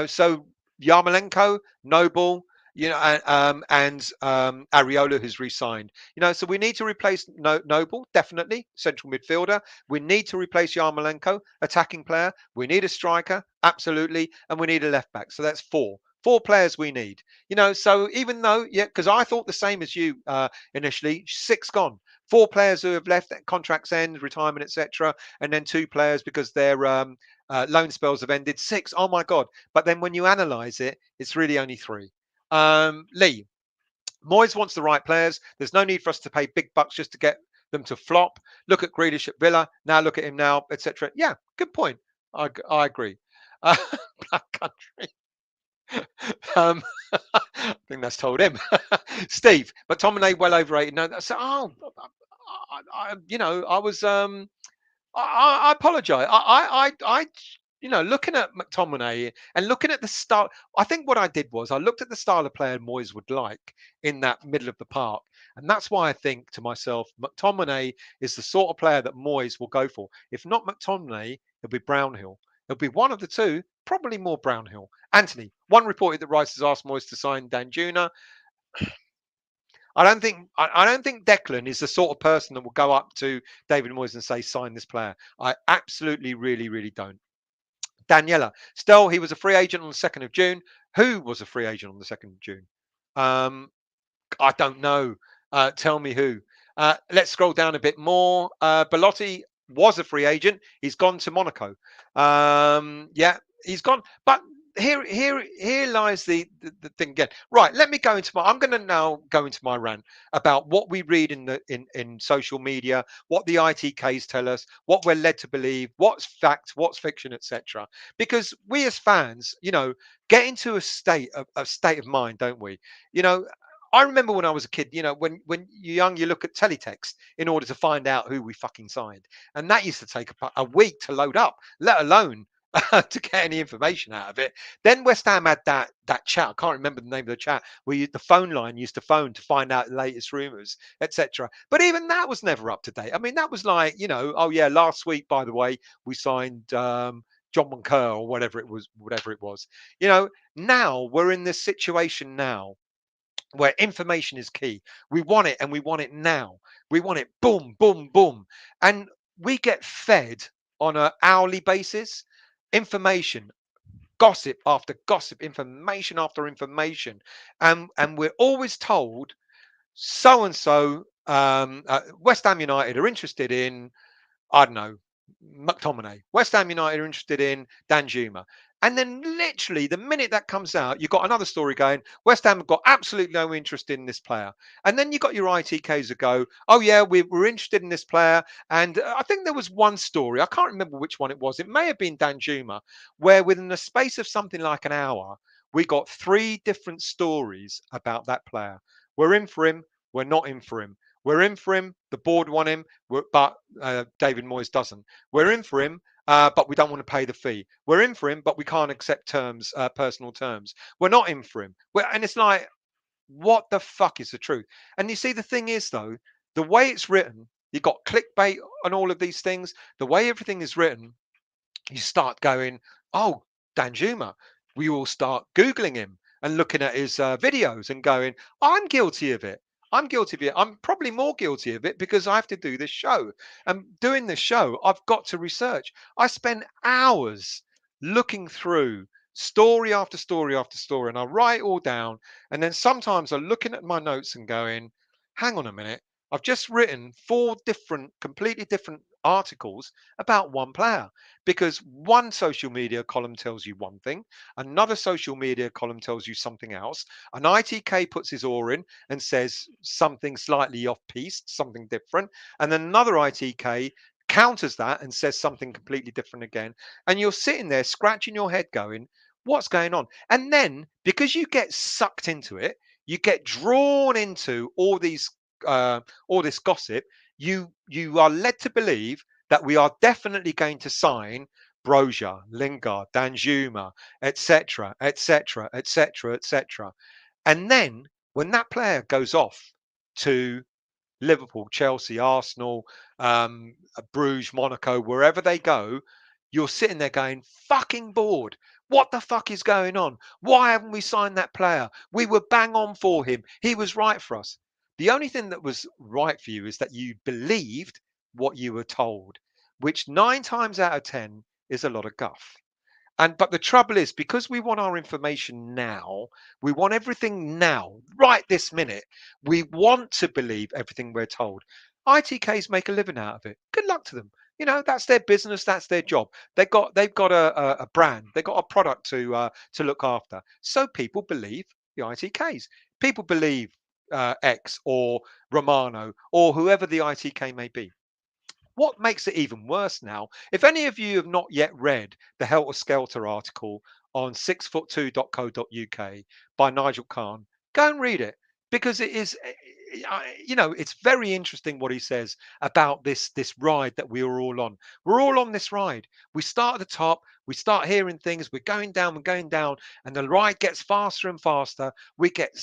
Speaker 1: So Yarmolenko, Noble, and Areola, who's re-signed. So we need to replace Noble, definitely central midfielder. We need to replace Yarmolenko, attacking player. We need a striker, absolutely, and we need a left back. So that's four players we need. So even though, yeah, because I thought the same as you initially, six gone. Four players who have left, contracts end, retirement, etc., and then two players because their loan spells have ended. Six. Oh my god! But then when you analyse it, it's really only three. Lee, Moyes wants the right players. There's no need for us to pay big bucks just to get them to flop. Look at Grealish at Villa. Now look at him now, etc. Yeah, good point. I agree. Black country. um, I think that's told him. Steve, but McTominay well overrated. No, that's I was I apologize. Looking at McTominay and looking at the style, I think what I did was I looked at the style of player Moyes would like in that middle of the park. And that's why I think to myself, McTominay is the sort of player that Moyes will go for. If not McTominay, it'll be Brownhill. It'll be one of the two, probably more Brownhill. Anthony, one reported that Rice has asked Moyes to sign Dan Juna. I don't think Declan is the sort of person that will go up to David Moyes and say, sign this player. I absolutely, really, really don't. Daniela, still, he was a free agent on the 2nd of June. Who was a free agent on the 2nd of June? I don't know. Tell me who. Let's scroll down a bit more. Belotti was a free agent. He's gone to Monaco. Yeah, he's gone. But here lies the thing again. Right, let me go into I'm going to now go into my rant about what we read in social media, what the ITKs tell us, what we're led to believe, what's fact, what's fiction, etc. Because we as fans, get into a state of mind, don't we? You know, I remember when I was a kid, when you're young, you look at teletext in order to find out who we fucking signed, and that used to take a week to load up, let alone to get any information out of it. Then West Ham had that chat. I can't remember the name of the chat where the phone line used to phone to find out the latest rumours, etc. But even that was never up to date. I mean, that was like, oh yeah, last week, by the way, we signed John Moncur or whatever it was, whatever it was. Now we're in this situation now where information is key. We want it and we want it now. We want it boom, boom, boom. And we get fed on an hourly basis information, gossip after gossip, information after information. And we're always told so and so, West Ham United are interested in, I don't know, McTominay. West Ham United are interested in Danjuma. And then literally the minute that comes out, you've got another story going, West Ham have got absolutely no interest in this player. And then you've got your ITKs that go, oh yeah, we're interested in this player. And I think there was one story, I can't remember which one it was. It may have been Danjuma, where within the space of something like an hour, we got 3 different stories about that player. We're in for him, we're not in for him. We're in for him. The board want him, but David Moyes doesn't. We're in for him, but we don't want to pay the fee. We're in for him, but we can't accept terms, personal terms. We're not in for him. And it's like, what the fuck is the truth? And you see, the thing is, though, the way it's written, you've got clickbait on all of these things. The way everything is written, you start going, oh, Danjuma. We all start Googling him and looking at his videos and going, I'm guilty of it. I'm guilty of it. I'm probably more guilty of it because I have to do this show. And doing this show, I've got to research. I spend hours looking through story after story after story, and I write it all down. And then sometimes I'm looking at my notes and going, hang on a minute. I've just written 4 different, completely different articles about one player because one social media column tells you one thing, another social media column tells you something else. An ITK puts his oar in and says something slightly off piste, something different, and then another ITK counters that and says something completely different again. And you're sitting there scratching your head going, what's going on? And then because you get sucked into it, you get drawn into all this gossip, you are led to believe that we are definitely going to sign Broja, Lingard, Danjuma, etc., etc., etc., etc. And then when that player goes off to Liverpool, Chelsea, Arsenal, Bruges, Monaco, wherever they go, you're sitting there going, fucking bored. What the fuck is going on? Why haven't we signed that player? We were bang on for him. He was right for us. The only thing that was right for you is that you believed what you were told, which 9 times out of 10 is a lot of guff. But the trouble is, because we want our information now, we want everything now, right this minute. We want to believe everything we're told. ITKs make a living out of it. Good luck to them. That's their business. That's their job. They've got a brand. They've got a product to look after. So people believe the ITKs. People believe X or Romano or whoever the ITK may be. What makes it even worse now, if any of you have not yet read the Helter Skelter article on 6foot2.co.uk by Nigel Kahn, go and read it because it is, it's very interesting what he says about this ride that we are all on. We're all on this ride. We start at the top, we start hearing things, we're going down, and the ride gets faster and faster. We get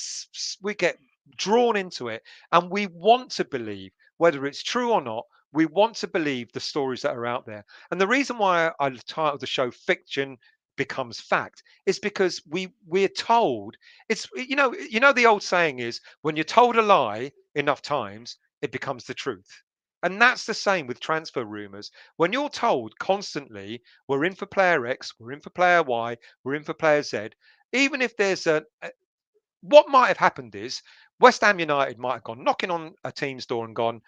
Speaker 1: drawn into it, and we want to believe, whether it's true or not, we want to believe the stories that are out there. And the reason why I titled the show Fiction Becomes Fact is because we're told, it's, the old saying is, when you're told a lie enough times, it becomes the truth. And that's the same with transfer rumors. When you're told constantly, we're in for player X, we're in for player Y, we're in for player Z, even if there's what might have happened is West Ham United might have gone knocking on a team's door and gone,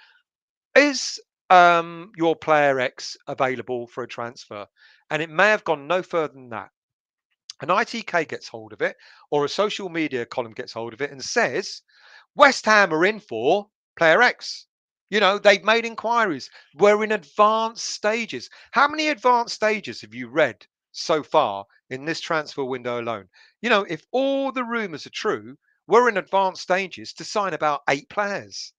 Speaker 1: is your player X available for a transfer? And it may have gone no further than that. An ITK gets hold of it, or a social media column gets hold of it and says, West Ham are in for player X. They've made inquiries. We're in advanced stages. How many advanced stages have you read so far in this transfer window alone? If all the rumours are true, we're in advanced stages to sign about 8 players.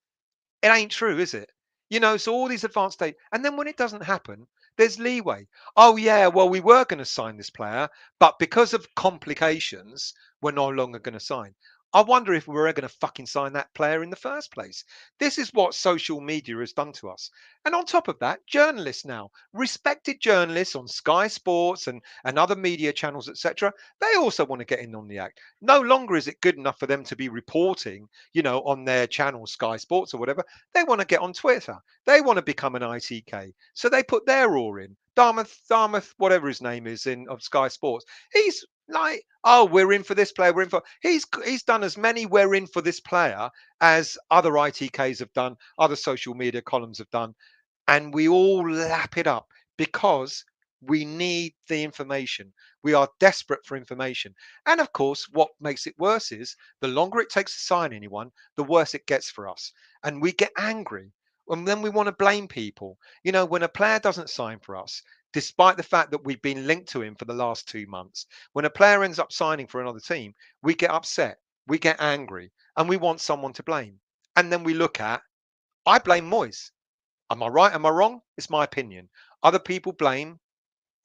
Speaker 1: It ain't true, is it? So all these advanced state, and then when it doesn't happen, there's leeway. Oh yeah, well we were going to sign this player, but because of complications, we're no longer going to sign. I wonder if we're ever going to fucking sign that player in the first place. This is what social media has done to us. And on top of that, journalists now, respected journalists on Sky Sports and other media channels, etc., they also want to get in on the act. No longer is it good enough for them to be reporting, on their channel, Sky Sports or whatever. They want to get on Twitter. They want to become an ITK. So they put their oar in. Dartmouth, whatever his name is in of Sky Sports. He's like, oh, we're in for this player. We're in for. He's done as many we're in for this player as other ITKs have done, other social media columns have done, and we all lap it up because we need the information. We are desperate for information. And of course, what makes it worse is the longer it takes to sign anyone, the worse it gets for us. And we get angry. And then we want to blame people. When a player doesn't sign for us, despite the fact that we've been linked to him for the last 2 months, when a player ends up signing for another team, we get upset, we get angry, and we want someone to blame. And then we look at, I blame Moyes. Am I right? Am I wrong? It's my opinion. Other people blame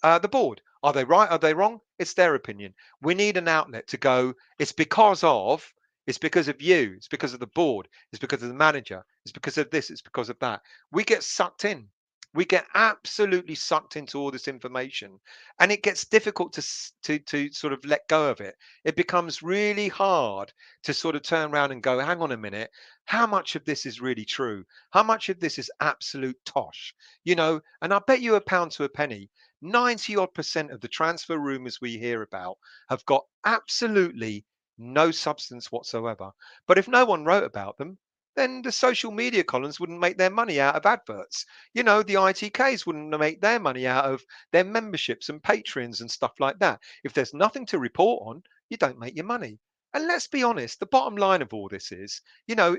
Speaker 1: the board. Are they right? Are they wrong? It's their opinion. We need an outlet to go, it's because of you, it's because of the board, it's because of the manager, it's because of this, it's because of that. We get sucked in. We get absolutely sucked into all this information, and it gets difficult to sort of let go of it. It becomes really hard to sort of turn around and go, hang on a minute, how much of this is really true? How much of this is absolute tosh? And I bet you a pound to a penny, 90 odd percent of the transfer rumors we hear about have got absolutely no substance whatsoever. But if no one wrote about them, then the social media columns wouldn't make their money out of adverts. The ITKs wouldn't make their money out of their memberships and Patreons and stuff like that. If there's nothing to report on, you don't make your money. And let's be honest, the bottom line of all this is,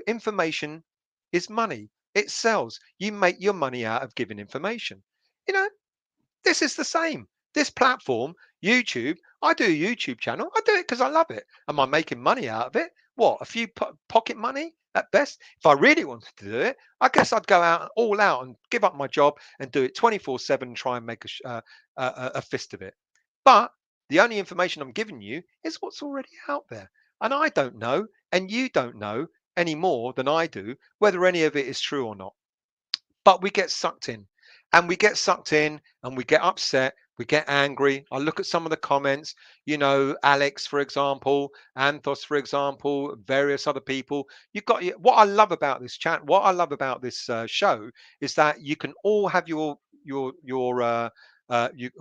Speaker 1: information is money. It sells. You make your money out of giving information. You know, this is the same. This platform, YouTube, I do a YouTube channel. I do it because I love it. Am I making money out of it? What, a few pocket money at best? If I really wanted to do it, I guess I'd go out all out and give up my job and do it 24/7 and try and make a fist of it. But the only information I'm giving you is what's already out there. And I don't know, and you don't know any more than I do, whether any of it is true or not. But we get sucked in, and we get sucked in and we get upset, we get angry. I look at some of the comments, Alex, for example, Anthos, for example, various other people. You've got, what I love about this chat, what I love about this show is that you can all have your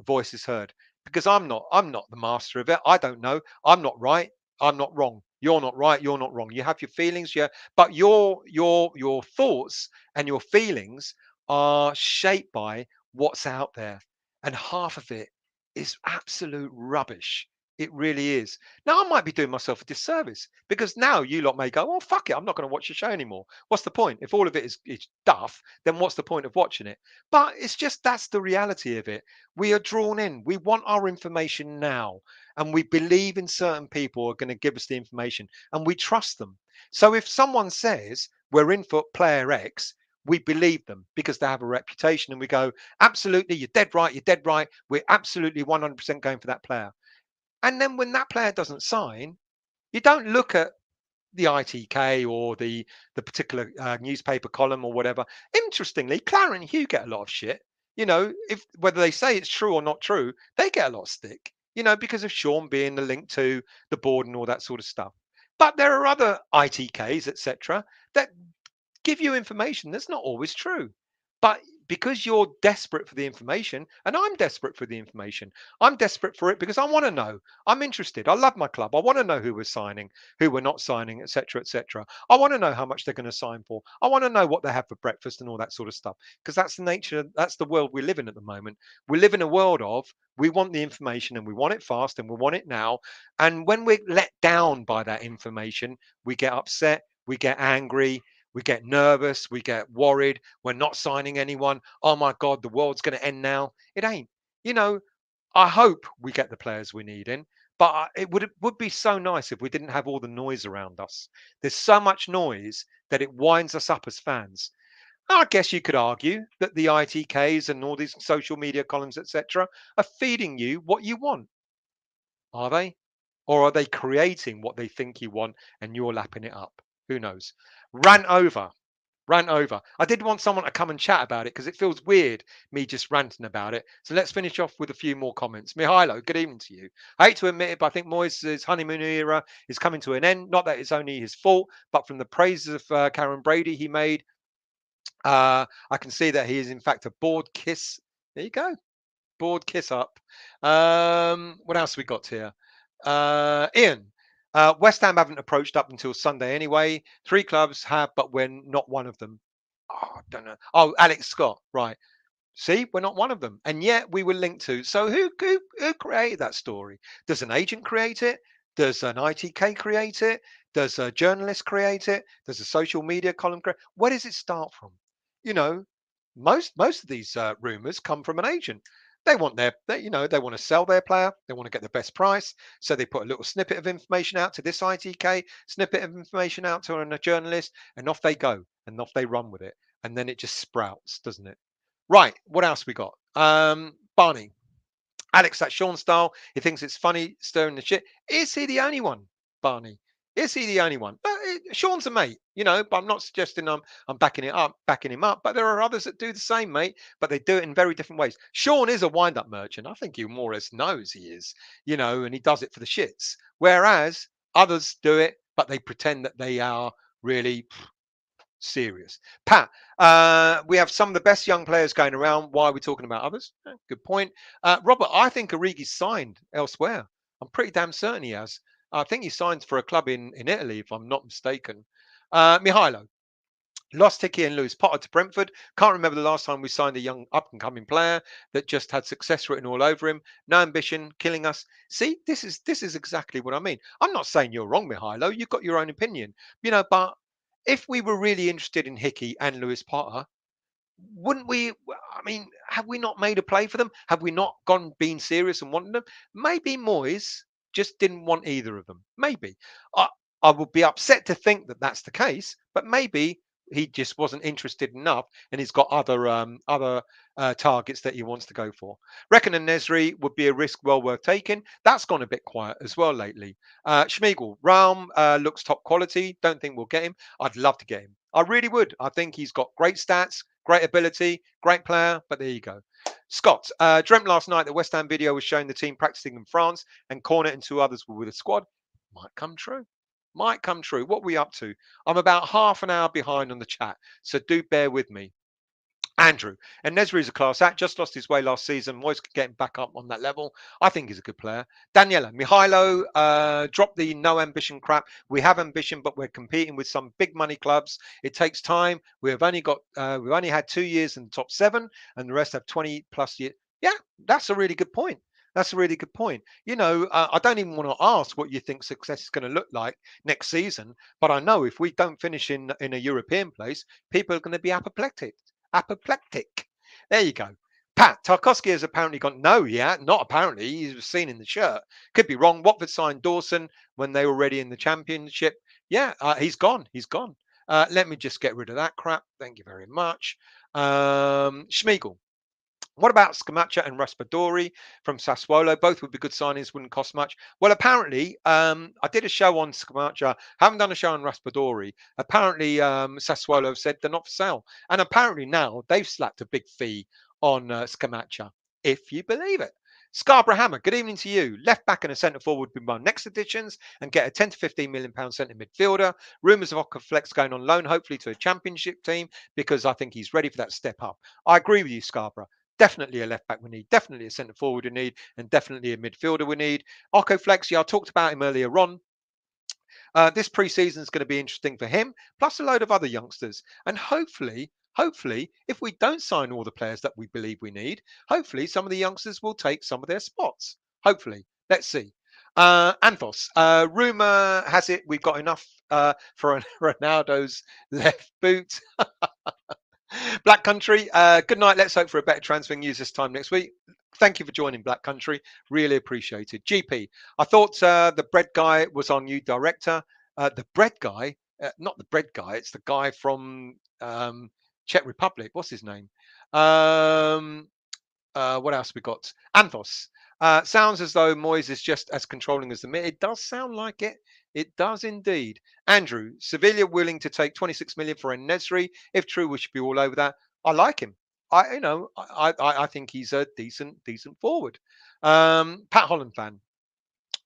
Speaker 1: voices heard, because I'm not the master of it. I don't know. I'm not right. I'm not wrong. You're not right. You're not wrong. You have your feelings, yeah, but your thoughts and your feelings are shaped by what's out there, and half of it is absolute rubbish. It really is. Now I might be doing myself a disservice, because now you lot may go, "Oh fuck it, I'm not going to watch the show anymore. What's the point? If all of it is duff, then what's the point of watching it?" But it's just, that's the reality of it. We are drawn in. We want our information now, and we believe in certain people are going to give us the information, and we trust them. So if someone says we're in for player X, we believe them because they have a reputation, and we go, absolutely, you're dead right, you're dead right, we're absolutely 100% going for that player. And then when that player doesn't sign, you don't look at the ITK or the particular newspaper column or whatever. Interestingly, Clara and Hugh get a lot of shit. If whether they say it's true or not true, they get a lot of stick. Because of Sean being the link to the board and all that sort of stuff. But there are other ITKs, etc., that give you information that's not always true. But because you're desperate for the information, and I'm desperate for the information, I'm desperate for it because I want to know. I'm interested. I love my club. I want to know who we're signing, who we're not signing, etc., etc. I want to know how much they're going to sign for. I want to know what they have for breakfast and all that sort of stuff. Because that's the nature, that's the world we live in at the moment. We live in a world of, we want the information and we want it fast and we want it now. And when we're let down by that information, we get upset, we get angry, we get nervous, we get worried, we're not signing anyone. Oh my God, the world's going to end now. It ain't. You know, I hope we get the players we need in, But it would be so nice if we didn't have all the noise around us. There's so much noise that it winds us up as fans. I guess you could argue that the ITKs and all these social media columns, etc., are feeding you what you want. Are they? Or are they creating what they think you want and you're lapping it up? Who knows? Rant over. Rant over. I did want someone to come and chat about it because it feels weird me just ranting about it. So let's finish off with a few more comments. Mihailo, good evening to you. I hate to admit it, but I think Moyes' honeymoon era is coming to an end. Not that it's only his fault, but from the praises of Karen Brady he made, I can see that he is in fact a bored kiss. There you go, bored kiss up. What else we got here? Ian, West Ham haven't approached up until Sunday anyway. 3 clubs have, but we're not one of them. Oh, I don't know. Oh, Alex Scott, right. See, we're not one of them, and yet we were linked to. So who created that story? Does an agent create it? Does an ITK create it? Does a journalist create it? Does a social media column create? Where does it start from? You know, most of these rumors come from an agent. They want they want to sell their player. They want to get the best price, so they put a little snippet of information out to this ITK, snippet of information out to a journalist, and off they go, and off they run with it, and then it just sprouts, doesn't it? Right, what else we got? Barney. Alex, that's Sean style. He thinks it's funny stirring the shit. Is he the only one, Barney? Is he the only one? But Sean's a mate, but I'm not suggesting I'm backing him up. But there are others that do the same, mate. But they do it in very different ways. Sean is a wind-up merchant. I think he more or less knows he is, and he does it for the shits. Whereas others do it, but they pretend that they are really serious. Pat, we have some of the best young players going around. Why are we talking about others? Good point. Robert, I think Origi's signed elsewhere. I'm pretty damn certain he has. I think he signed for a club in Italy, if I'm not mistaken. Mihailo, lost Hickey and Lewis Potter to Brentford. Can't remember the last time we signed a young up-and-coming player that just had success written all over him. No ambition, killing us. See, this is exactly what I mean. I'm not saying you're wrong, Mihailo. You've got your own opinion, but if we were really interested in Hickey and Lewis Potter, wouldn't we? I mean, have we not made a play for them? Have we not been serious and wanted them? Maybe Moyes just didn't want either of them. Maybe. I, I would be upset to think that that's the case, but maybe he just wasn't interested enough, and he's got other targets that he wants to go for. Reckon and Nesri would be a risk well worth taking. That's gone a bit quiet as well lately. Schmiegel, Raum looks top quality. Don't think we'll get him. I'd love to get him. I really would. I think he's got great stats, great ability, great player. But there you go. Scott, dreamt last night that West Ham video was showing the team practicing in France and Cornet and 2 others were with a squad. Might come true. Might come true. What are we up to? I'm about half an hour behind on the chat, so do bear with me. Andrew, and Nesri is a class act, just lost his way last season. Moyes could get him back up on that level. I think he's a good player. Daniela, Mihailo, drop the no ambition crap. We have ambition, but we're competing with some big money clubs. It takes time. We've only had 2 years in the top 7, and the rest have 20 plus years. Yeah, that's a really good point. That's a really good point. I don't even want to ask what you think success is going to look like next season, but I know if we don't finish in a European place, people are going to be apoplectic. Apoplectic. There you go. Pat, Tarkowski has apparently gone. No, yeah, not apparently. He was seen in the shirt. Could be wrong. Watford signed Dawson when they were already in the championship. Yeah, he's gone. He's gone. Let me just get rid of that crap. Thank you very much. Schmiegel. What about Scamacca and Raspadori from Sassuolo? Both would be good signings, wouldn't cost much. Well, apparently, I did a show on Scamacca. Haven't done a show on Raspadori. Apparently, Sassuolo have said they're not for sale. And apparently now they've slapped a big fee on Scamacca, if you believe it. Scarborough Hammer, good evening to you. Left back and a centre forward would be my next additions and get a 10 to 15 million pound centre midfielder. Rumours of Flex going on loan, hopefully to a championship team, because I think he's ready for that step up. I agree with you, Scarborough. Definitely a left back we need, definitely a centre forward we need, and definitely a midfielder we need. Occo Flex, yeah, I talked about him earlier on. This pre-season is going to be interesting for him, plus a load of other youngsters. And hopefully, if we don't sign all the players that we believe we need, hopefully some of the youngsters will take some of their spots. Hopefully. Let's see. Anthos, rumour has it we've got enough for Ronaldo's left boot. Black Country, good night. Let's hope for a better transfer news this time next week. Thank you for joining Black Country. Really appreciated. GP, I thought the bread guy was our new director. The bread guy, not the bread guy, it's the guy from Czech Republic. What's his name? Um, what else we got? Anthos. Sounds as though Moyes is just as controlling as the Mir. It does sound like it. It does indeed. Andrew, Sevilla willing to take 26 million for Nesri. If true, we should be all over that. I like him. I think he's a decent forward. Pat Holland fan.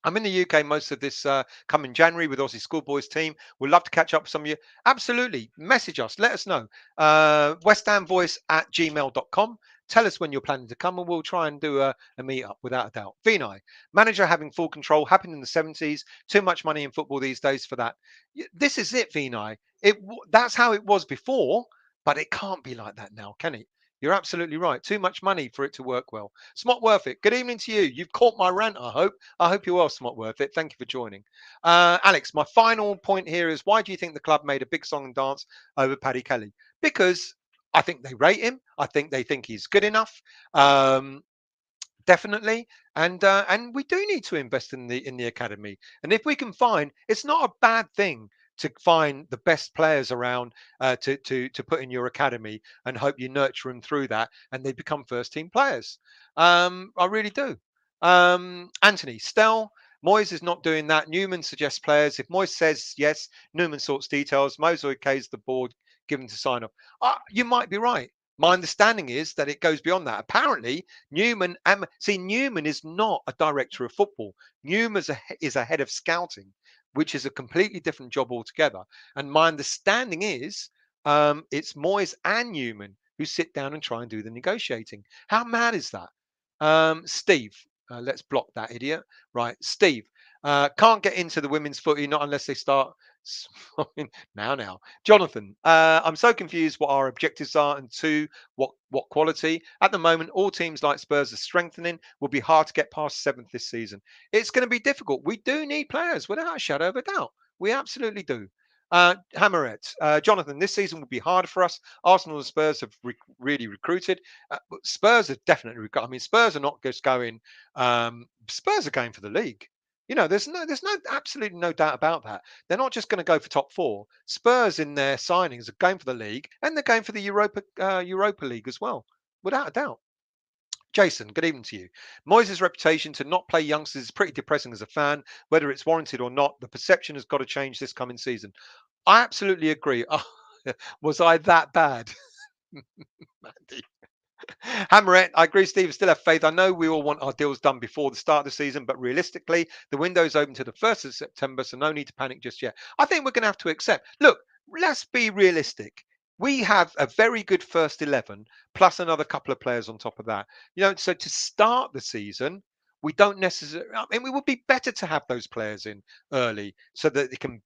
Speaker 1: I'm in the UK most of this coming January with Aussie Schoolboys team. We'd love to catch up with some of you. Absolutely. Message us. Let us know. westhamvoice@gmail.com. Tell us when you're planning to come and we'll try and do a meet up without a doubt. Vinay, manager having full control happened in the 70s. Too much money in football these days for that. This is it, Vinay. That's how it was before, but it can't be like that now, can it? You're absolutely right. Too much money for it to work well. Smart worth it. Good evening to you. You've caught my rant, I hope. I hope you're well, Smart worth it. Thank you for joining. Alex, my final point here is why do you think the club made a big song and dance over Paddy Kelly? Because I think they rate him. I think they think he's good enough. Definitely, and we do need to invest in the academy. And if we can find, it's not a bad thing to find the best players around to put in your academy and hope you nurture them through that and they become first team players. I really do. Anthony Stell. Moyes is not doing that. Newman suggests players. If Moyes says yes, Newman sorts details. Moyes okays the board given to sign up. You might be right. My understanding is that it goes beyond that. Apparently, Newman is not a director of football. Newman is a head of scouting, which is a completely different job altogether. And my understanding is it's Moyes and Newman who sit down and try and do the negotiating. How mad is that? Steve, let's block that idiot. Right, Steve, can't get into the women's footy not unless they start. Now, Jonathan, I'm so confused what our objectives are and two, what quality. At the moment, all teams like Spurs are strengthening. Will be hard to get past seventh this season. It's going to be difficult. We do need players without a shadow of a doubt. We absolutely do. Hammerette, Jonathan, this season will be harder for us. Arsenal and Spurs have really recruited. Spurs are definitely. I mean, Spurs are not just going. Spurs are going for the league. You know, there's absolutely no doubt about that. They're not just going to go for top four. Spurs in their signings are going for the league, and they're going for the Europa League as well, without a doubt. Jason, good evening to you. Moyes' reputation to not play youngsters is pretty depressing as a fan. Whether it's warranted or not, the perception has got to change this coming season. I absolutely agree. Oh, was I that bad? Mandy. Hammerette, I agree, Steve. Still have faith. I know we all want our deals done before the start of the season, but realistically, the window's open to the 1st of September, so no need to panic just yet. I think we're going to have to accept. Look, let's be realistic. We have a very good first 11, plus another couple of players on top of that. You know, so to start the season, we don't necessarily. I mean, we would be better to have those players in early so that they can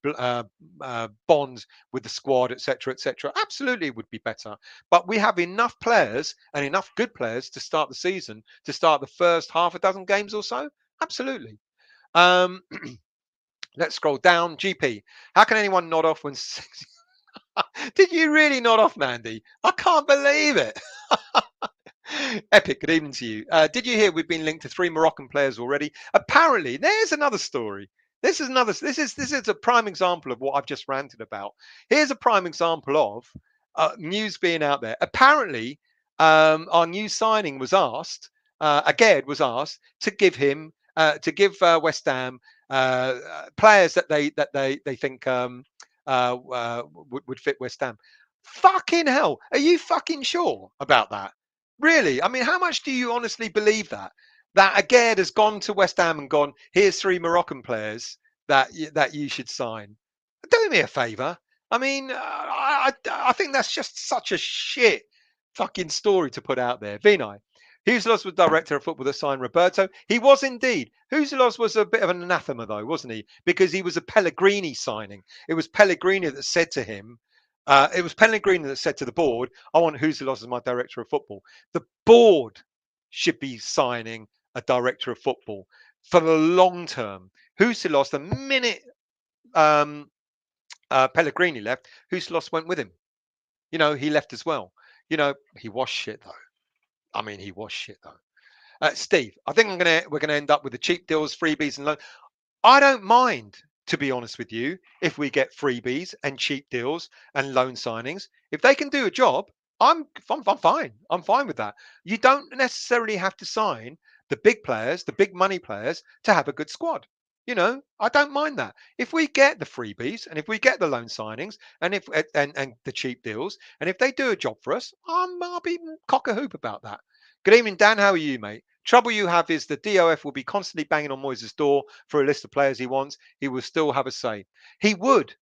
Speaker 1: bond with the squad, etc., etc. Absolutely, it would be better. But we have enough players and enough good players to start the season, to start the first half a dozen games or so. Absolutely. Um, let's scroll down. GP, how can anyone nod off when? Did you really nod off, Mandy? I can't believe it. Epic, good evening to you. Did you hear we've been linked to 3 Moroccan players already? Apparently, there's another story. This is a prime example of what I've just ranted about. Here's a prime example of news being out there. Apparently, our new signing was asked. Aged was asked to give him West Ham players that they think would fit West Ham. Fucking hell, are you fucking sure about that? Really? I mean, how much do you honestly believe that? That Aged has gone to West Ham and gone, here's 3 Moroccan players that you should sign. Do me a favour. I mean, I think that's just such a shit fucking story to put out there. Vinay. Huselos was director of football that signed Roberto. He was indeed. Huselos was a bit of an anathema, though, wasn't he? Because he was a Pellegrini signing. It was Pellegrini that said to him, it was Pellegrini that said to the board, I want Huselos as my director of football. The board should be signing a director of football for the long term. Huselos, the minute Pellegrini left, Huselos went with him. You know, he left as well. You know, he was shit, though. I mean, he was shit, though. Steve, I think we're gonna end up with the cheap deals, freebies, and loans. I don't mind, to be honest with you, if we get freebies and cheap deals and loan signings. If they can do a job, I'm fine. I'm fine with that. You don't necessarily have to sign the big players, the big money players, to have a good squad. I don't mind that. If we get the freebies and if we get the loan signings and if and the cheap deals, and if they do a job for us, I'll be cock a hoop about that. Good evening, Dan. How are you, mate? Trouble you have is the DOF will be constantly banging on Moyes' door for a list of players he wants. He will still have a say. He would,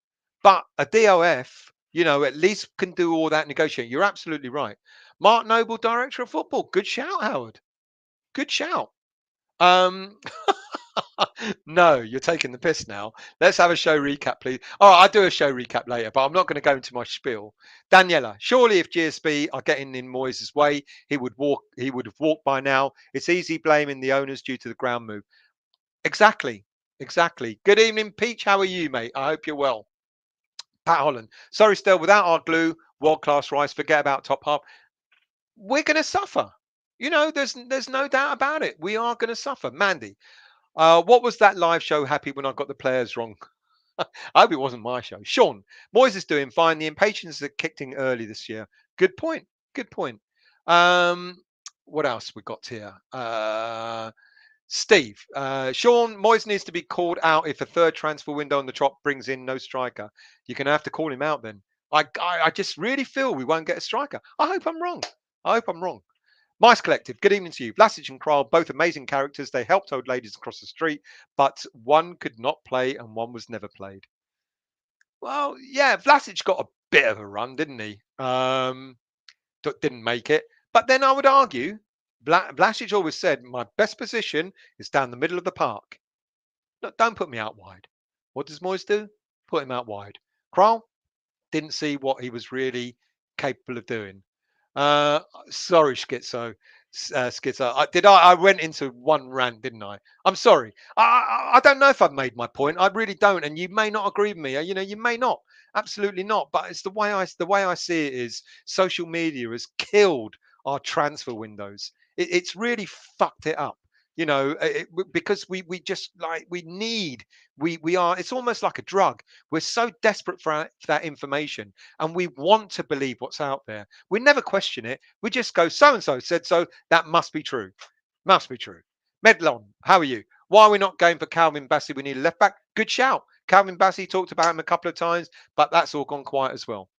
Speaker 1: but a DOF, at least can do all that negotiating. You're absolutely right. Mark Noble, director of football. Good shout, Howard. Good shout. Um, no, you're taking the piss now. Let's have a show recap, please. All right, I'll do a show recap later, but I'm not going to go into my spiel. Daniela, surely if GSB are getting in Moyes' way, he would walk. He would have walked by now. It's easy blaming the owners due to the ground move. Exactly, exactly. Good evening, Peach. How are you, mate? I hope you're well. Pat Holland. Sorry, still without our glue, world class rice. Forget about top half. We're going to suffer. There's no doubt about it. We are going to suffer. Mandy, what was that live show happy when I got the players wrong? I hope it wasn't my show. Sean, Moyes is doing fine. The impatience that kicked in early this year. Good point. Good point. Um, what else we got here? Steve, Sean, Moyes needs to be called out if a third transfer window on the trot brings in no striker. You're going to have to call him out then. I just really feel we won't get a striker. I hope I'm wrong. I hope I'm wrong. Mice Collective, good evening to you. Vlasic and Kral, both amazing characters. They helped old ladies across the street, but one could not play and one was never played. Well, yeah, Vlasic got a bit of a run, didn't he? Didn't make it. But then I would argue, Vlasic always said, my best position is down the middle of the park. No, don't put me out wide. What does Moyes do? Put him out wide. Kral didn't see what he was really capable of doing. Sorry, Schizo. I went into one rant, didn't I? I'm sorry. I don't know if I've made my point. I really don't, and you may not agree with me. You may not. Absolutely not. But it's the way I see it is social media has killed our transfer windows. It's really fucked it up. Because we just like we are. It's almost like a drug. We're so desperate for that information, and we want to believe what's out there. We never question it. We just go, so and so said so. That must be true. Must be true. Medlon, how are you? Why are we not going for Calvin Bassey? We need a left back. Good shout. Calvin Bassey, talked about him a couple of times, but that's all gone quiet as well.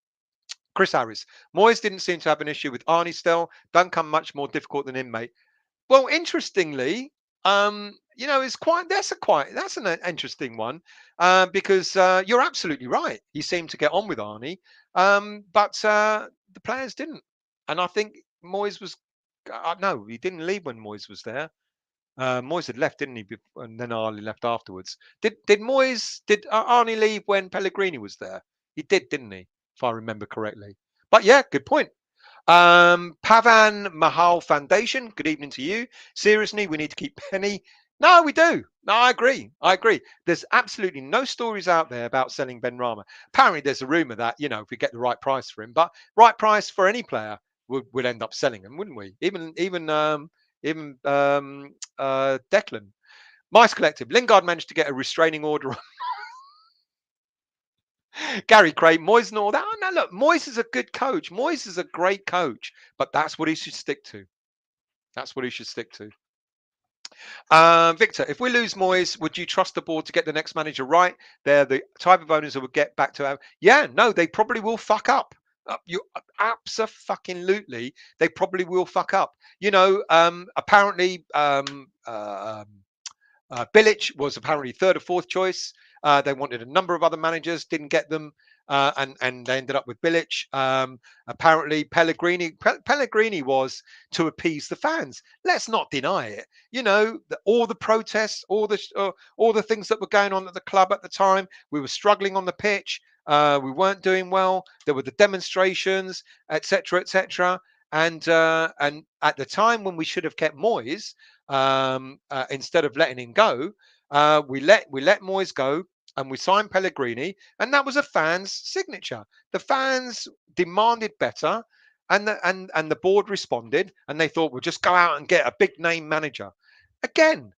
Speaker 1: Chris Harris. Moyes didn't seem to have an issue with Arnie Stell. Don't come much more difficult than inmate. Well, interestingly, it's that's an interesting one, because you're absolutely right. He seemed to get on with Arnie, but the players didn't. And I think Moyes was no, he didn't leave when Moyes was there. Moyes had left, didn't he? And then Arnie left afterwards. Did Arnie leave when Pellegrini was there? He did, didn't he? If I remember correctly. But yeah, good point. Pavan Mahal Foundation, good evening to you. Seriously, we need to keep Penny. No, we do. No, I agree. I agree. There's absolutely no stories out there about selling Ben Rama. Apparently, there's a rumor that, if we get the right price for him, but right price for any player would end up selling him, wouldn't we? Even Declan. Mice Collective. Lingard managed to get a restraining order. Gary Craig, Moyes and all that. Oh, no, look, Moyes is a good coach. Moyes is a great coach, but that's what he should stick to. That's what he should stick to. Victor, if we lose Moyes, would you trust the board to get the next manager right? They're the type of owners who would get back to. Yeah, no, they probably will fuck up. You absolutely, they probably will fuck up. Apparently, Bilic was apparently third or fourth choice. They wanted a number of other managers, didn't get them, and they ended up with Bilic. Apparently, Pellegrini was to appease the fans. Let's not deny it. All the protests, all the things that were going on at the club at the time. We were struggling on the pitch. We weren't doing well. There were the demonstrations, etc., etc. And at the time when we should have kept Moyes, instead of letting him go, we let Moyes go and we signed Pellegrini, and that was a fan's signature. The fans demanded better, And the board responded, and they thought, we'll just go out and get a big name manager. Again,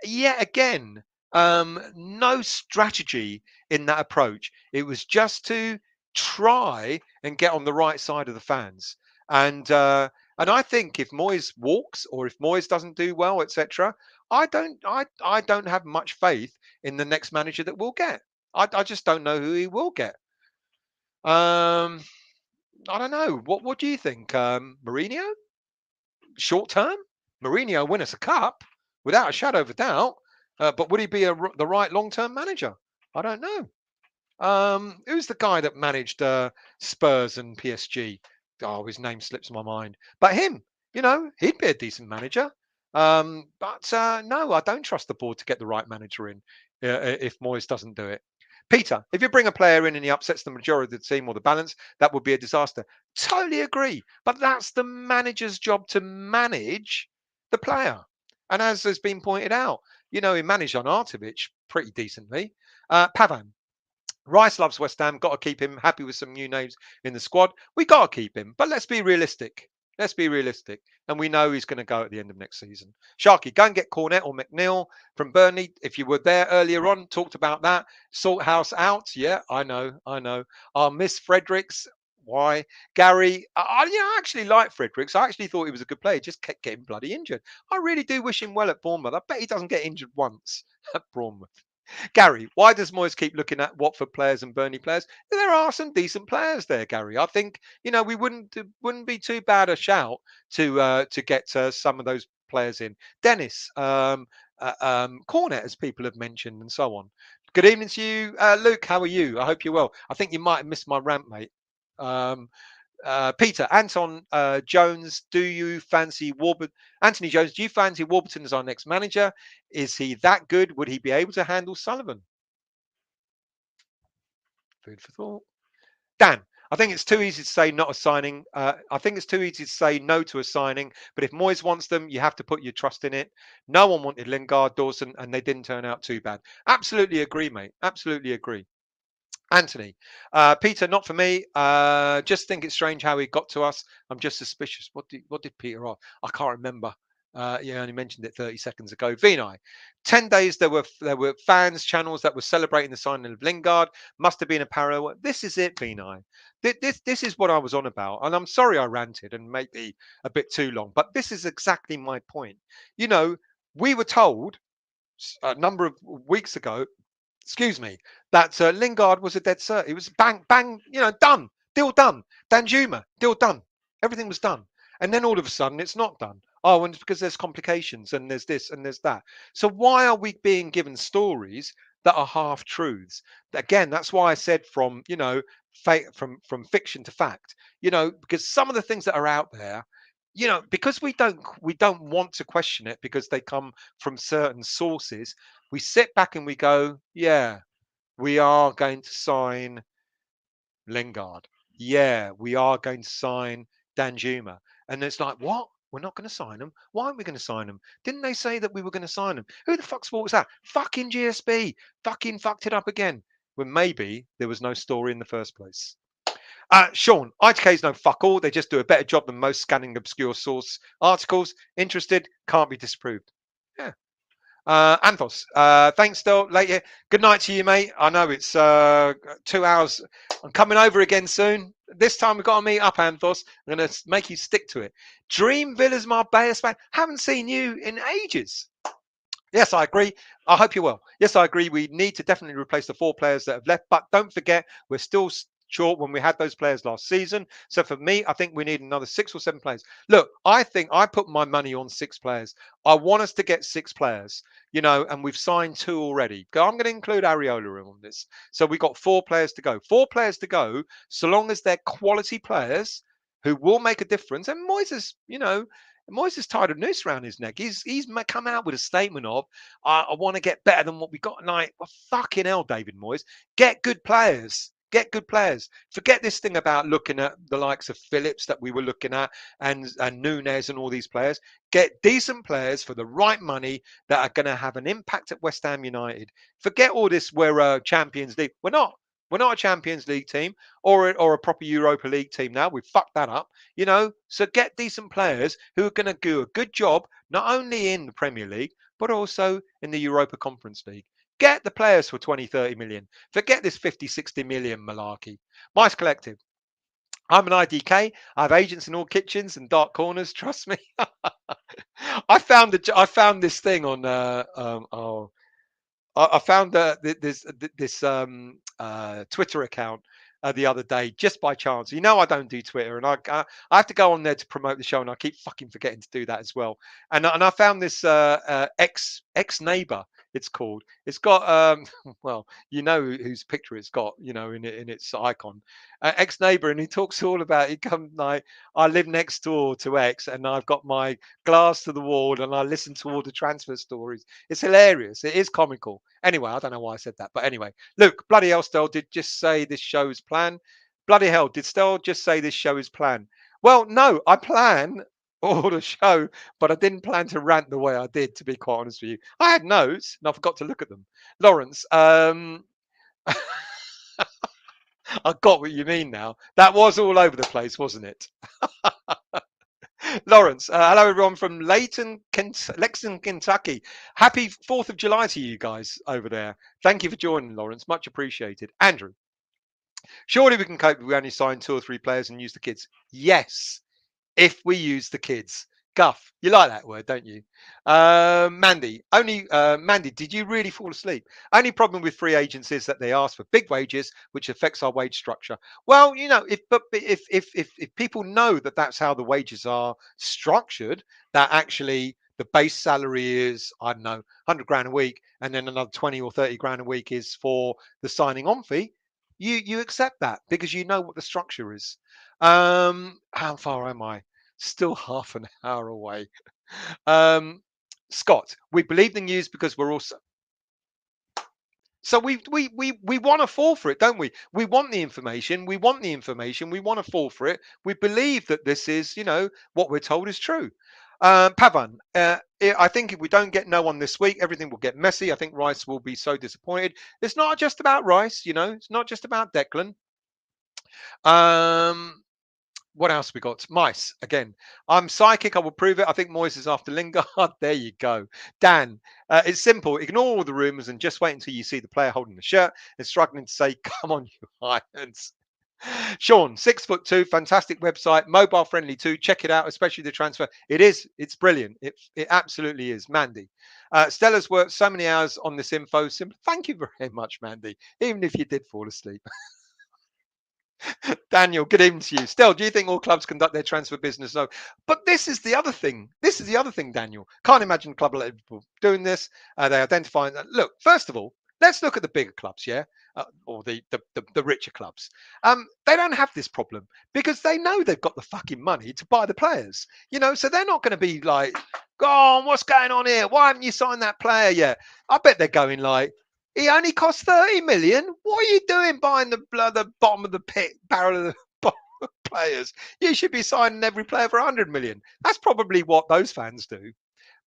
Speaker 1: yet again, no strategy in that approach. It was just to try and get on the right side of the fans. And I think if Moyes walks, or if Moyes doesn't do well, etc., I don't have much faith in the next manager that we'll get. I just don't know who he will get. Um, I don't know. What do you think, Mourinho? Short term, Mourinho win us a cup without a shadow of a doubt. But would he be the right long term manager? I don't know. Who's the guy that managed Spurs and PSG? Oh, his name slips my mind. But him, he'd be a decent manager. But no, I don't trust the board to get the right manager in if Moyes doesn't do it. Peter, if you bring a player in and he upsets the majority of the team or the balance, that would be a disaster. Totally agree. But that's the manager's job to manage the player. And as has been pointed out, he managed on Artovich pretty decently. Pavan, Rice loves West Ham. Got to keep him. Happy with some new names in the squad. We got to keep him. But let's be realistic. Let's be realistic. And we know he's going to go at the end of next season. Sharky, go and get Cornett or McNeil from Burnley. If you were there earlier on, talked about that. Salthouse out. Yeah, I know. Miss Fredericks. Why? Gary, I actually like Fredericks. I actually thought he was a good player. He just kept getting bloody injured. I really do wish him well at Bournemouth. I bet he doesn't get injured once at Bournemouth. Gary, why does Moyes keep looking at Watford players and Burnley players? There are some decent players there, Gary. I think we wouldn't be too bad a shout to get some of those players in. Dennis, Cornet, as people have mentioned, and so on. Good evening to you, Luke. How are you? I hope you're well. I think you might have missed my rant, mate. Peter, Anton Jones, do you fancy Warburton? Anthony Jones, do you fancy Warburton as our next manager? Is he that good? Would he be able to handle Sullivan? Food for thought. Dan, I think it's too easy to say not a signing. I think it's too easy to say no to a signing. But if Moyes wants them, you have to put your trust in it. No one wanted Lingard, Dawson, and they didn't turn out too bad. Absolutely agree, mate. Absolutely agree. Anthony, Peter, not for me. Just think it's strange how he got to us. I'm just suspicious. What did Peter off? I can't remember. You only mentioned it 30 seconds ago. Vinay, 10 days there were fans channels that were celebrating the signing of Lingard. Must have been a parallel. This is it, Vinay. This is what I was on about. And I'm sorry I ranted and maybe a bit too long, but this is exactly my point. We were told a number of weeks ago, excuse me, that Lingard was a dead cert. It was bang, bang, done, deal done. Danjuma, deal done. Everything was done. And then all of a sudden, it's not done. Oh, and it's because there's complications and there's this and there's that. So why are we being given stories that are half truths? Again, that's why I said from from fiction to fact. Because some of the things that are out there, because we don't want to question it because they come from certain sources. We sit back and we go, yeah, we are going to sign Lingard. Yeah, we are going to sign Danjuma. And it's like, what? We're not going to sign them. Why aren't we going to sign them? Didn't they say that we were going to sign them? Who the fuck's fault was that? Fucking GSB. Fucking fucked it up again. When maybe there was no story in the first place. Sean, ITK's no fuck all. They just do a better job than most scanning obscure source articles. Interested? Can't be disproved. Yeah. Anthos, thanks still later. Good night to you, mate. I know it's 2 hours. I'm coming over again soon. This time we've got to meet up, Anthos. I'm going to make you stick to it. Dream Villas Marbella Spain. Haven't seen you in ages. Yes, I agree. I hope you're well. Yes, I agree. We need to definitely replace the 4 players that have left. But don't forget, we're still short when we had those players last season. So for me, I think we need another 6 or 7 players. Look, I think I put my money on 6 players. I want us to get 6 players, and we've signed 2 already. I'm going to include Areola on this. So we've got 4 players to go. 4 players to go, so long as they're quality players who will make a difference. And Moyes has tied a noose around his neck. He's come out with a statement of, I want to get better than what we got tonight. Well, fucking hell, David Moyes. Get good players. Get good players. Forget this thing about looking at the likes of Phillips that we were looking at and Nunes and all these players. Get decent players for the right money that are going to have an impact at West Ham United. Forget all this, we're Champions League. We're not. We're not a Champions League team or a proper Europa League team now. We've fucked that up, you know. So get decent players who are going to do a good job, not only in the Premier League, but also in the Europa Conference League. Get the players for 20, 30 million. Forget this 50, 60 million malarkey. Mice Collective. I'm an IDK. I have agents in all kitchens and dark corners. Trust me. I found this thing on oh, I found this Twitter account the other day just by chance. You know, I don't do Twitter, and I have to go on there to promote the show, and I keep fucking forgetting to do that as well. And I found this ex neighbor. It's called. It's got well, you know whose picture it's got, you know, in its icon, ex neighbor, and he talks all about. He comes like, I live next door to X, and I've got my glass to the wall, and I listen to all the transfer stories. It's hilarious. It is comical. Anyway, I don't know why I said that, but anyway, Luke, bloody hell, Stel did just say this show's plan. Bloody hell, did Stel just say this show is plan? Well, no, I plan all the show, but I didn't plan to rant the way I did, to be quite honest with you. I had notes and I forgot to look at them. Lawrence, I got what you mean now. That was all over the place, wasn't it? Lawrence, hello everyone from Lexington, Kentucky. Happy 4th of July to you guys over there. Thank you for joining, Lawrence. Much appreciated. Andrew, surely we can cope if we only sign 2 or 3 players and use the kids. Yes, if we use the kids. Guff, you like that word, don't you? Mandy, did you really fall asleep? Only problem with free agents is that they ask for big wages, which affects our wage structure. Well, you know, if people know that that's how the wages are structured, that actually the base salary is, I don't know, 100 grand a week, and then another 20 or 30 grand a week is for the signing on fee, you accept that because you know what the structure is. How far am I? Still half an hour away. Um, Scott, we believe the news because we're also so we want to fall for it, don't we? We want the information. We want the information. We want to fall for it. We believe that this is, you know, what we're told is true. Pavan, I think if we don't get no one this week, everything will get messy. I think Rice will be so disappointed. It's not just about Rice, you know. It's not just about Declan. Um, what else we got? Mice again. I'm psychic. I will prove it. I think Moyes is after Lingard. There you go. Dan, it's simple. Ignore all the rumours and just wait until you see the player holding the shirt and struggling to say, "Come on, you irons." Sean, 6'2", fantastic website, mobile friendly too. Check it out, especially the transfer. It is. It's brilliant. It absolutely is. Mandy, Stella's worked so many hours on this info. Thank you very much, Mandy. Even if you did fall asleep. Daniel, good evening to you. Still, do you think all clubs conduct their transfer business? No. But this is the other thing. This is the other thing, Daniel. Can't imagine a club like Liverpool doing this. They identify that. Look, first of all, let's look at the bigger clubs, yeah, or the richer clubs. They don't have this problem because they know they've got the fucking money to buy the players. You know, so they're not going to be like, "Go on, what's going on here? Why haven't you signed that player yet?" I bet they're going like, he only cost 30 million. What are you doing buying the bottom of the pit barrel of the players? You should be signing every player for 100 million. That's probably what those fans do.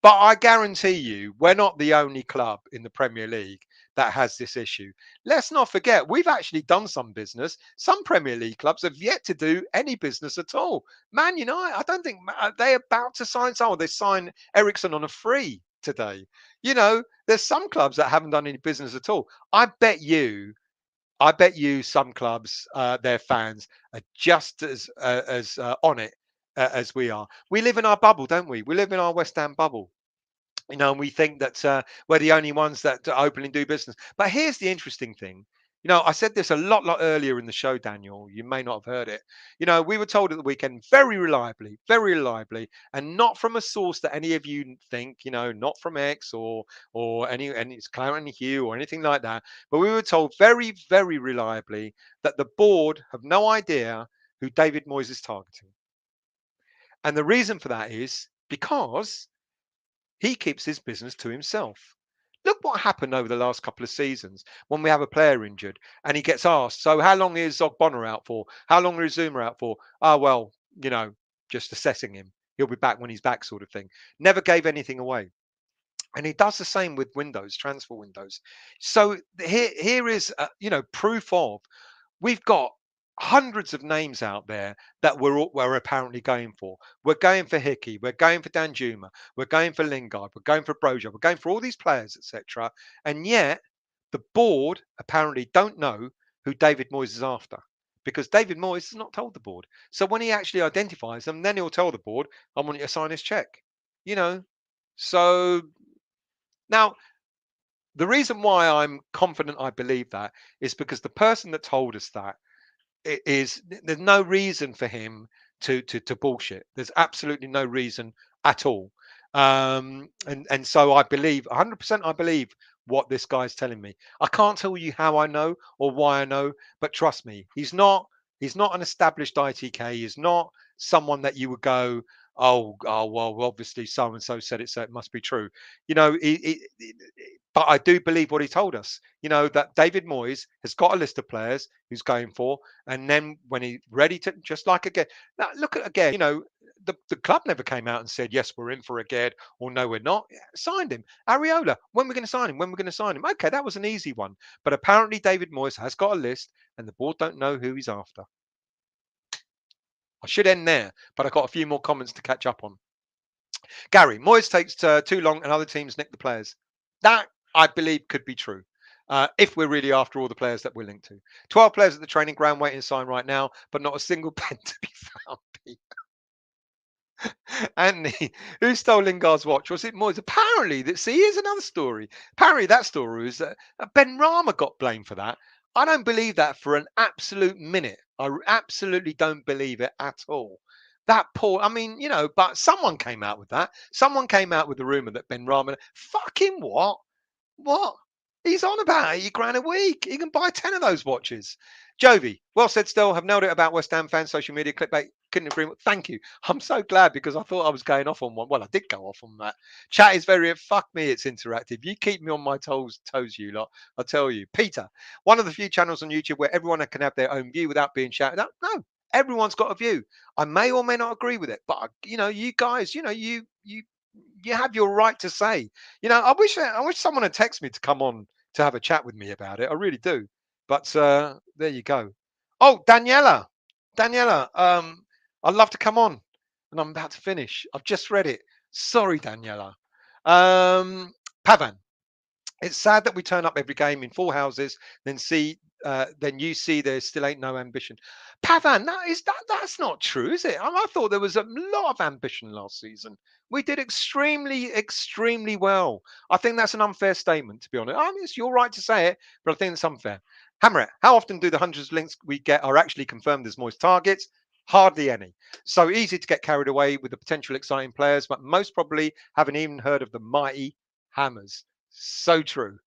Speaker 1: But I guarantee you, we're not the only club in the Premier League that has this issue. Let's not forget, we've actually done some business. Some Premier League clubs have yet to do any business at all. Man United, I don't think they're about to sign someone. They signed Ericsson on a free today. You know, there's some clubs that haven't done any business at all. I bet you some clubs, their fans are just as on it as we are. We live in our bubble, don't we? We live in our West Ham bubble, you know, and we think that we're the only ones that openly do business. But here's the interesting thing. You know, I said this a lot earlier in the show, Daniel. You may not have heard it. You know, we were told at the weekend very reliably, and not from a source that any of you think. You know, not from X or any it's Clarence and Hugh or anything like that. But we were told very reliably that the board have no idea who David Moyes is targeting, and the reason for that is because he keeps his business to himself. Look what happened over the last couple of seasons when we have a player injured and he gets asked, "So how long is Ogbonna out for? How long is Zuma out for?" "Oh, well, you know, just assessing him. He'll be back when he's back," sort of thing. Never gave anything away. And he does the same with windows, transfer windows. So here is proof of we've got hundreds of names out there that we're apparently going for. We're going for Hickey, we're going for Danjuma, we're going for Lingard, we're going for Broja, we're going for all these players, etc. And yet the board apparently don't know who David Moyes is after. Because David Moyes has not told the board. So when he actually identifies them, then he'll tell the board, I want you to sign his check. You know. So now the reason why I'm confident I believe that is because the person that told us that there's no reason for him to bullshit. There's absolutely no reason at all. And so I believe 100%. I believe what this guy's telling me. I can't tell you how I know or why I know, but trust me, he's not an established ITK. He's not someone that you would go, oh well, obviously so and so said it, so it must be true. You know, but I do believe what he told us. You know that David Moyes has got a list of players who's going for, and then when he's ready to, just like again, now look at again, the club never came out and said, yes, we're in for again, or no, we're not. Yeah, signed him. Ariola, when we're going to sign him? When we're going to sign him? Okay, that was an easy one. But apparently David Moyes has got a list and the board don't know who he's after. I should end there, but I've got a few more comments to catch up on. Gary, Moyes takes too long and other teams nick the players. That, I believe, could be true. If we're really after all the players that we're linked to. 12 players at the training ground waiting to sign right now, but not a single pen to be found. Anthony, who stole Lingard's watch? Was it Moyes? Apparently, here's another story. Apparently, that story is that Ben Rama got blamed for that. I don't believe that for an absolute minute. I absolutely don't believe it at all. That poor, I mean, but someone came out with that. Someone came out with the rumor that Ben Rama, fucking what? What? He's on about 80 grand a week. He can buy 10 of those watches. Jovi, well said still. Have nailed it about West Ham fans, social media, clickbait. Couldn't agree more. Thank you. I'm so glad because I thought I was going off on one. Well, I did go off on that. Chat is very, fuck me, it's interactive. You keep me on my toes, you lot. I'll tell you. Peter, one of the few channels on YouTube where everyone can have their own view without being shouted at. No, everyone's got a view. I may or may not agree with it, but you guys, you have your right to say. I wish someone had texted me to come on to have a chat with me about it. I really do. But there you go. Oh, Daniela, I'd love to come on, and I'm about to finish. I've just read it. Sorry, Daniela. Pavan, it's sad that we turn up every game in full houses, then you see there still ain't no ambition. Pavan, that's not true, is it? I thought there was a lot of ambition last season. We did extremely, extremely well. I think that's an unfair statement, to be honest. I mean, it's your right to say it, but I think it's unfair. Hammer it. How often do the hundreds of links we get are actually confirmed as Moist targets? Hardly any. So easy to get carried away with the potential exciting players, but most probably haven't even heard of the mighty Hammers. So true.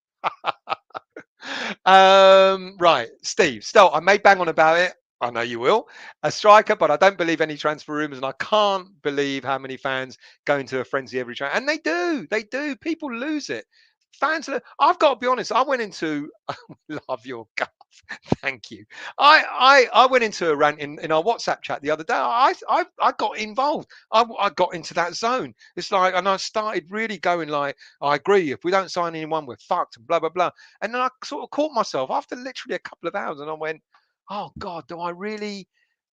Speaker 1: Right, Steve. Still, I may bang on about it. I know you will. A striker, but I don't believe any transfer rumors, and I can't believe how many fans go into a frenzy every time. And they do. They do. People lose it. Fans. I've got to be honest. I went into love your guff. Thank you. I went into a rant in our WhatsApp chat the other day. I got involved. I got into that zone. It's like, and I started really going like, I agree. If we don't sign anyone, we're fucked. And blah blah blah. And then I sort of caught myself after literally a couple of hours, and I went, oh God, do I really?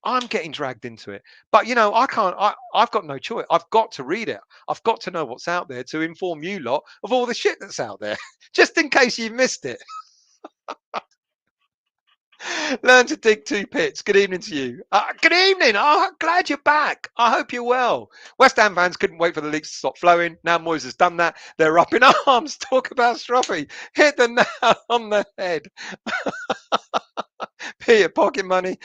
Speaker 1: I'm getting dragged into it. But I can't. I've got no choice. I've got to read it. I've got to know what's out there to inform you lot of all the shit that's out there, just in case you've missed it. Learn to dig two pits. Good evening to you. Good evening. Oh, glad you're back. I hope you're well. West Ham fans couldn't wait for the leaks to stop flowing. Now Moyes has done that. They're up in arms. Talk about Strophy. Hit the nail on the head. Peter, pocket money.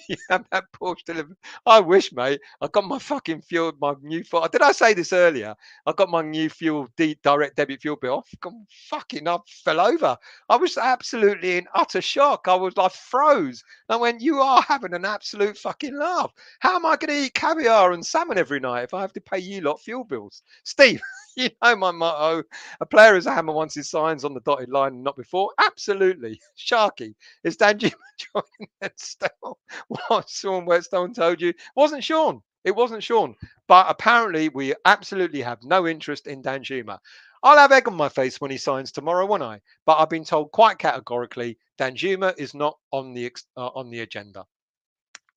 Speaker 1: You have that Porsche delivered. I wish, mate. I got my fucking fuel, my new fuel. Did I say this earlier? I got my new fuel direct debit fuel bill. I fell over. I was absolutely in utter shock. I froze. I went, you are having an absolute fucking laugh. How am I going to eat caviar and salmon every night if I have to pay you lot fuel bills? Steve, you know my motto. A player is a hammer once he signs on the dotted line and not before. Absolutely. Sharky, is Dan Jim joining that still? What Sean Whetstone told you? Wasn't Sean. It wasn't Sean. But apparently we absolutely have no interest in Dan Schumer. I'll have egg on my face when he signs tomorrow, won't I? But I've been told quite categorically, Danjuma is not on the agenda.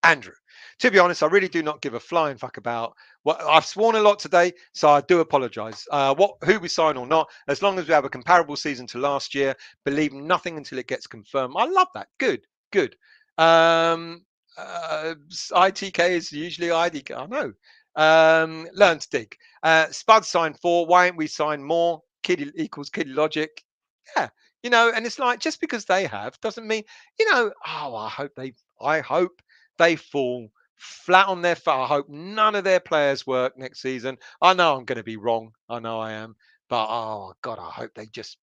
Speaker 1: Andrew, to be honest, I really do not give a flying fuck about what I've sworn a lot today, so I do apologise. Who we sign or not, as long as we have a comparable season to last year, believe nothing until it gets confirmed. I love that. Good, good. Um, ITK is usually IDK. I know. Learn to dig. Spud signed 4. Why ain't we sign more? Kiddie equals kiddie logic. Yeah, and it's like just because they have doesn't mean, Oh, I hope they fall flat on their face. I hope none of their players work next season. I know I'm going to be wrong. I know I am, but oh God, I hope they just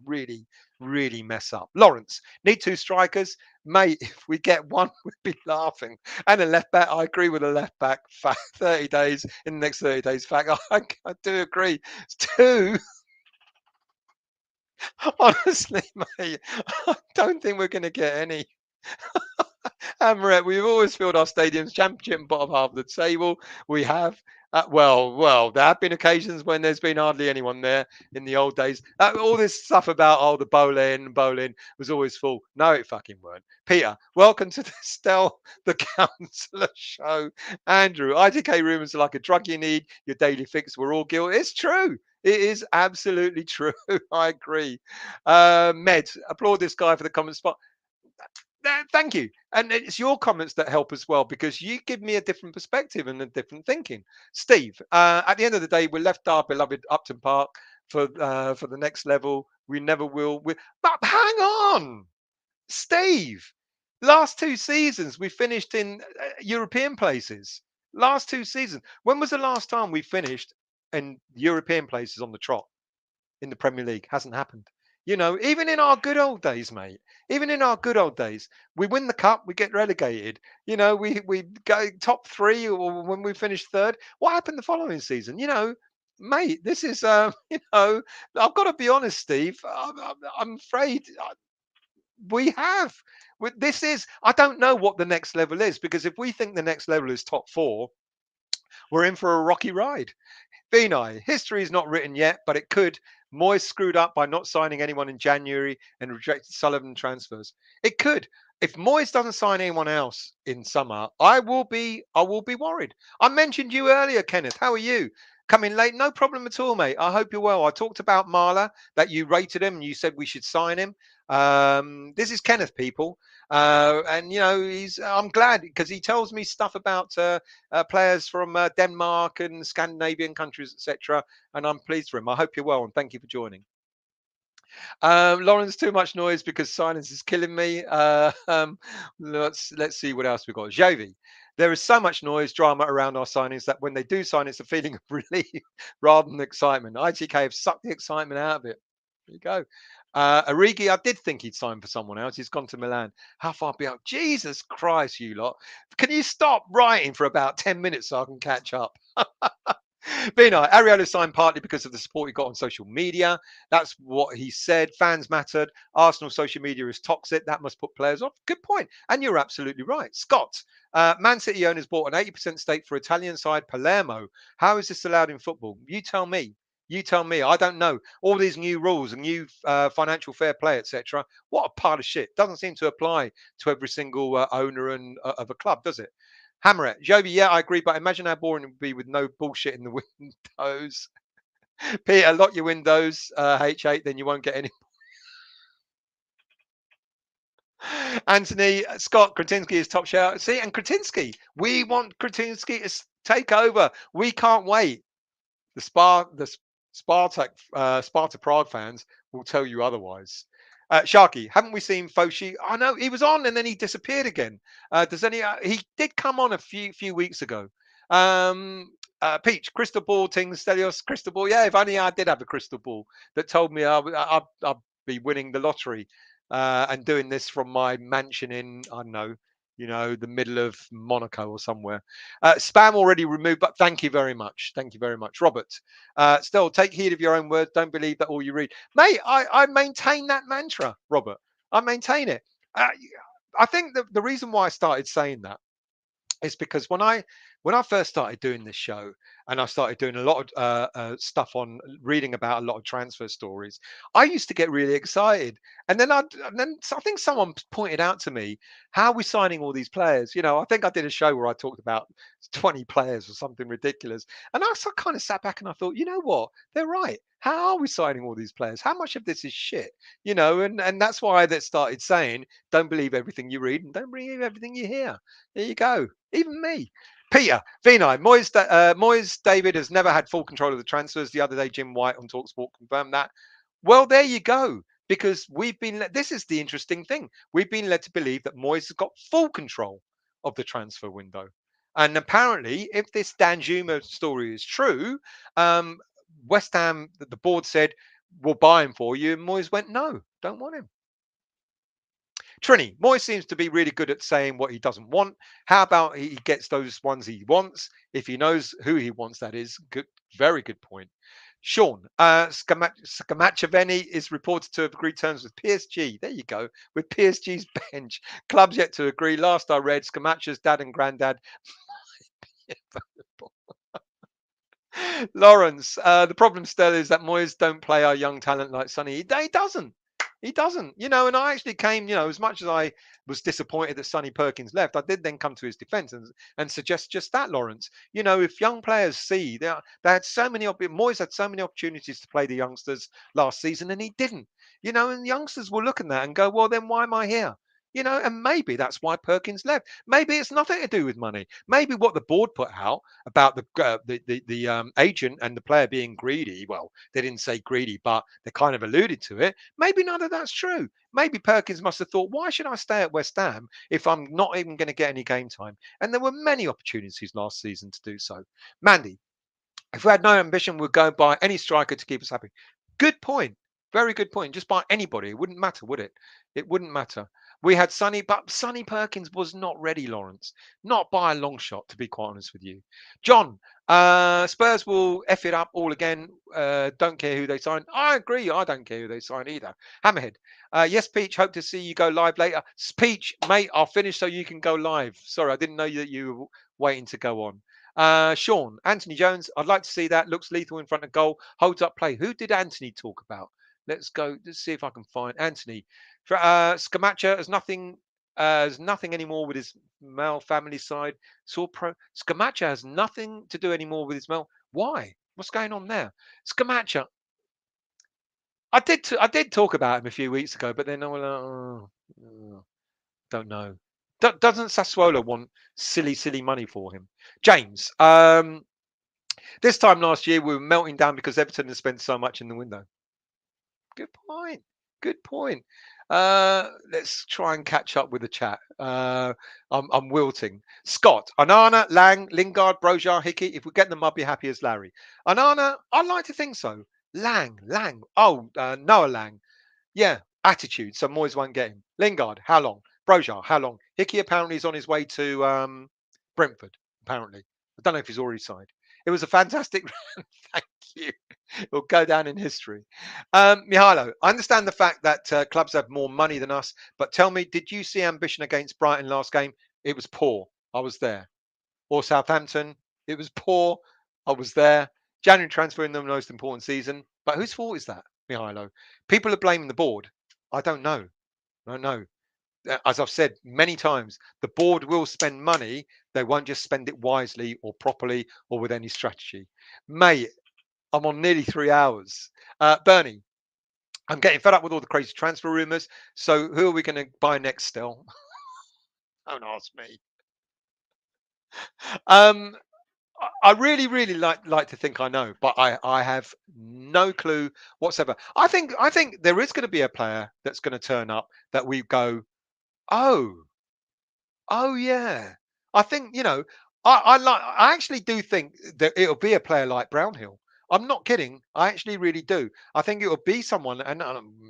Speaker 1: really, really mess up. Lawrence, need 2 strikers, mate. If we get one, we'd be laughing. And a left back, I agree with a left back. 30 days in the next 30 days. Fact, I do agree. It's 2. Honestly, mate, I don't think we're going to get any. Amaret, we've always filled our stadiums, championship and bottom half of the table. We have. Well, there have been occasions when there's been hardly anyone there in the old days. All this stuff about, the bowling was always full. No, it fucking weren't. Peter, welcome to the Stell the Counsellor show. Andrew, ITK rumours are like a drug you need, your daily fix. We're all guilty. It's true. It is absolutely true. I agree. Med, applaud this guy for the comment spot. Thank you. And it's your comments that help as well because you give me a different perspective and a different thinking. Steve, at the end of the day, we left our beloved Upton Park for the next level. We never will. But hang on, Steve. Last 2 seasons, we finished in European places. Last 2 seasons. When was the last time we finished in European places on the trot? In the Premier League. Hasn't happened. Even in our good old days, mate. Even in our good old days, we win the cup, we get relegated. We go top 3, or when we finish 3rd. What happened the following season? Mate, this is I've got to be honest, Steve. I'm afraid we have. This is. I don't know what the next level is because if we think the next level is top 4, we're in for a rocky ride. Vinay, history is not written yet, but it could. Moyes screwed up by not signing anyone in January and rejected Sullivan transfers. It could. If Moyes doesn't sign anyone else in summer, I will be worried. I mentioned you earlier, Kenneth. How are you? Coming late, no problem at all, mate. I hope you're well. I talked about Marla, that you rated him and you said we should sign him. This is Kenneth, people, and I'm glad because he tells me stuff about players from Denmark and Scandinavian countries, etc. And I'm pleased for him. I hope you're well and thank you for joining. Lawrence, too much noise because silence is killing me. Let's see what else we've got. Jovi, there is so much noise, drama around our signings that when they do sign, it's a feeling of relief rather than excitement. ITK have sucked the excitement out of it. There you go. Origi, I did think he'd sign for someone else. He's gone to Milan. How far behind? Jesus Christ, you lot. Can you stop writing for about 10 minutes so I can catch up? Bino, Ariolo signed partly because of the support he got on social media. That's what he said. Fans mattered. Arsenal social media is toxic. That must put players off. Good point. And you're absolutely right. Scott, Man City owners bought an 80% stake for Italian side Palermo. How is this allowed in football? You tell me. You tell me. I don't know. All these new rules and new financial fair play, etc. What a pile of shit. Doesn't seem to apply to every single owner of a club, does it? Hammer it. Joby, yeah, I agree, but imagine how boring it would be with no bullshit in the windows. Peter, lock your windows, H8, then you won't get any. Anthony, Scott, Kretinsky is top shout. See, and Kretinsky, we want Kretinsky to take over. We can't wait. The Sparta Prague fans will tell you otherwise. Sharky, haven't we seen Foshi? I know he was on and then he disappeared again. He did come on a few weeks ago. Peach, crystal ball, things, Stelios, crystal ball. Yeah, if only I did have a crystal ball that told me I'd be winning the lottery and doing this from my mansion in, I don't know, the middle of Monaco or somewhere. Spam already removed, but thank you very much. Thank you very much. Robert, still take heed of your own words. Don't believe that all you read. Mate, I maintain that mantra, Robert. I maintain it. I think the reason why I started saying that It's because when I first started doing this show, and I started doing a lot of stuff on reading about a lot of transfer stories, I used to get really excited, and then I think someone pointed out to me, how are we signing all these players? I think I did a show where I talked about 20 players or something ridiculous, and kind of sat back and I thought, you know what, they're right. How are we signing all these players? How much of this is shit? And that's why they started saying, don't believe everything you read and don't believe everything you hear. There you go. Even me. Peter, Vinay, Moyes David has never had full control of the transfers. The other day, Jim White on Talksport confirmed that. Well, there you go. Because this is the interesting thing. We've been led to believe that Moyes has got full control of the transfer window. And apparently, if this Danjuma story is true, um, West Ham, the board said, we'll buy him for you. And Moyes went, no, don't want him. Trini, Moy seems to be really good at saying what he doesn't want. How about he gets those ones he wants? If he knows who he wants, that is. Good, very good point. Sean, Skamachaveni is reported to have agreed terms with PSG. There you go. With PSG's bench. Clubs yet to agree. Last I read, Skamacha's dad and granddad. Lawrence, the problem still is that Moyes don't play our young talent like Sonny. He doesn't. He doesn't. And I actually came, as much as I was disappointed that Sonny Perkins left, I did then come to his defence and suggest just that, Lawrence. If young players see they had so many, Moyes had so many opportunities to play the youngsters last season and he didn't. And the youngsters will look at that and go, well, then why am I here? And maybe that's why Perkins left. Maybe it's nothing to do with money. Maybe what the board put out about the agent and the player being greedy. Well, they didn't say greedy, but they kind of alluded to it. Maybe none of that's true. Maybe Perkins must have thought, why should I stay at West Ham if I'm not even going to get any game time? And there were many opportunities last season to do so. Mandy, if we had no ambition, we'd go buy any striker to keep us happy. Good point. Very good point. Just buy anybody. It wouldn't matter, would it? It wouldn't matter. We had Sonny, but Sonny Perkins was not ready, Lawrence. Not by a long shot, to be quite honest with you. John, Spurs will F it up all again. Don't care who they sign. I agree. I don't care who they sign either. Hammerhead. Yes, Peach. Hope to see you go live later. Peach, mate, I'll finish so you can go live. Sorry, I didn't know that you were waiting to go on. Sean, Anthony Jones, I'd like to see that. Looks lethal in front of goal. Holds up play. Who did Anthony talk about? Let's go. Let's see if I can find Anthony. Scamacha has nothing anymore with his male family side. Scamacha has nothing to do anymore with his male. Why? What's going on there? Scamacha. I did talk about him a few weeks ago, but then I was like, don't know. Doesn't Sassuolo want silly money for him? James, this time last year we were melting down because Everton had spent so much in the window. Good point. Good point. Let's try and catch up with the chat. I'm wilting. Scott, Anana, Lang, Lingard, Broja, Hickey. If we get them, I'll be happy as Larry. Anana, I'd like to think so. Lang. Oh, Noah Lang. Yeah, attitude. So Moyes won't get him. Lingard, how long? Broja, how long? Hickey apparently is on his way to Brentford. Apparently, I don't know if he's already signed. It was a fantastic. Thank you. It'll go down in history. Mihailo, I understand the fact that clubs have more money than us, but tell me, did you see ambition against Brighton last game? It was poor. I was there. Or Southampton. It was poor. I was there. January transfer in the most important season. But whose fault is that, Mihailo? People are blaming the board. I don't know. I don't know. As I've said many times, the board will spend money. They won't just spend it wisely or properly or with any strategy. Mate, I'm on nearly 3 hours. Bernie, I'm getting fed up with all the crazy transfer rumours. So who are we going to buy next still? Don't ask me. I really like to think I know, but I have no clue whatsoever. I think there is going to be a player that's going to turn up that we go, oh, oh yeah. I think I actually do think that it'll be a player like Brownhill. I'm not kidding. I actually really do. I think it will be someone, and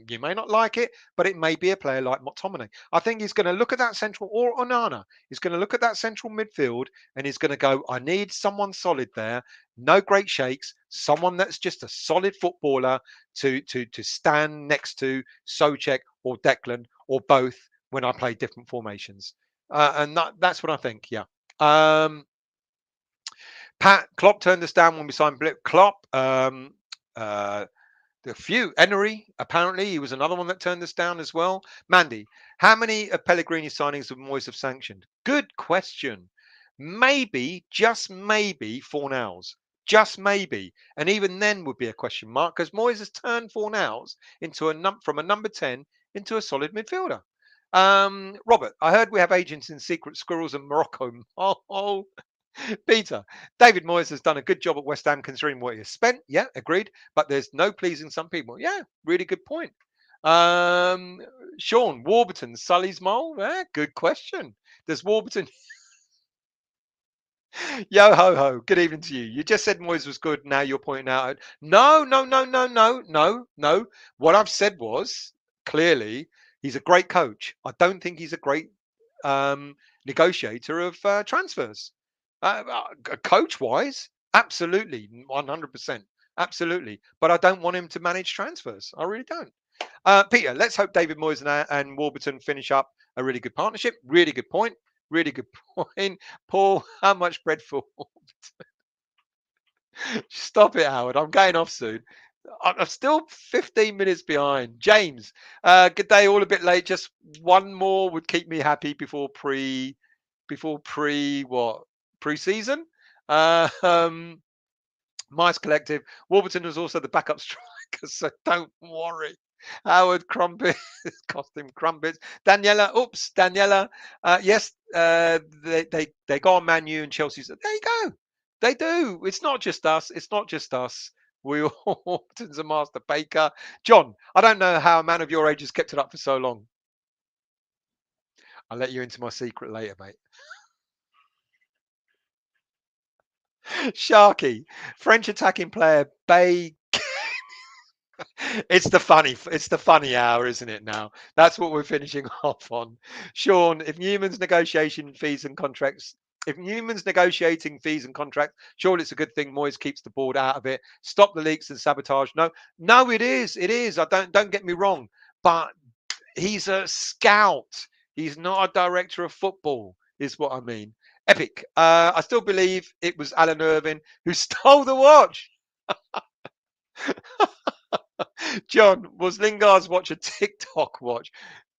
Speaker 1: you may not like it, but it may be a player like McTominay. I think he's going to look at that central, or Onana. He's going to look at that central midfield, and he's going to go, "I need someone solid there. No great shakes. Someone that's just a solid footballer to stand next to Soucek or Declan or both when I play different formations." And that's what I think. Yeah. Um, Pat Klopp turned us down when we signed Blip. Klopp. Uh, the few Emery, apparently he was another one that turned us down as well. Mandy, how many of Pellegrini's signings of Moyes have sanctioned? Good question. Maybe, just maybe, Fornals. Just maybe, and even then would be a question mark because Moyes has turned Fornals into from a number 10 into a solid midfielder. Robert, I heard we have agents in secret squirrels in Morocco. Oh, Peter, David Moyes has done a good job at West Ham considering what he has spent. Yeah, agreed. But there's no pleasing some people. Yeah, really good point. Um, Sean, Warburton, Sully's mole. Yeah, good question. Does Warburton Yo ho ho, good evening to you. You just said Moyes was good. Now you're pointing out. No, no, no, no, no, no, no. What I've said was clearly he's a great coach. I don't think he's a great negotiator of transfers. Coach wise, absolutely, 100%. Absolutely. But I don't want him to manage transfers. I really don't. Peter, let's hope David Moyes and Warburton finish up a really good partnership. Really good point. Really good point. Paul, how much bread for? Stop it, Howard. I'm going off soon. I'm still 15 minutes behind. James, good day. All a bit late. Just one more would keep me happy before what pre-season. Mice Collective. Warburton was also the backup striker, so don't worry. Howard Crumpet, cost him crumpets. Daniela. Yes, they go on Man U and Chelsea. There you go. They do. It's not just us. It's not just us. We all Warburton's a master baker. John, I don't know how a man of your age has kept it up for so long. I'll let you into my secret later, mate. Sharky, French attacking player Bay. It's the funny hour, isn't it? Now that's what we're finishing off on. Sean, if Newman's negotiating fees and contracts, surely it's a good thing Moyes keeps the board out of it. Stop the leaks and sabotage. No, no, it is. It is. I don't get me wrong, but he's a scout. He's not a director of football, is what I mean. Epic. I still believe it was Alan Irvin who stole the watch. John, was Lingard's watch a TikTok watch?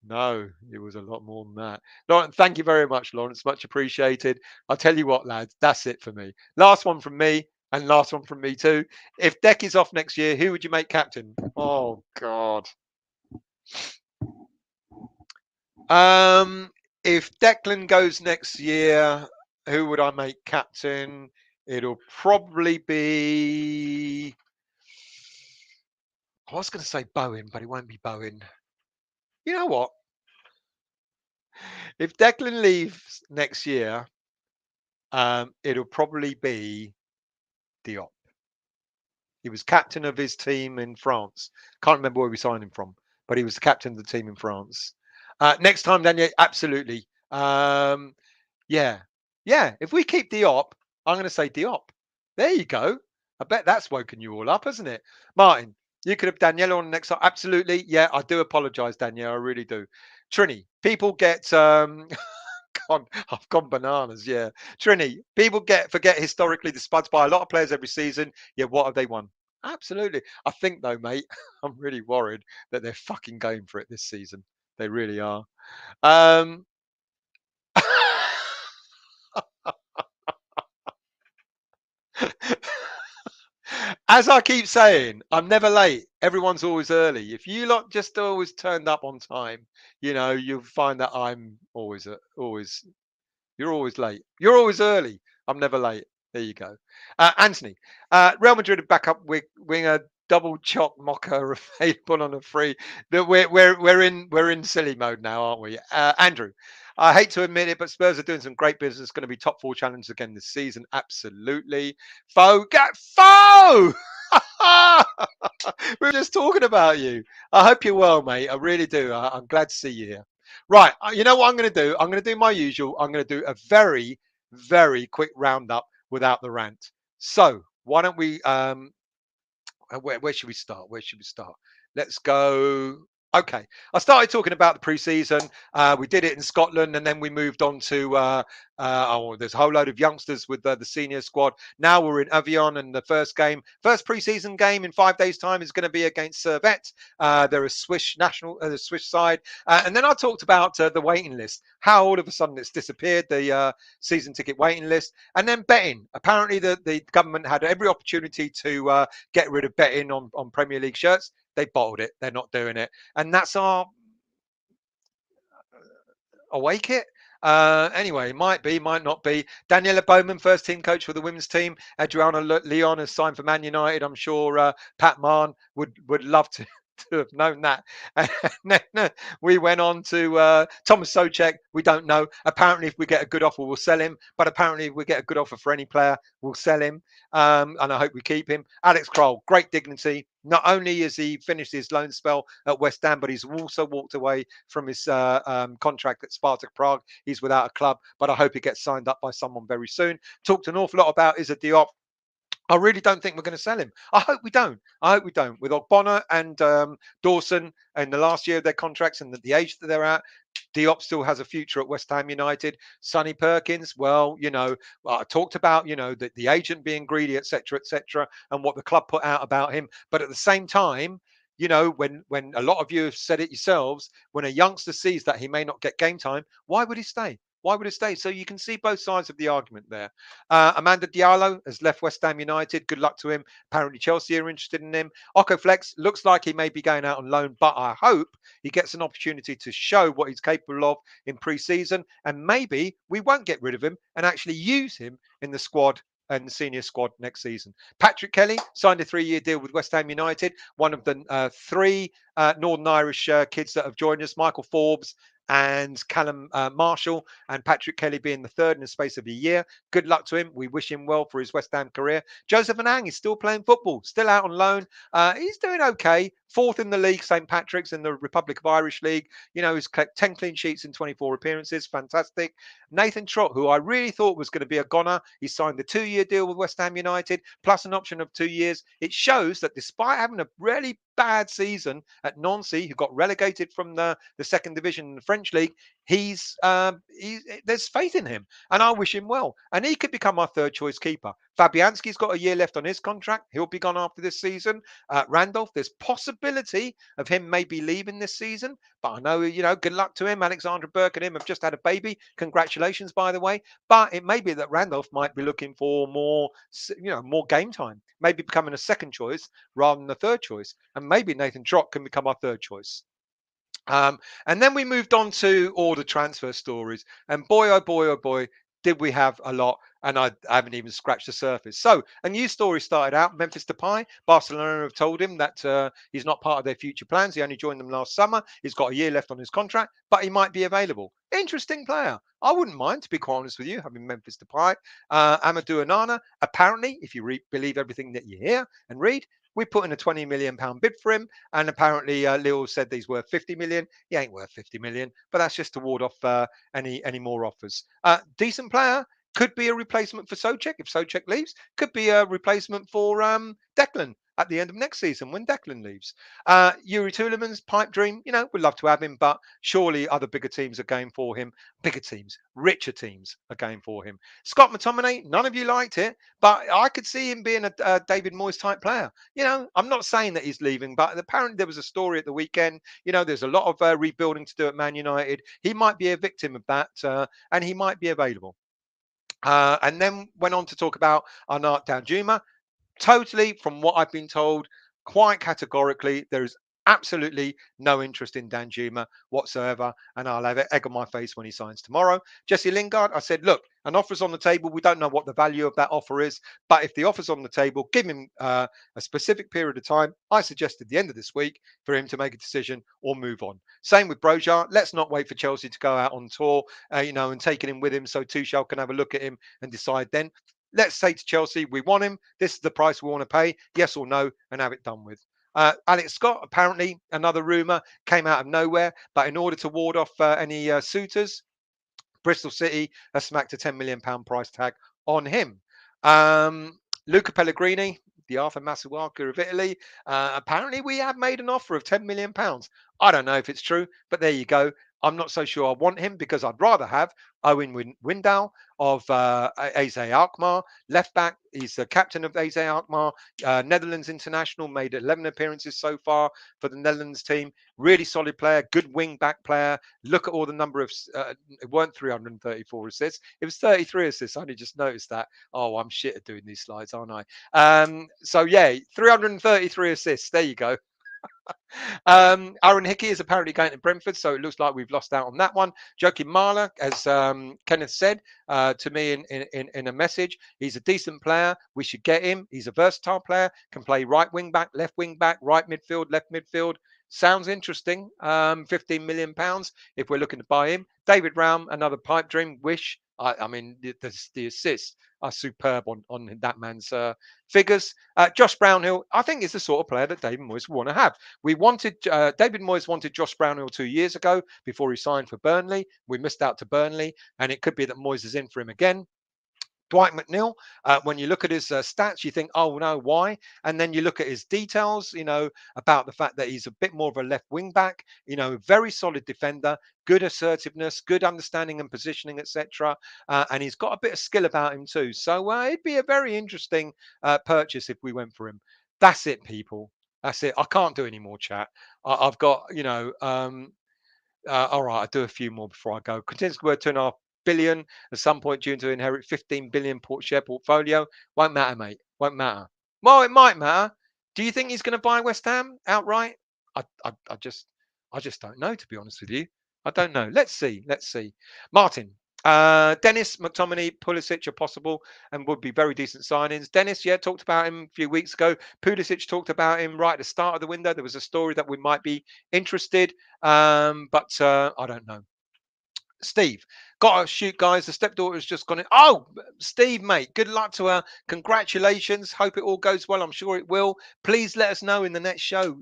Speaker 1: No, it was a lot more than that. Lawrence, thank you very much, Lawrence. Much appreciated. I'll tell you what, lads, that's it for me. Last one from me, and last one from me too. If Deck is off next year, who would you make captain? Oh God. If Declan goes next year, who would I make captain? It'll probably be. I was going to say Bowen, but it won't be Bowen. You know what? If Declan leaves next year, it'll probably be Diop. He was captain of his team in France. Can't remember where we signed him from, but he was the captain of the team in France. Next time, Daniel, absolutely. Yeah. If we keep Diop, I'm going to say Diop. There you go. I bet that's woken you all up, hasn't it? Martin, you could have Daniela on the next time. Absolutely. Yeah, I do apologise, Danielle. I really do. Trini, people get I've gone bananas. Yeah, Trini. People forget historically the Spuds buy a lot of players every season. Yeah, what have they won? Absolutely. I think though, mate, I'm really worried that they're fucking going for it this season. They really are. Um, As I keep saying, I'm never late. Everyone's always early. If you lot just always turned up on time, you'll find that I'm always you're always late. You're always early. I'm never late. There you go. Anthony, Real Madrid backup winger double chock mocker available on a free. We're in silly mode now, aren't we? Andrew, I hate to admit it, but Spurs are doing some great business. Going to be top four challenge again this season. Absolutely. Foe. We were just talking about you. I hope you're well, mate. I really do. I'm glad to see you here. Right. You know what I'm going to do? I'm going to do my usual. I'm going to do a very, very quick roundup without the rant. So why don't we? Where should we start? Let's go. Okay, I started talking about the pre-season. We did it in Scotland, and then we moved on to there's a whole load of youngsters with the senior squad. Now we're in Avion, and the first pre-season game in 5 days' time is going to be against Servette. They're a Swiss national, the Swiss side. And then I talked about the waiting list, how all of a sudden it's disappeared, the season ticket waiting list, and then betting. Apparently, the government had every opportunity to get rid of betting on Premier League shirts. They bottled it. They're not doing it, and that's our awake it. Anyway, might be, might not be. Daniela Bowman, first team coach for the women's team. Adriana Leon has signed for Man United. I'm sure Pat Marn would love to. To have known that. And then we went on to Thomas Souček. We don't know. Apparently, if we get a good offer, we'll sell him. But apparently, if we get a good offer for any player, we'll sell him. And I hope we keep him. Alex Kroll, great dignity. Not only has he finished his loan spell at West Ham, but he's also walked away from his contract at Spartak Prague. He's without a club, but I hope he gets signed up by someone very soon. Talked an awful lot about Issa Diop. I really don't think we're going to sell him. I hope we don't. I hope we don't. With Ogbonna and Dawson in the last year of their contracts and the age that they're at, Diop still has a future at West Ham United. Sonny Perkins, well, I talked about, the agent being greedy, etc., and what the club put out about him. But at the same time, when a lot of you have said it yourselves, when a youngster sees that he may not get game time, why would he stay? Why would he stay? So you can see both sides of the argument there. Amanda Diallo has left West Ham United. Good luck to him. Apparently Chelsea are interested in him. Oko Flex looks like he may be going out on loan, but I hope he gets an opportunity to show what he's capable of in pre-season, and maybe we won't get rid of him and actually use him in the squad and the senior squad next season. Patrick Kelly signed a 3-year deal with West Ham United, one of the three Northern Irish kids that have joined us, Michael Forbes and Callum Marshall, and Patrick Kelly being the third in the space of a year. Good luck to him. We wish him well for his West Ham career. Joseph Anang is still playing football, still out on loan. He's doing okay. Fourth in the league, St. Patrick's in the Republic of Irish League. He's kept 10 clean sheets in 24 appearances. Fantastic. Nathan Trott, who I really thought was going to be a goner, he signed a 2-year deal with West Ham United, plus an option of 2 years. It shows that despite having a really bad season at Nancy, who got relegated from the second division in the French league, there's faith in him, and I wish him well. And he could become our third choice keeper. Fabianski's got a year left on his contract. He'll be gone after this season. Randolph, there's possibility of him maybe leaving this season, but I know, good luck to him. Alexandra Burke and him have just had a baby. Congratulations, by the way. But it may be that Randolph might be looking for more game time, maybe becoming a second choice rather than the third choice. And maybe Nathan Trott can become our third choice. And then we moved on to all the transfer stories. And boy, oh boy, oh boy, did we have a lot. And I haven't even scratched the surface. So a new story started out. Memphis Depay, Barcelona have told him that he's not part of their future plans. He only joined them last summer. He's got a year left on his contract, but he might be available. Interesting player. I wouldn't mind, to be quite honest with you, having Memphis Depay. Amadou Onana, apparently, if you believe everything that you hear and read, we put in a £20 million bid for him, and apparently Lille said that he's worth 50 million. He ain't worth 50 million, but that's just to ward off any more offers. Decent player, could be a replacement for Souček if Souček leaves. Could be a replacement for Declan at the end of next season when Declan leaves. Yuri Tulemans, pipe dream, we'd love to have him, but surely other bigger teams are going for him. Bigger teams, richer teams are going for him. Scott McTominay, none of you liked it, but I could see him being a David Moyes type player. I'm not saying that he's leaving, but apparently there was a story at the weekend. There's a lot of rebuilding to do at Man United. He might be a victim of that, and he might be available. And then went on to talk about Arnaut Danjuma. Totally, from what I've been told, quite categorically, there is absolutely no interest in Danjuma whatsoever, and I'll have egg on my face when he signs tomorrow. Jesse Lingard, I said, look, an offer's on the table. We don't know what the value of that offer is, but if the offer's on the table, give him a specific period of time. I suggested the end of this week for him to make a decision or move on. Same with Broja. Let's not wait for Chelsea to go out on tour, and taking him with him so Tuchel can have a look at him and decide then. Let's say to Chelsea, we want him. This is the price we want to pay. Yes or no, and have it done with. Alex Scott, apparently, another rumour came out of nowhere. But in order to ward off any suitors, Bristol City has smacked a £10 million price tag on him. Luca Pellegrini, the Arthur Masuaku of Italy. Apparently, we have made an offer of £10 million. I don't know if it's true, but there you go. I'm not so sure I want him because I'd rather have Owen Windal of AZ Alkmaar, left back. He's the captain of AZ Alkmaar, Netherlands international, made 11 appearances so far for the Netherlands team. Really solid player, good wing back player. Look at all the number of, it weren't 334 assists, it was 33 assists. I only just noticed that. Oh, I'm shit at doing these slides, aren't I? So yeah, 333 assists. There you go. Aaron Hickey is apparently going to Brentford, so it looks like we've lost out on that one. Joakim Mahler, as Kenneth said to me in a message, he's a decent player. We should get him. He's a versatile player, can play right wing back, left wing back, right midfield, left midfield. Sounds interesting. £15 million if we're looking to buy him. David Raum, another pipe dream. Wish. I mean, the assists are superb on that man's figures. Josh Brownhill, I think, is the sort of player that David Moyes want to have. We wanted David Moyes wanted Josh Brownhill 2 years ago before he signed for Burnley. We missed out to Burnley, and it could be that Moyes is in for him again. Dwight McNeil, when you look at his stats, you think, oh no, why? And then you look at his details, about the fact that he's a bit more of a left wing back, very solid defender, good assertiveness, good understanding and positioning, etc. And he's got a bit of skill about him too. So it'd be a very interesting purchase if we went for him. That's it, people. That's it. I can't do any more chat. I've got, all right, I'll do a few more before I go. Continues worth 2.5 billion at some point due to inherit 15 billion share portfolio. Won't matter, mate. Won't matter. Well, it might matter. Do you think he's going to buy West Ham outright? I just don't know, to be honest with you. I don't know. Let's see. Let's see. Martin. Dennis, McTominay, Pulisic are possible and would be very decent signings. Dennis, yeah, talked about him a few weeks ago. Pulisic talked about him right at the start of the window. There was a story that we might be interested, but I don't know. Steve, gotta shoot, guys. The stepdaughter's just gone in. Oh, Steve, mate, good luck to her. Congratulations. Hope it all goes well. I'm sure it will. Please let us know in the next show,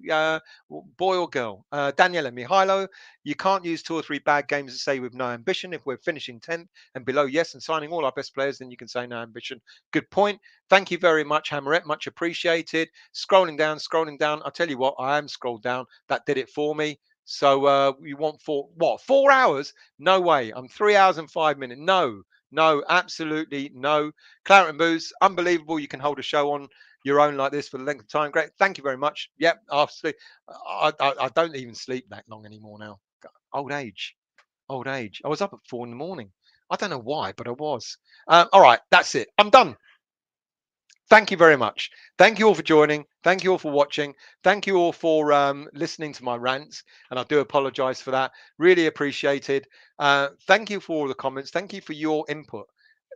Speaker 1: boy or girl. Daniela Mihailo, you can't use 2 or 3 bad games to say with no ambition. If we're finishing 10th and below, yes, and signing all our best players, then you can say no ambition. Good point. Thank you very much, Hammerette. Much appreciated. Scrolling down, scrolling down. I'll tell you what, I am scrolled down. That did it for me. So you want 4 hours? No way. I'm 3 hours and 5 minutes. No, no, absolutely no. Claret and Booze, unbelievable. You can hold a show on your own like this for the length of time. Great. Thank you very much. Yep. I don't even sleep that long anymore now. Old age. Old age. I was up at 4 in the morning. I don't know why, but I was. All right. That's it. I'm done. Thank you very much. Thank you all for joining. Thank you all for watching. Thank you all for listening to my rants. And I do apologize for that. Really appreciated. Thank you for all the comments. Thank you for your input.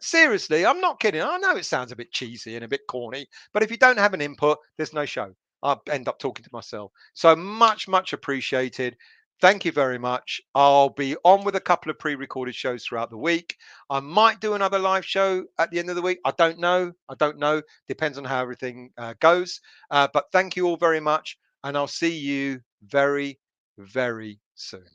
Speaker 1: Seriously, I'm not kidding. I know it sounds a bit cheesy and a bit corny, but if you don't have an input, there's no show. I'll end up talking to myself. So much, much appreciated. Thank you very much. I'll be on with a couple of pre-recorded shows throughout the week. I might do another live show at the end of the week. I don't know. I don't know. Depends on how everything goes. But thank you all very much. And I'll see you very, very soon.